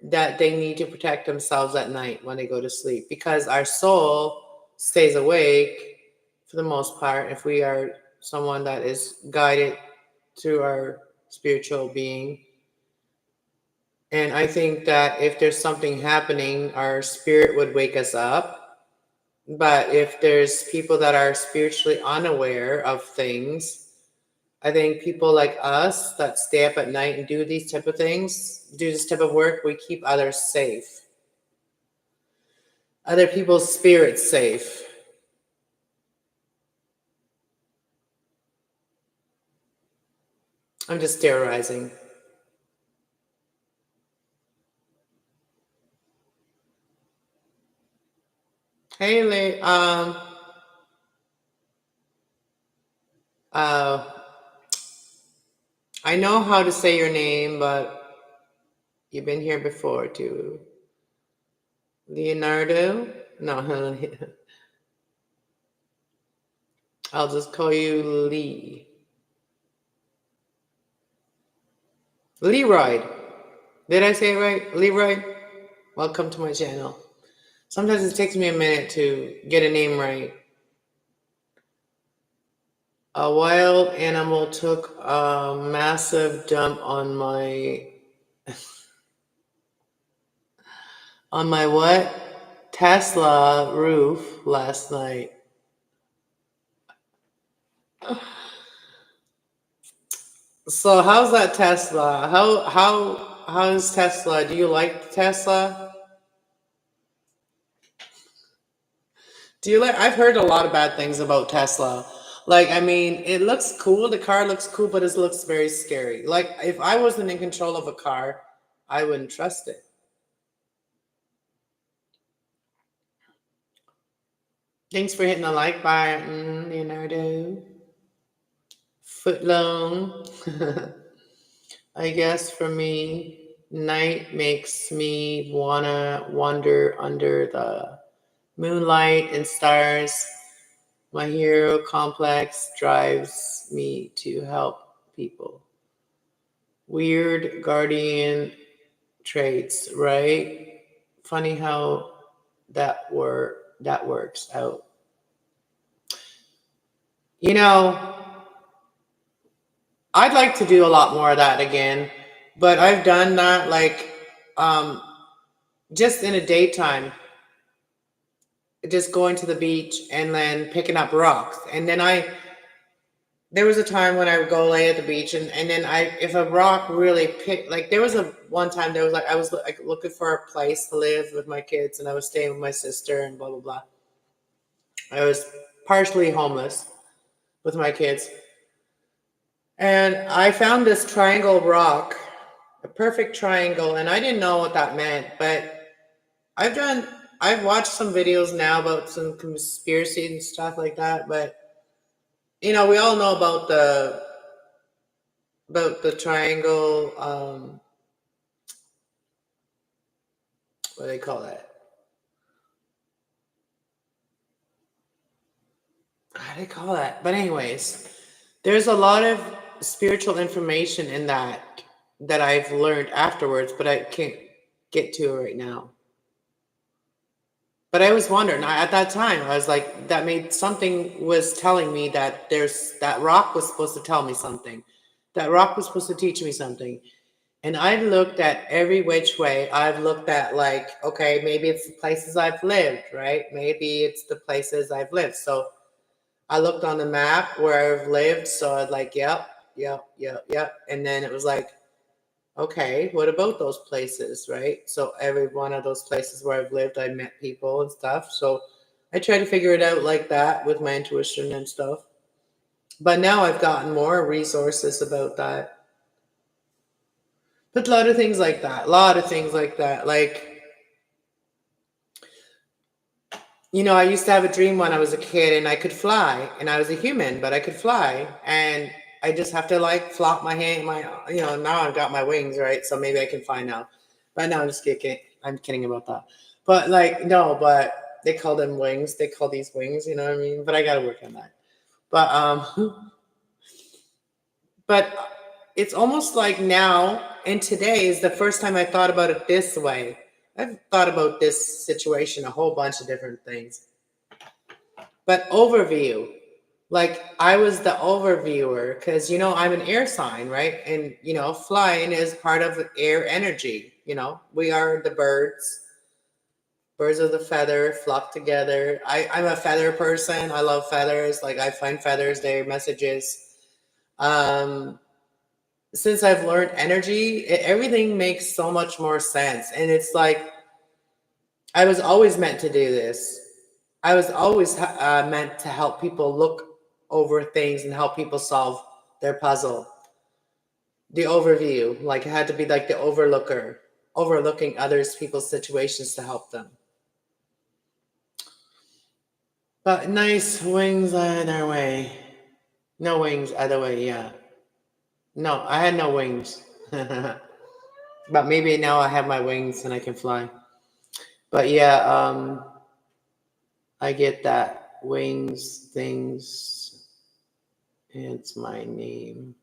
that they need to protect themselves at night when they go to sleep, because our soul stays awake for the most part if we are someone that is guided through our spiritual being. And I think that if there's something happening, our spirit would wake us up. But if there's people that are spiritually unaware of things, I think people like us that stay up at night and do these type of things, do this type of work, we keep others safe. Other people's spirits safe. I'm just theorizing. Hey, I know how to say your name, but you've been here before too. Leonardo? No, I'll just call you Lee. Leroy. Did I say it right? Leroy? Welcome to my channel. Sometimes it takes me a minute to get a name right. A wild animal took a massive dump on my what? Tesla roof last night. So how's that Tesla? How's Tesla? Do you like Tesla? Do you like? I've heard a lot of bad things about Tesla. Like, I mean, it looks cool. The car looks cool, but it looks very scary. Like, if I wasn't in control of a car, I wouldn't trust it. Thanks for hitting the like button, Leonardo. Footlong. I guess for me, night makes me wanna wander under the moonlight and stars. My hero complex drives me to help people. Weird guardian traits, right? Funny how that works out. You know, I'd like to do a lot more of that again, but I've done that like just in a daytime, just going to the beach and then picking up rocks. And then there was a time when I would go lay at the beach and then if a rock really like there was one time there was like, I was like looking for a place to live with my kids and I was staying with my sister and blah, blah, blah. I was partially homeless with my kids. And I found this triangle rock, a perfect triangle. And I didn't know what that meant, but I've watched some videos now about some conspiracy and stuff like that. But, you know, we all know about the triangle, what do they call that? How do they call that? But anyways, there's a lot of spiritual information in that I've learned afterwards, but I can't get to it right now. But I was wondering, at that time, I was like, something was telling me that that rock was supposed to tell me something. That rock was supposed to teach me something. And I looked at every which way. I've looked at like, okay, maybe it's the places I've lived, right? Maybe it's the places I've lived. So I looked on the map where I've lived. So I was like, yep. And then it was like, okay, what about those places, right? So every one of those places where I've lived, I met people and stuff. So I try to figure it out like that with my intuition and stuff. But now I've gotten more resources about that. But a lot of things like that. Like You know, I used to have a dream when I was a kid and I could fly, and I was a human, but I could fly, and I just have to like flop my hand, now I've got my wings, right? So maybe I can fly now. But no, I'm just kidding. I'm kidding about that. But like, no, but they call them wings. They call these wings, you know what I mean? But I got to work on that. But, but it's almost like now and today is the first time I thought about it this way. I've thought about this situation, a whole bunch of different things. But overview, like I was the overviewer because, I'm an air sign, right? And, flying is part of air energy. We are the birds. Birds of the feather flock together. I'm a feather person. I love feathers. Like I find feathers, they're messages. Um, since I've learned energy, everything makes so much more sense. And it's like I was always meant to do this. I was always meant to help people look over things and help people solve their puzzle. The overview, like it had to be like the overlooker, overlooking others, people's situations to help them. But nice wings either way. No wings either way, yeah. No, I had no wings. But maybe now I have my wings and I can fly. But yeah, I get that. Wings, things. It's my name.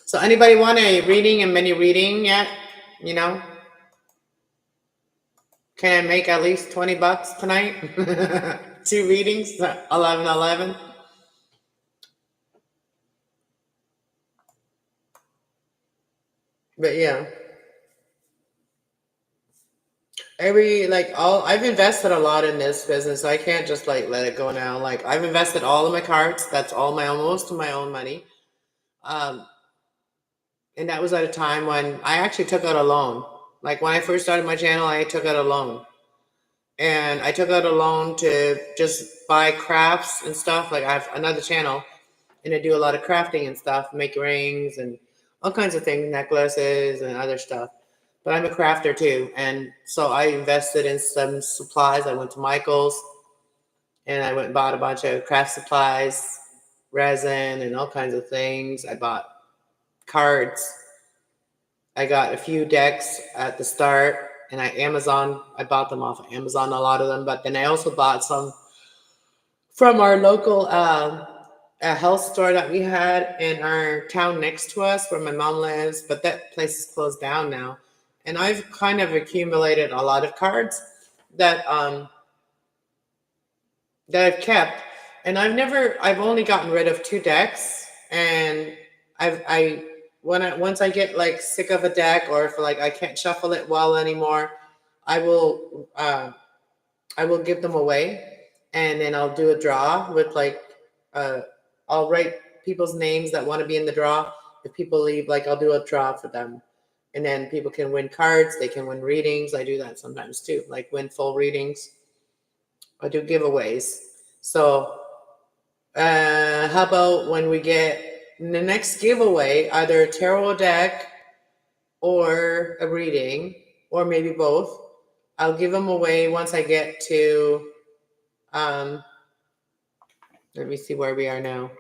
So anybody want a reading, a mini reading yet? You know? Can I make at least $20 tonight? 2 readings, 11. But yeah. I've invested a lot in this business. So I can't just like let it go now. Like I've invested all of my cards. That's all most of my own money. Um, and that was at a time when I actually took out a loan. Like when I first started my channel, I took out a loan. And I took out a loan to just buy crafts and stuff. Like I have another channel and I do a lot of crafting and stuff, make rings and all kinds of things, necklaces and other stuff. But I'm a crafter too. And so I invested in some supplies. I went to Michael's and I went and bought a bunch of craft supplies, resin and all kinds of things. I bought cards. I got a few decks at the start and I bought them off of Amazon, a lot of them. But then I also bought some from our local a health store that we had in our town next to us where my mom lives, but that place is closed down now. And I've kind of accumulated a lot of cards that that I've kept, and I've only gotten rid of 2 decks, and once I get like sick of a deck or if like I can't shuffle it well anymore, I will give them away, and then I'll do a draw with uh, I'll write people's names that want to be in the draw. If people leave, like I'll do a draw for them, and then people can win cards. They can win readings. I do that sometimes too, like win full readings. I do giveaways. So, how about when we get the next giveaway, either a tarot deck or a reading, or maybe both? I'll give them away once I get to let me see where we are now.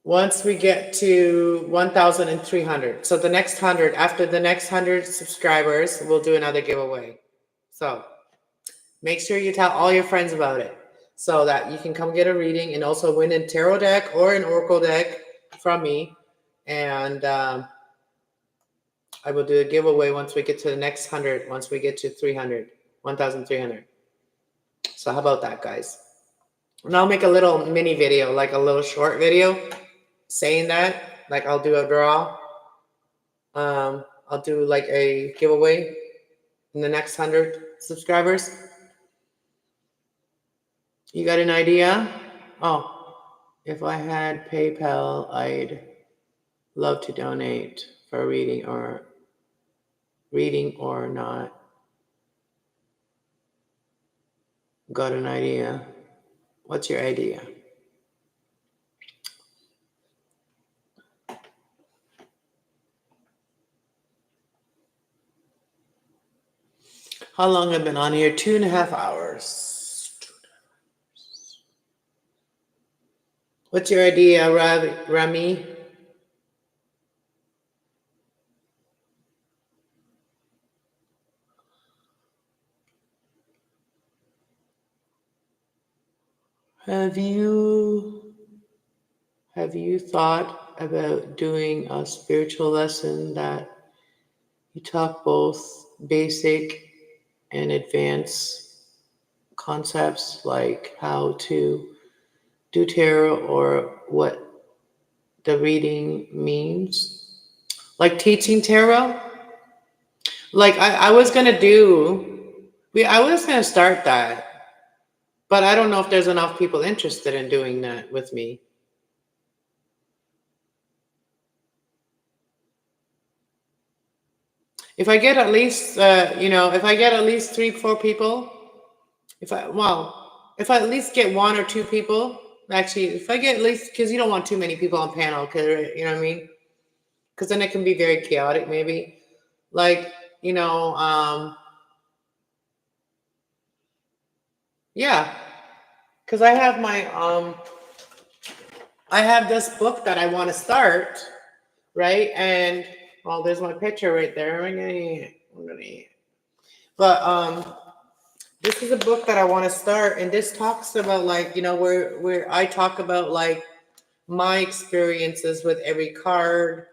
Once we get to 1,300. So the next 100, after the next 100 subscribers, we'll do another giveaway. So make sure you tell all your friends about it so that you can come get a reading and also win a tarot deck or an oracle deck from me. And I will do a giveaway once we get to the next 100, once we get to 300, 1,300. So how about that, guys? And I'll make a little mini video, like a little short video saying that. Like I'll do a draw. I'll do like a giveaway in the next 100 subscribers. You got an idea? Oh, if I had PayPal, I'd love to donate for reading or not. Got an idea? What's your idea? How long have I been on here? 2.5 hours. What's your idea, Rami? Have you thought about doing a spiritual lesson that you talk both basic and advanced concepts, like how to do tarot or what the reading means? Like teaching tarot? Like I was gonna I was gonna start that, but I don't know if there's enough people interested in doing that with me. If I get at least, if I get at least 3, 4 people, if I at least get 1 or 2 people, actually, if I get at least, because you don't want too many people on panel, cause, you know what I mean? Because then it can be very chaotic, maybe. Like, yeah, because I have this book that I want to start, right? And well, there's my picture right there. I'm gonna eat. But this is a book that I want to start, and this talks about, like, where I talk about, like, my experiences with every card,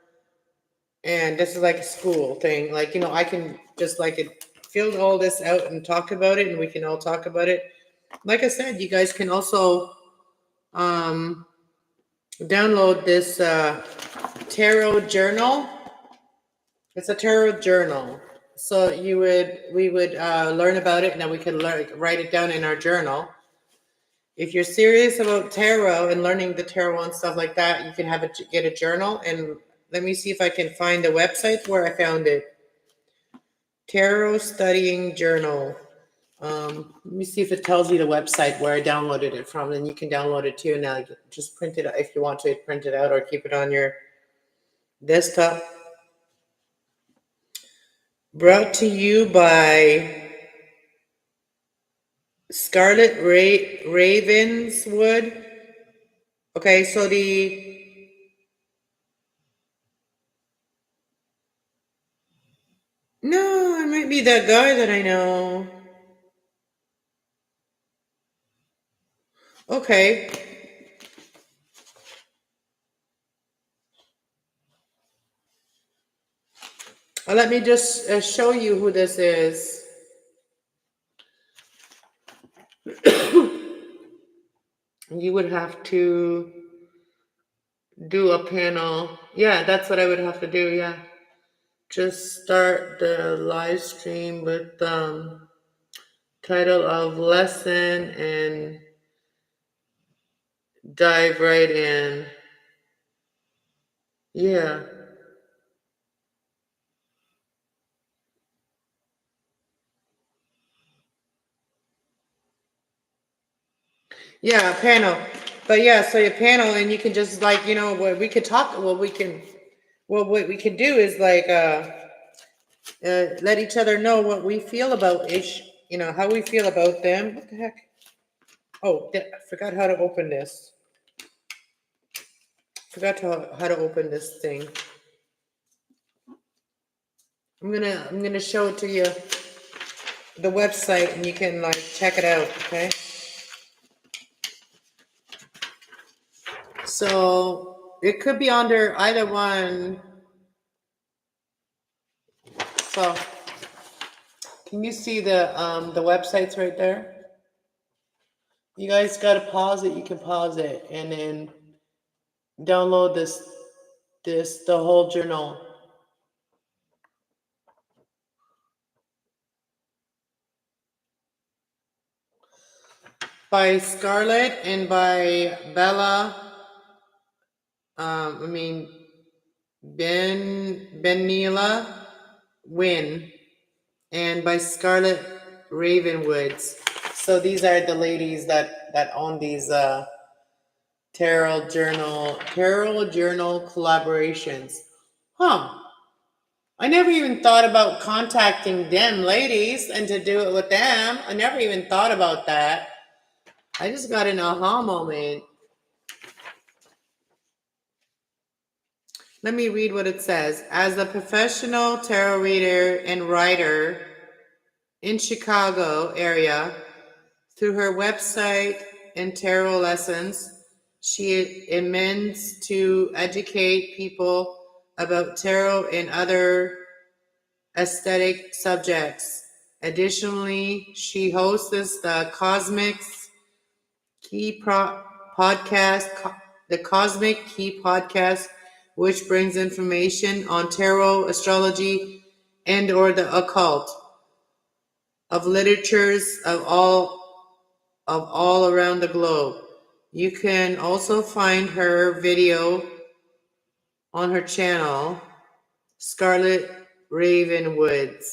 and this is like a school thing. Like, I can just like fill all this out and talk about it, and we can all talk about it. Like I said, you guys can also download this tarot journal. It's a tarot journal. So we would learn about it, and then we can write it down in our journal. If you're serious about tarot and learning the tarot and stuff like that, you can get a journal. And let me see if I can find the website where I found it. Tarot Studying Journal. Let me see if it tells you the website where I downloaded it from, and you can download it too. Now, just print it if you want to print it out or keep it on your desktop. Brought to you by Scarlet Ravenswood. Okay, so no, it might be that guy that I know. Okay. Let me just show you who this is. You would have to do a panel. Yeah, that's what I would have to do. Yeah. Just start the live stream with title of lesson and dive right in. Yeah. Yeah, a panel. But yeah, so your panel, and you can just, like, what we could talk, what we can do is, like, let each other know what we feel about how we feel about them. What the heck? Oh, I forgot how to open this. How to open this thing. I'm gonna show it to you, the website, and you can, like, check it out. Okay. So it could be under either one. So can you see the websites right there? You guys gotta pause it. You can pause it and then download the whole journal. By Scarlett and by Bella. Benila Wynn, and by Scarlett Ravenwoods. So these are the ladies that own these tarot journal collaborations. Huh. I never even thought about contacting them ladies and to do it with them. I never even thought about that. I just got an aha moment. Let me read what it says. As a professional tarot reader and writer in Chicago area, through her website and tarot lessons, she intends to educate people about tarot and other aesthetic subjects. Additionally, she hosts the Cosmics Key podcast, the Cosmic Key podcast, which brings information on tarot, astrology, and or the occult of literatures of all around the globe. You can also find her video on her channel, Scarlet Ravenwoods.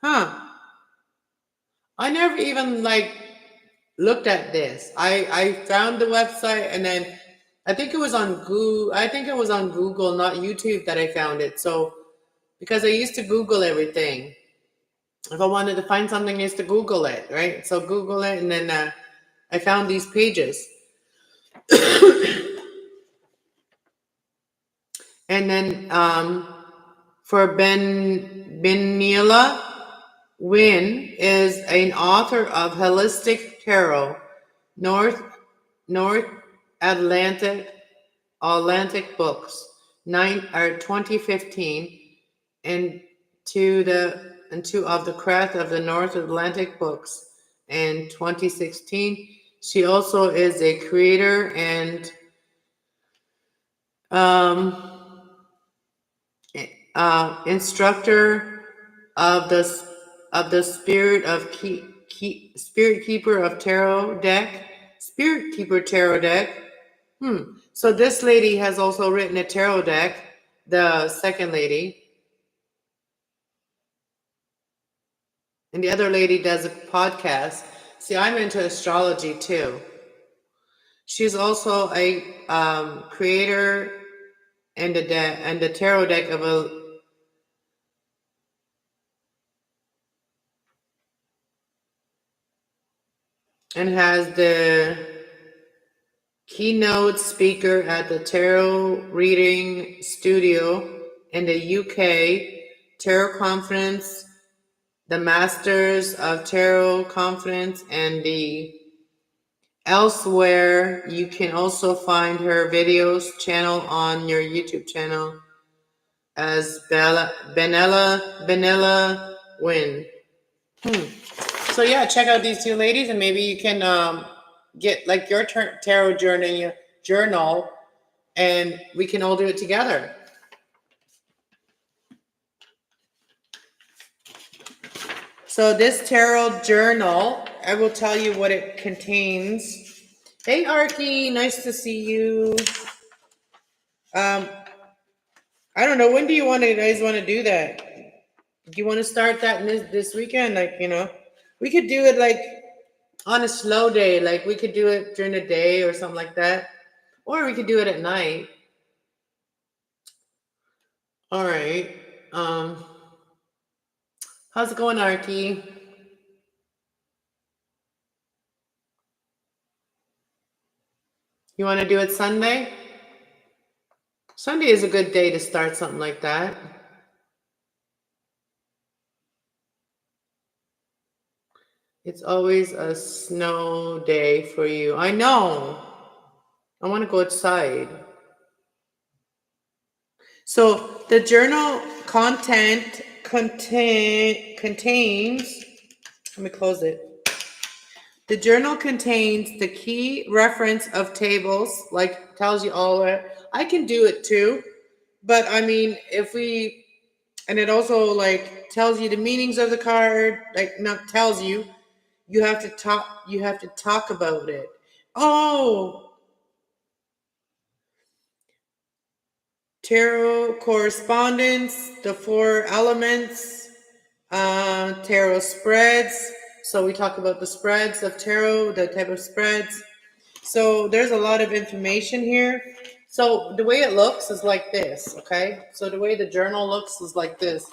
I never even looked at this. I found the website and then I think it was on Google. I think it was on Google, not YouTube, that I found it. So because I used to Google everything. If I wanted to find something, I used to Google it, right? So Google it, and then I found these pages. And then for Benila Wynn is an author of Holistic Tarot, North Atlantic Books, 2015, and two of the Craft of the North Atlantic Books in 2016. She also is a creator and instructor of the Spirit Keeper Tarot deck. So this lady has also written a tarot deck, the second lady. And the other lady does a podcast. See, I'm into astrology too. She's also a creator and a tarot deck of and has the keynote speaker at the Tarot Reading Studio in the UK, Tarot Conference, the Masters of Tarot Conference, and the elsewhere. You can also find her videos channel on your YouTube channel as Benilla Wynn. So yeah, check out these two ladies, and maybe you can get your tarot journal, and we can all do it together. So this tarot journal, I will tell you what it contains. Hey, Arky, nice to see you. I don't know. When do you guys want to do that? Do you want to start that this weekend? We could do it on a slow day. We could do it during the day or something like that. Or we could do it at night. All right. How's it going, Arky? You want to do it Sunday? Sunday is a good day to start something like that. It's always a snow day for you. I know. I want to go outside. So the journal contains, let me close it. The journal contains the key reference of tables, tells you all that. I can do it too, but I mean, and it also tells you the meanings of the card, not tells you, you have to talk about it. Oh, tarot correspondence, the 4 elements, tarot spreads. So we talk about the spreads of tarot, the type of spreads. So there's a lot of information here. So the way it looks is like this, okay? So the way the journal looks is like this.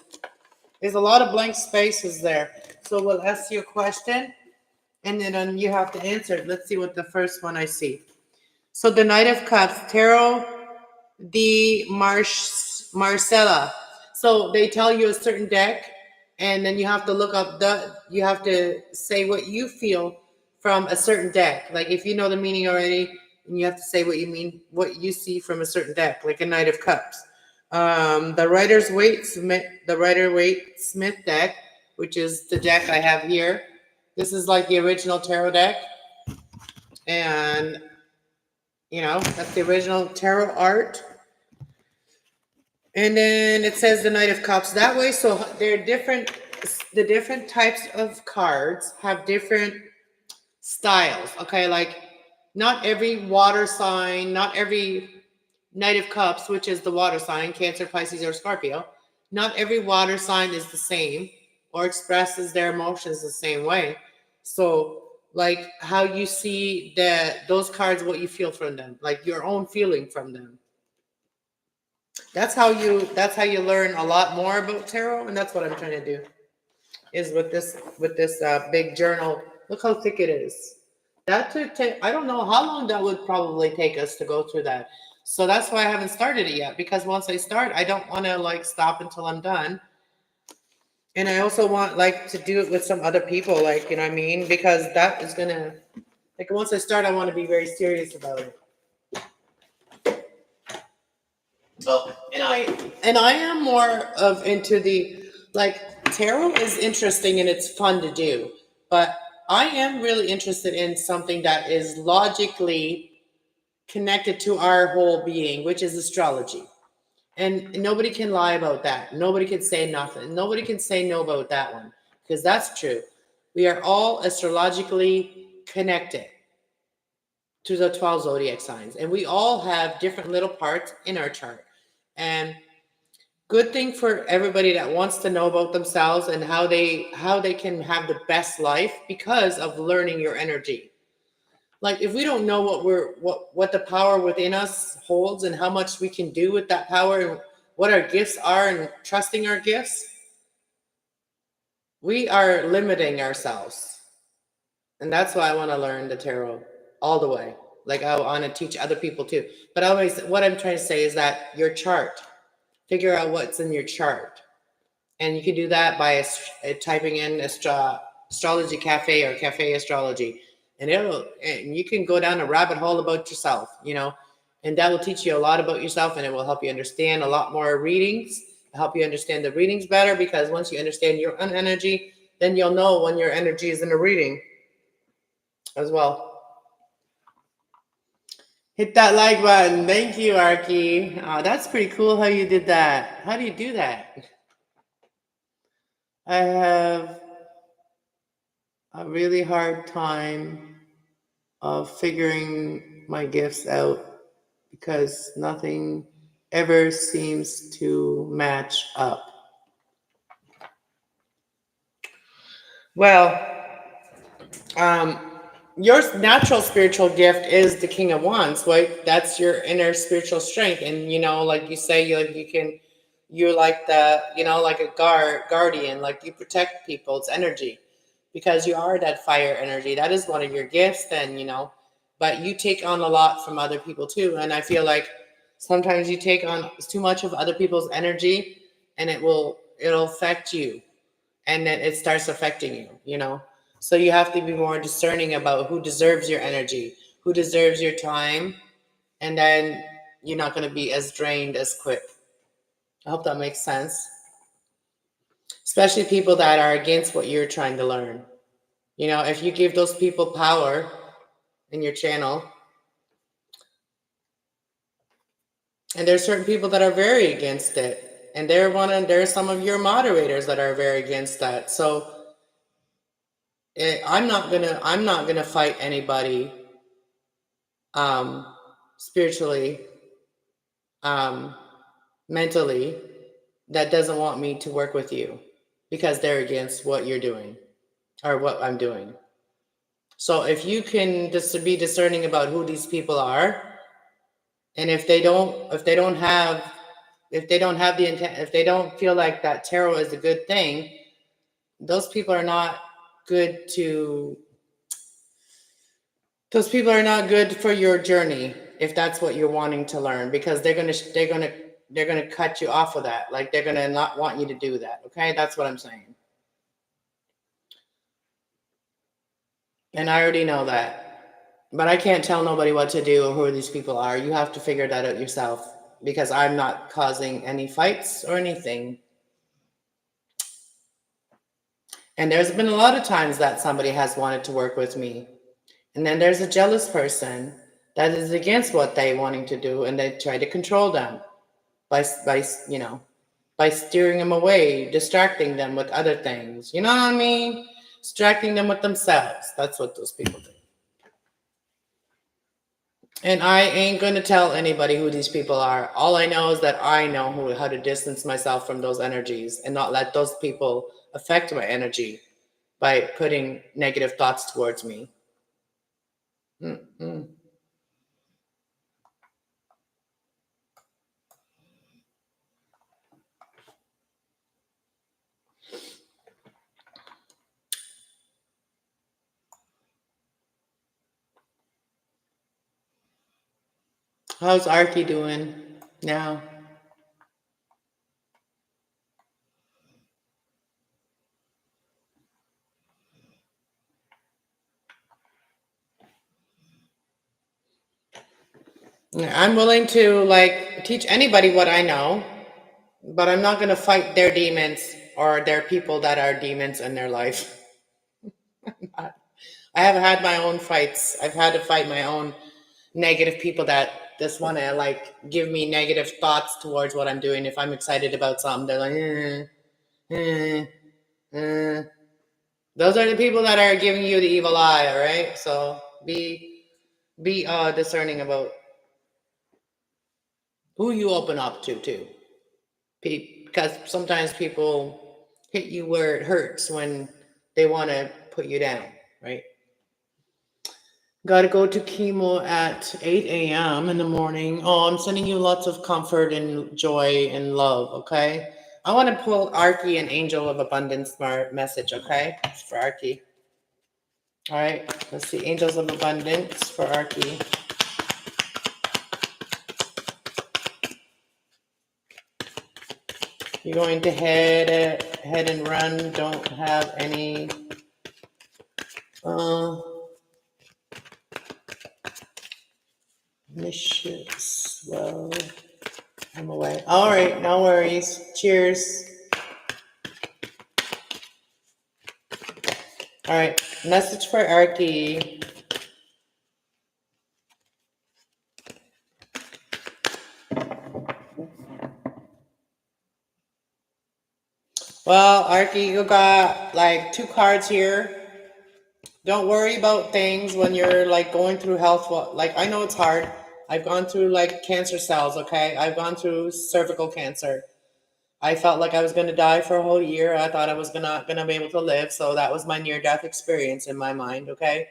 There's a lot of blank spaces there. So we'll ask you a question, and then you have to answer it. Let's see what the first one I see. So the Knight of Cups, Tarot de Marcella. So they tell you a certain deck, and then you have to look up you have to say what you feel from a certain deck. Like if you know the meaning already, and you have to say what you mean, what you see from a certain deck, like a Knight of Cups. The Rider-Waite-Smith deck, which is the deck I have here. This is like the original tarot deck. And, that's the original tarot art. And then it says the Knight of Cups that way. So they're different. The different types of cards have different styles. Okay. Like not every water sign, not every Knight of Cups, which is the water sign, Cancer, Pisces, or Scorpio. Not every water sign is the same or expresses their emotions the same way. So like how you see those cards, what you feel from them, like your own feeling from them. That's how you learn a lot more about tarot, and that's what I'm trying to do. Is with this big journal. Look how thick it is. That took I don't know how long that would probably take us to go through that. So that's why I haven't started it yet, because once I start, I don't want to like stop until I'm done. And I also want like to do it with some other people, like, you know what I mean? Because that is gonna, like, once I start, I want to be very serious about it. Well, and I am more of into the, like, tarot is interesting and it's fun to do, but I am really interested in something that is logically connected to our whole being, which is astrology. And nobody can lie about that. Nobody can say nothing. Nobody can say no about that one, because that's true. We are all astrologically connected to the 12 zodiac signs, and we all have different little parts in our chart. And good thing for everybody that wants to know about themselves and how they can have the best life because of learning your energy. Like if we don't know what the power within us holds and how much we can do with that power and what our gifts are and trusting our gifts, we are limiting ourselves. And that's why I want to learn the tarot all the way. Like I want to teach other people too. But always, what I'm trying to say is that your chart, figure out what's in your chart. And you can do that by typing in astrology cafe or cafe astrology. And you can go down a rabbit hole about yourself, and that will teach you a lot about yourself, and it will help you understand a lot more readings, help you understand the readings better, because once you understand your own energy, then you'll know when your energy is in a reading as well. Hit that like button. Thank you, Arky. Oh, that's pretty cool how you did that. How do you do that? I have a really hard time of figuring my gifts out because nothing ever seems to match up. Well, your natural spiritual gift is the King of Wands, right? That's your inner spiritual strength. And, like you say, you're like like a guardian, like you protect people's energy because you are that fire energy. That is one of your gifts then, but you take on a lot from other people too. And I feel like sometimes you take on too much of other people's energy and it'll affect you, and then it starts affecting you, So you have to be more discerning about who deserves your energy, who deserves your time, and then you're not going to be as drained as quick. I hope that makes sense. Especially people that are against what you're trying to learn. If you give those people power in your channel, and there's certain people that are very against it, and there's some of your moderators that are very against that. So I'm not gonna fight anybody spiritually, mentally, that doesn't want me to work with you because they're against what you're doing or what I'm doing. So if you can just be discerning about who these people are, And if they don't have the intent, if they don't feel like that tarot is a good thing, those people are not good to, those people are not good for your journey if that's what you're wanting to learn, because they're gonna cut you off of that. Like they're gonna not want you to do that. Okay, that's what I'm saying. And I already know that. But I can't tell nobody what to do or who these people are. You have to figure that out yourself, because I'm not causing any fights or anything. And there's been a lot of times that somebody has wanted to work with me. And then there's a jealous person that is against what they wanting to do, and they try to control them by by steering them away, distracting them with other things. You know what I mean? Distracting them with themselves. That's what those people do. And I ain't gonna tell anybody who these people are. All I know is that I know how to distance myself from those energies and not let those people affect my energy by putting negative thoughts towards me. Mm-mm. How's Arky doing now? I'm willing to like teach anybody what I know, but I'm not gonna fight their demons or their people that are demons in their life. I have had my own fights. I've had to fight my own negative people that just want to like give me negative thoughts towards what I'm doing. If I'm excited about something, they're like, eh, eh. Those are the people that are giving you the evil eye. All right, so be discerning about who you open up to too, because sometimes people hit you where it hurts when they want to put you down, right? Got to go to chemo at 8 a.m. in the morning. Oh, I'm sending you lots of comfort and joy and love, okay? I want to pull Arky an angel of abundance message, okay? It's for Arky. All right, let's see. Angels of abundance for Arky. You're going to head and run. Don't have any missions. Well, I'm away. All right, no worries. Cheers. All right, message for Arky. Well, Arky, you got like 2 cards here. Don't worry about things when you're like going through health. Like, I know it's hard. I've gone through like cancer cells, okay? I've gone through cervical cancer. I felt like I was going to die for a whole year. I thought I was gonna be able to live. So that was my near-death experience in my mind, okay?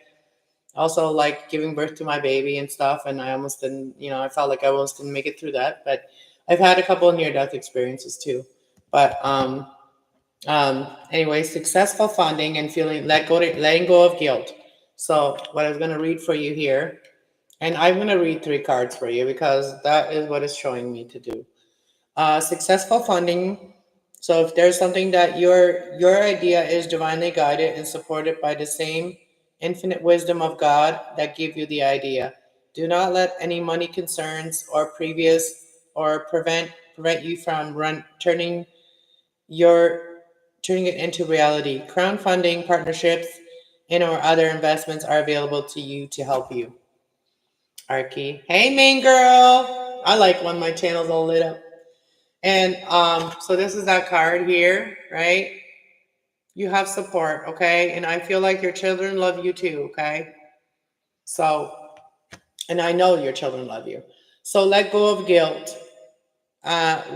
Also, like giving birth to my baby and stuff. And I almost didn't, I felt like I almost didn't make it through that. But I've had a couple of near-death experiences too. But anyway, successful funding and letting go of guilt. So what I was going to read for you here, and I'm going to read 3 cards for you because that is what it's showing me to do. Successful funding. So if there's something that your idea is divinely guided and supported by the same infinite wisdom of God that gave you the idea, do not let any money concerns or prevent you from turning it into reality. Crowdfunding, partnerships, and/or other investments are available to you to help you. Arky, hey main girl. I like when my channel's all lit up. And so this is that card here, right? You have support, okay? And I feel like your children love you too, okay? So, and I know your children love you. So let go of guilt.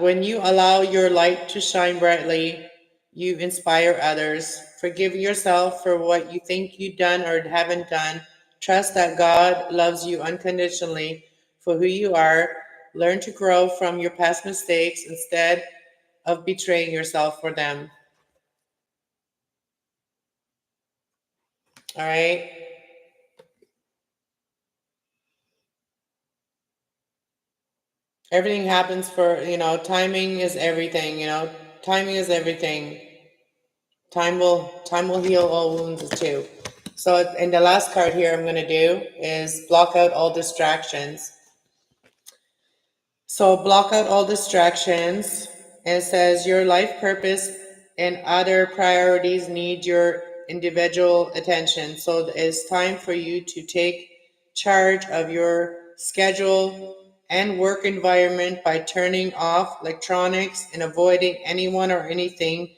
When you allow your light to shine brightly, you inspire others. Forgive yourself for what you think you've done or haven't done. Trust that God loves you unconditionally. for who you are. Learn to grow from your past mistakes instead of betraying yourself for them. All right. Everything happens for, timing is everything, timing is everything. Time will heal all wounds too. So, and the last card here I'm going to do is block out all distractions. So block out all distractions. And it says your life purpose and other priorities need your individual attention. So it's time for you to take charge of your schedule and work environment by turning off electronics and avoiding anyone or anything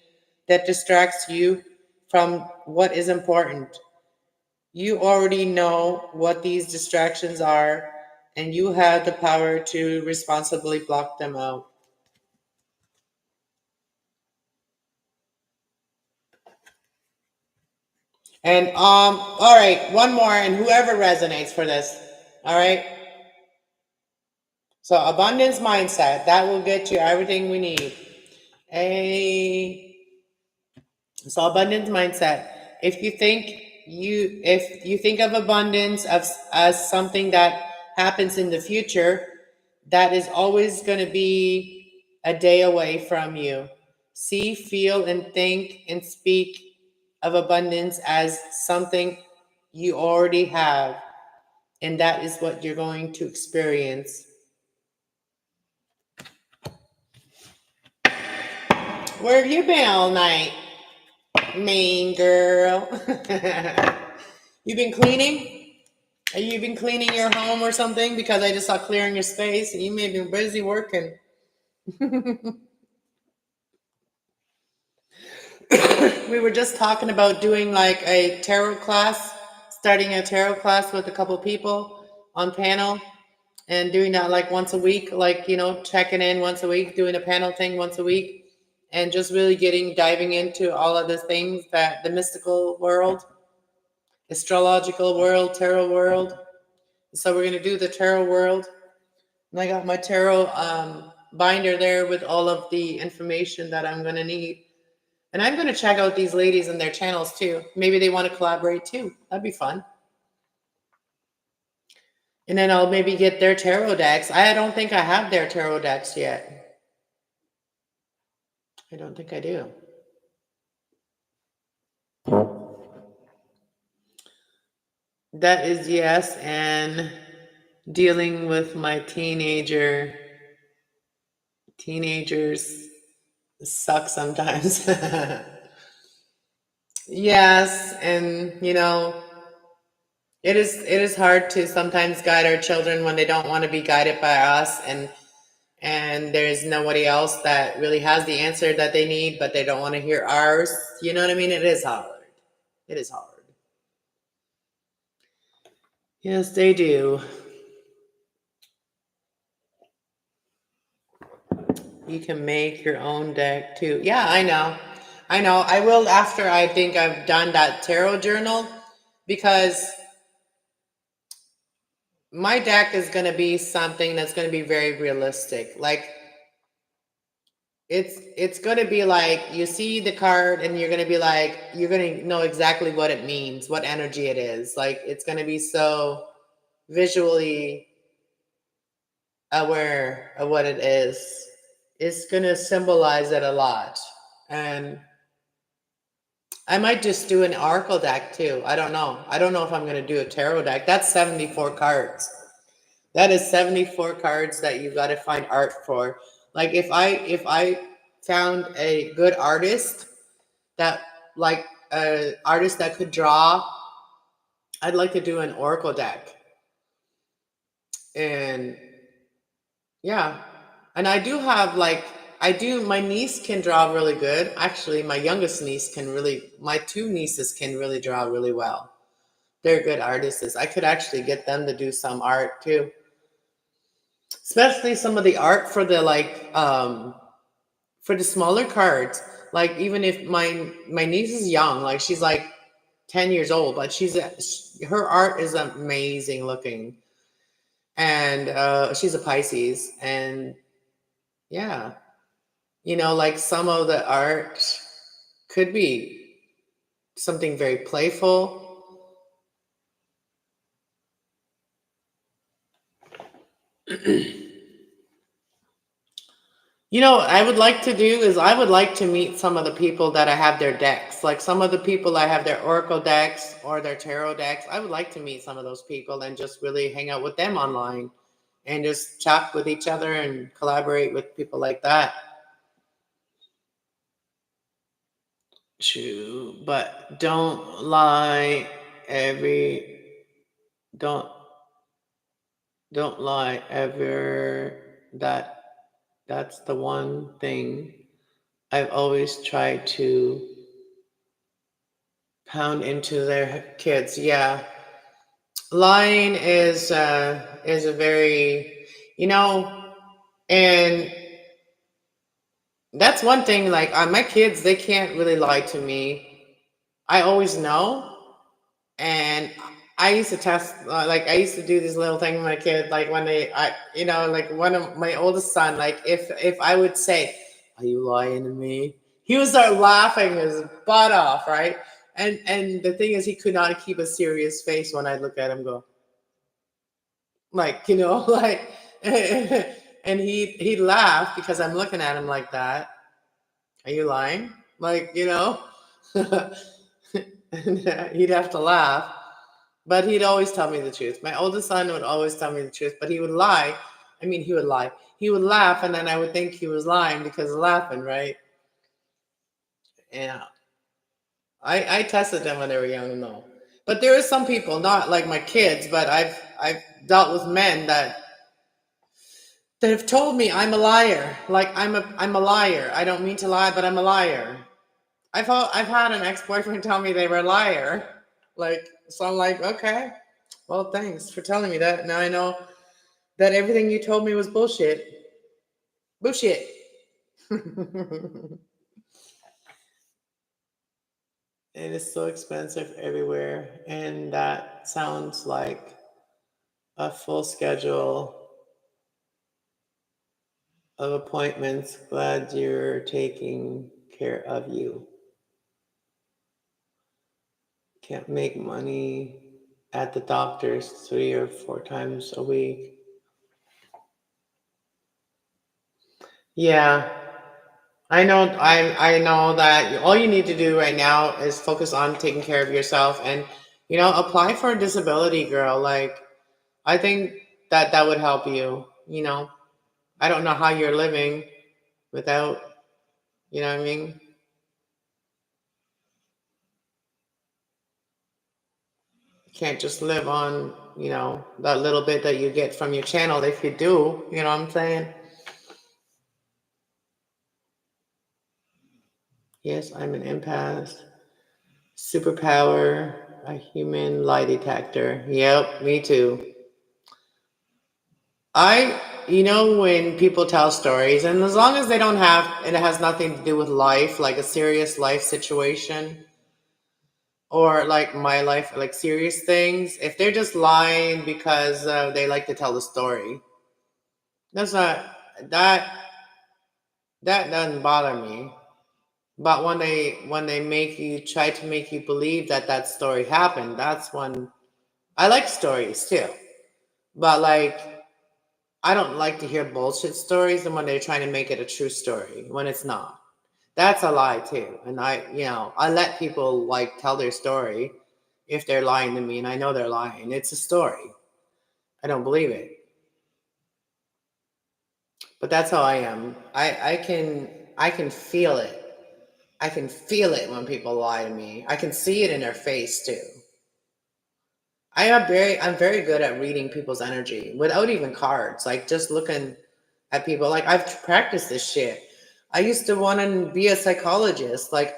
that distracts you from what is important. You already know what these distractions are, and you have the power to responsibly block them out. And all right, one more, and whoever resonates for this. All right. So abundance mindset, that will get you everything we need. So abundance mindset. If you think of abundance as something that happens in the future, that is always going to be a day away from you. See, feel, and think and speak of abundance as something you already have, and that is what you're going to experience. Where have you been all night, mean girl? You been cleaning? Have you been cleaning your home or something? Because I just saw clearing your space, and you may have been busy working. We were just talking about doing like a tarot class, starting a tarot class with a couple people on panel, and doing that like once a week, like, checking in once a week, doing a panel thing once a week, and just really diving into all of the things that the mystical world, astrological world, tarot world. So we're going to do the tarot world. And I got my tarot binder there with all of the information that I'm going to need. And I'm going to check out these ladies and their channels too. Maybe they want to collaborate too. That'd be fun. And then I'll maybe get their tarot decks. I don't think I have their tarot decks yet. I don't think I do. That is yes. And dealing with my teenagers suck sometimes. Yes. And it is hard to sometimes guide our children when they don't want to be guided by us, and there's nobody else that really has the answer that they need, but they don't want to hear ours. You know what I mean? It is hard. It is hard. Yes, they do. You can make your own deck too. Yeah, I know. I will after I think I've done that tarot journal, because my deck is going to be something that's going to be very realistic. Like, it's going to be like, you see the card and you're going to be like, you're going to know exactly what it means, what energy it is. Like, it's going to be so visually aware of what it is. It's going to symbolize it a lot. And I might just do an oracle deck too. I don't know. I don't know if I'm going to do a tarot deck. That's 74 cards. That is 74 cards that you got to find art for. Like, if I found a good artist that, like, an artist that could draw, I'd like to do an oracle deck. And yeah, and I do have my niece can draw really good. Actually, my youngest niece my two nieces can really draw really well. They're good artists. I could actually get them to do some art too. Especially some of the art for the for the smaller cards. Like, even if my niece is young, like she's like 10 years old, but her art is amazing looking. And she's a Pisces. And yeah, like some of the art could be something very playful. I would like to do is I would like to meet some of the people that I have their decks. Like some of the people I have their oracle decks or their tarot decks. I would like to meet some of those people and just really hang out with them online and just chat with each other and collaborate with people like that. True, but don't lie don't don't lie ever. That's the one thing I've always tried to pound into their kids. Yeah, lying is a very, and that's one thing. Like my kids, they can't really lie to me. I always know. And I used to test, like I used to do this little thing with my kid, like when like one of my oldest son, like if I would say, "Are you lying to me?" He would start laughing his butt off, right? And the thing is, he could not keep a serious face when I look at him, go like, like, and he'd laugh because I'm looking at him like that. Are you lying? Like, and he'd have to laugh. But he'd always tell me the truth. My oldest son would always tell me the truth, but he would lie. I mean, he would lie. He would laugh, and then I would think he was lying because of laughing, right? Yeah. I tested them when they were young, no. But there are some people, not like my kids, but I've dealt with men that have told me I'm a liar. Like I'm a liar. I don't mean to lie, but I'm a liar. I've had an ex-boyfriend tell me they were a liar. Like, so I'm like, okay, well, thanks for telling me that. Now I know that everything you told me was bullshit. Bullshit. It is so expensive everywhere, and that sounds like a full schedule of appointments. Glad you're taking care of you. Can't make money at the doctor's 3 or 4 times a week. Yeah, I know that all you need to do right now is focus on taking care of yourself and apply for a disability, girl. Like I think that would help you, I don't know how you're living without, you know what I mean? You can't just live on, that little bit that you get from your channel. If you do, you know what I'm saying? Yes, I'm an empath. Superpower, a human lie detector. Yep, me too. When people tell stories, and as long as they don't have, it has nothing to do with life, like a serious life situation, or like my life, like serious things, if they're just lying because they like to tell the story, that's not, that, that doesn't bother me. But when they try to make you believe that story happened, that's when I like stories too. But like, I don't like to hear bullshit stories and when they're trying to make it a true story when it's not. That's a lie too. And I let people like tell their story if they're lying to me and I know they're lying. It's a story. I don't believe it. But that's how I am. I can feel it. I can feel it when people lie to me. I can see it in their face too. I'm very good at reading people's energy without even cards. Like just looking at people. Like I've practiced this shit. I used to want to be a psychologist. Like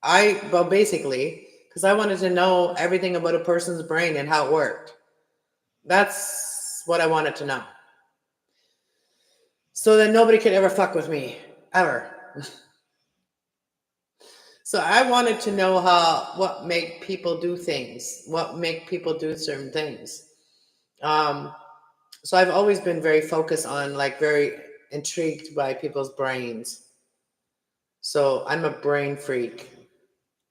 well, basically, because I wanted to know everything about a person's brain and how it worked. That's what I wanted to know. So that nobody could ever fuck with me. Ever. So I wanted to know what make people do things, what make people do certain things. Um, So I've always been very focused on, like, very intrigued by people's brains. So I'm a brain freak.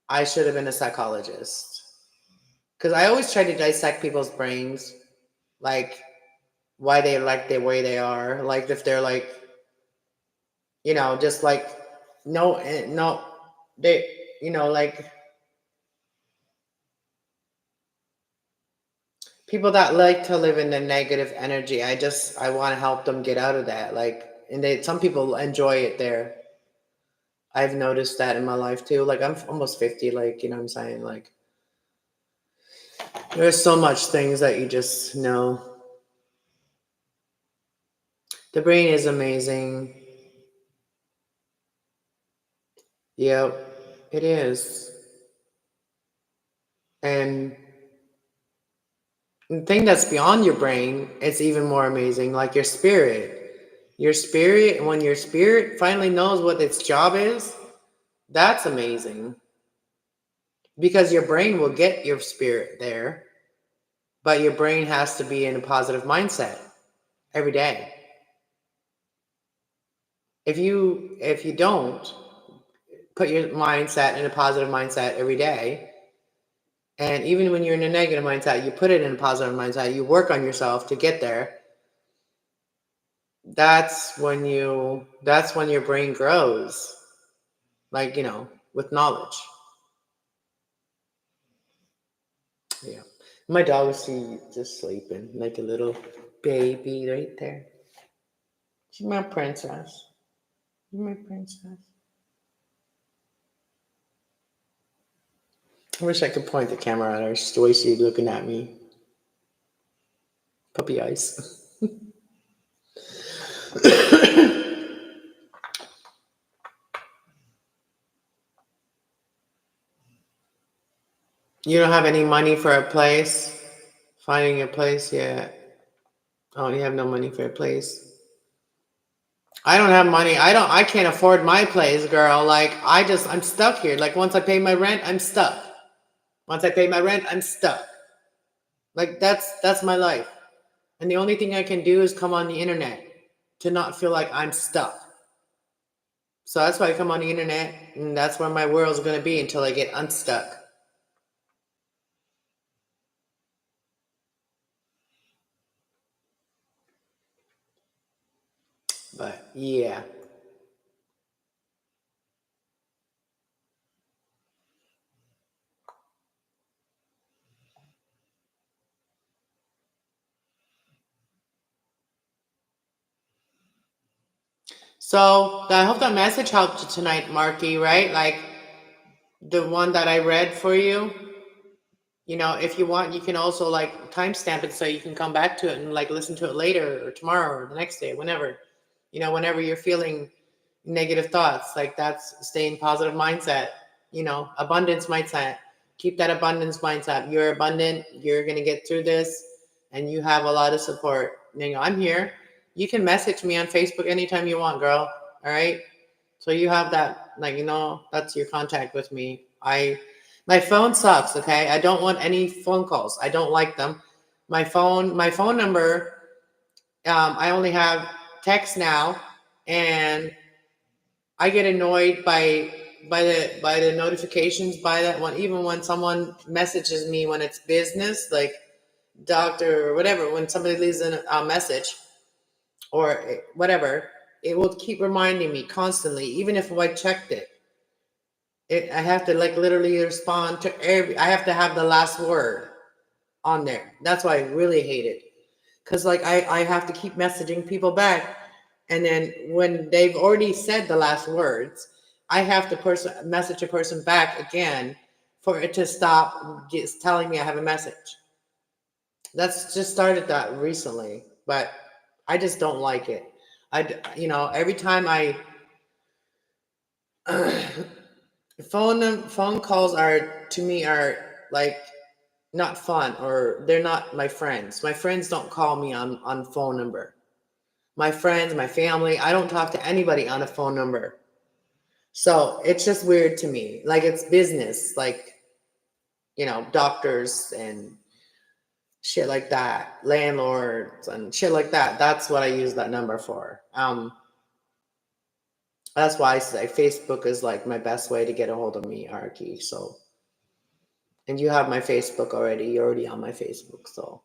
I should have been a psychologist. Because I always try to dissect people's brains, like why they like the way they are, like if they're like, just like no, they, like people that like to live in the negative energy. I want to help them get out of that. Like, and some people enjoy it there. I've noticed that in my life too. Like, I'm almost 50. Like, you know what I'm saying? Like, there's so much things that you just know. The brain is amazing. Yep, it is. And the thing that's beyond your brain, it's even more amazing. Like your spirit. Your spirit, when your spirit finally knows what its job is, that's amazing. Because your brain will get your spirit there, but your brain has to be in a positive mindset every day. If you don't put your mindset in a positive mindset every day, and even when you're in a negative mindset, you put it in a positive mindset, you work on yourself to get there, that's when your brain grows, like, with knowledge. Yeah. My dog is just sleeping like a little baby right there. She's my princess. She's my princess. I wish I could point the camera at her. Just the way she's looking at me. Puppy eyes. You don't have any money for a place? Finding a place yet? Oh, you have no money for a place? I don't have money. I can't afford my place, girl. Like, I'm stuck here. Like, once I pay my rent, I'm stuck. Once I pay my rent, I'm stuck. Like, that's my life. And the only thing I can do is come on the internet to not feel like I'm stuck. So that's why I come on the internet, and that's where my world's going to be until I get unstuck. But yeah. So I hope that message helped you tonight, Marky, right? Like the one that I read for you. If you want, you can also like timestamp it so you can come back to it and like listen to it later or tomorrow or the next day, whenever. Whenever you're feeling negative thoughts, like that's stay in positive mindset, abundance mindset. Keep that abundance mindset. You're abundant. You're going to get through this and you have a lot of support. I'm here. You can message me on Facebook anytime you want, girl. All right. So you have that, like, that's your contact with me. My phone sucks. Okay. I don't want any phone calls. I don't like them. My phone number, I only have text now, and I get annoyed by the notifications by that one. Even when someone messages me when it's business, like doctor or whatever, when somebody leaves a message or whatever, it will keep reminding me constantly, even if I checked it. I have to like literally respond to I have to have the last word on there. That's why I really hate it. Because like I have to keep messaging people back. And then when they've already said the last words, I have to message a person back again for it to stop just telling me I have a message. That's just started that recently, but I just don't like it. Every time phone calls are to me are like not fun, or they're not my friends. My friends don't call me on phone number. My friends, my family, I don't talk to anybody on a phone number. So it's just weird to me. Like it's business, like, doctors and shit like that, landlords and shit like that. That's what I use that number for. That's why I say Facebook is like my best way to get a hold of me, Arky. So, and you have my Facebook already. You're already on my Facebook. So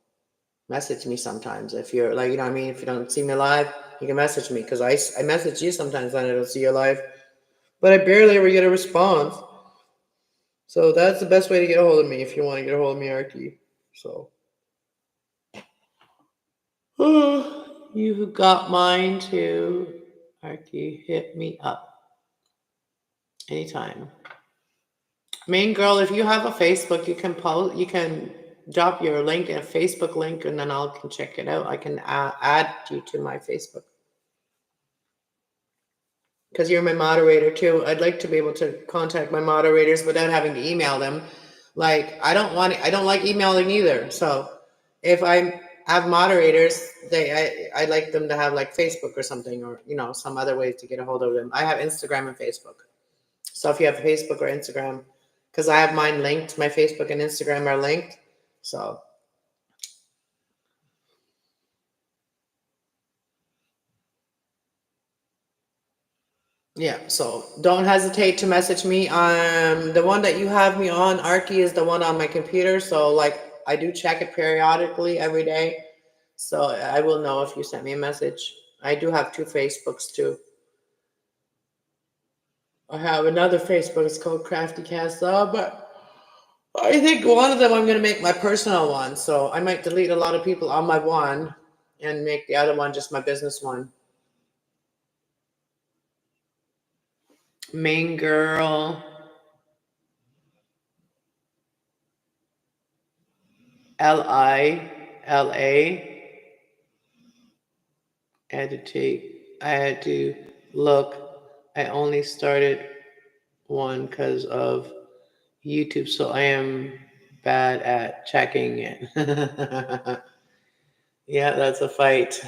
message me sometimes if you're like, you know what I mean? If you don't see me live, you can message me because I message you sometimes when I don't see you live. But I barely ever get a response. So that's the best way to get a hold of me if you want to get a hold of me, Arky. So. You got mine too. Arky, hit me up anytime. Main girl, if you have a Facebook, you can drop your link, a Facebook link, and then I can check it out. I can add you to my Facebook. Because you're my moderator too. I'd like to be able to contact my moderators without having to email them. Like, I don't like emailing either. So if I have moderators, I like them to have like Facebook or something, or you know, some other way to get a hold of them. I have Instagram and Facebook. So if you have Facebook or Instagram, because I have mine linked, my Facebook and Instagram are linked. So yeah, so don't hesitate to message me. The one that you have me on, Arky, is the one on my computer. So like I do check it periodically every day. So I will know if you sent me a message. I do have 2 Facebooks too. I have another Facebook. It's called Crafty Kasslove, but I think one of them I'm going to make my personal one. So I might delete a lot of people on my one and make the other one just my business one. Main girl. Lila. I had to look. I only started one because of YouTube, so I am bad at checking it. Yeah, that's a fight.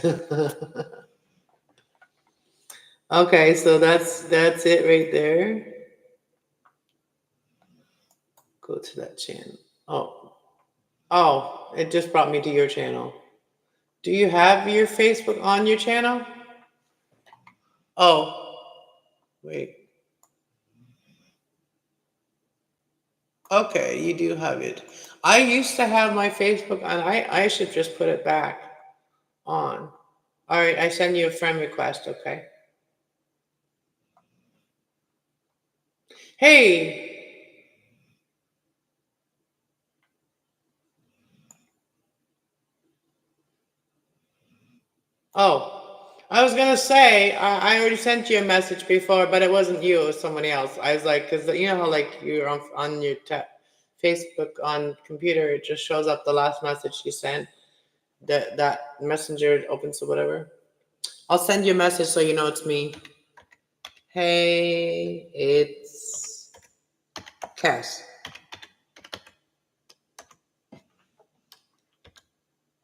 Okay, so that's it right there. Go to that channel. Oh, it just brought me to your channel. Do you have your Facebook on your channel? Oh, wait. Okay, you do have it. I used to have my Facebook on. I should just put it back on. All right, I send you a friend request, okay? Hey. Oh, I was gonna say I already sent you a message before, but it wasn't you. It was somebody else. I was like, because you know how like you're on your Facebook on computer, it just shows up the last message you sent. That messenger opens or whatever. I'll send you a message so you know it's me. Hey, it's Cass.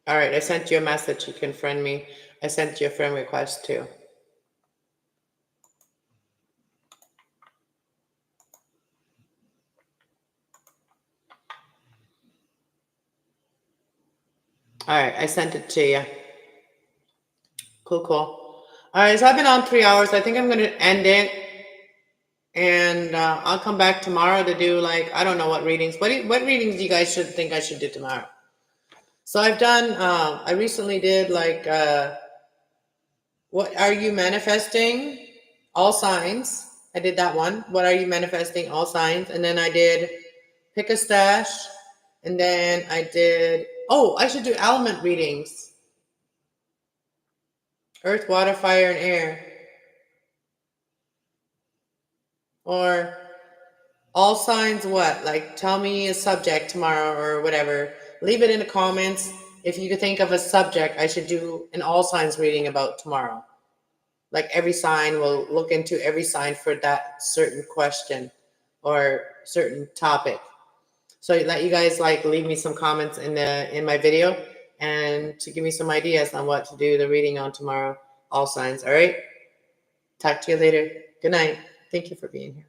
All right, I sent you a message. You can friend me. I sent you a friend request too. All right, I sent it to you. Cool. All right, so I've been on 3 hours. I think I'm going to end it. And I'll come back tomorrow to do like, I don't know what readings. What readings do you guys think I should do tomorrow? So I've done, I recently did like, what are you manifesting? All signs. I did that one. What are you manifesting? All signs. And then I did pick a stash. And then I did, I should do element readings. Earth, water, fire, and air. Or all signs what? Like tell me a subject tomorrow or whatever. Leave it in the comments. If you could think of a subject I should do an all signs reading about tomorrow. Like every sign, we'll look into every sign for that certain question or certain topic. So let you guys like leave me some comments in my video and to give me some ideas on what to do the reading on tomorrow. All signs. All right. Talk to you later. Good night. Thank you for being here.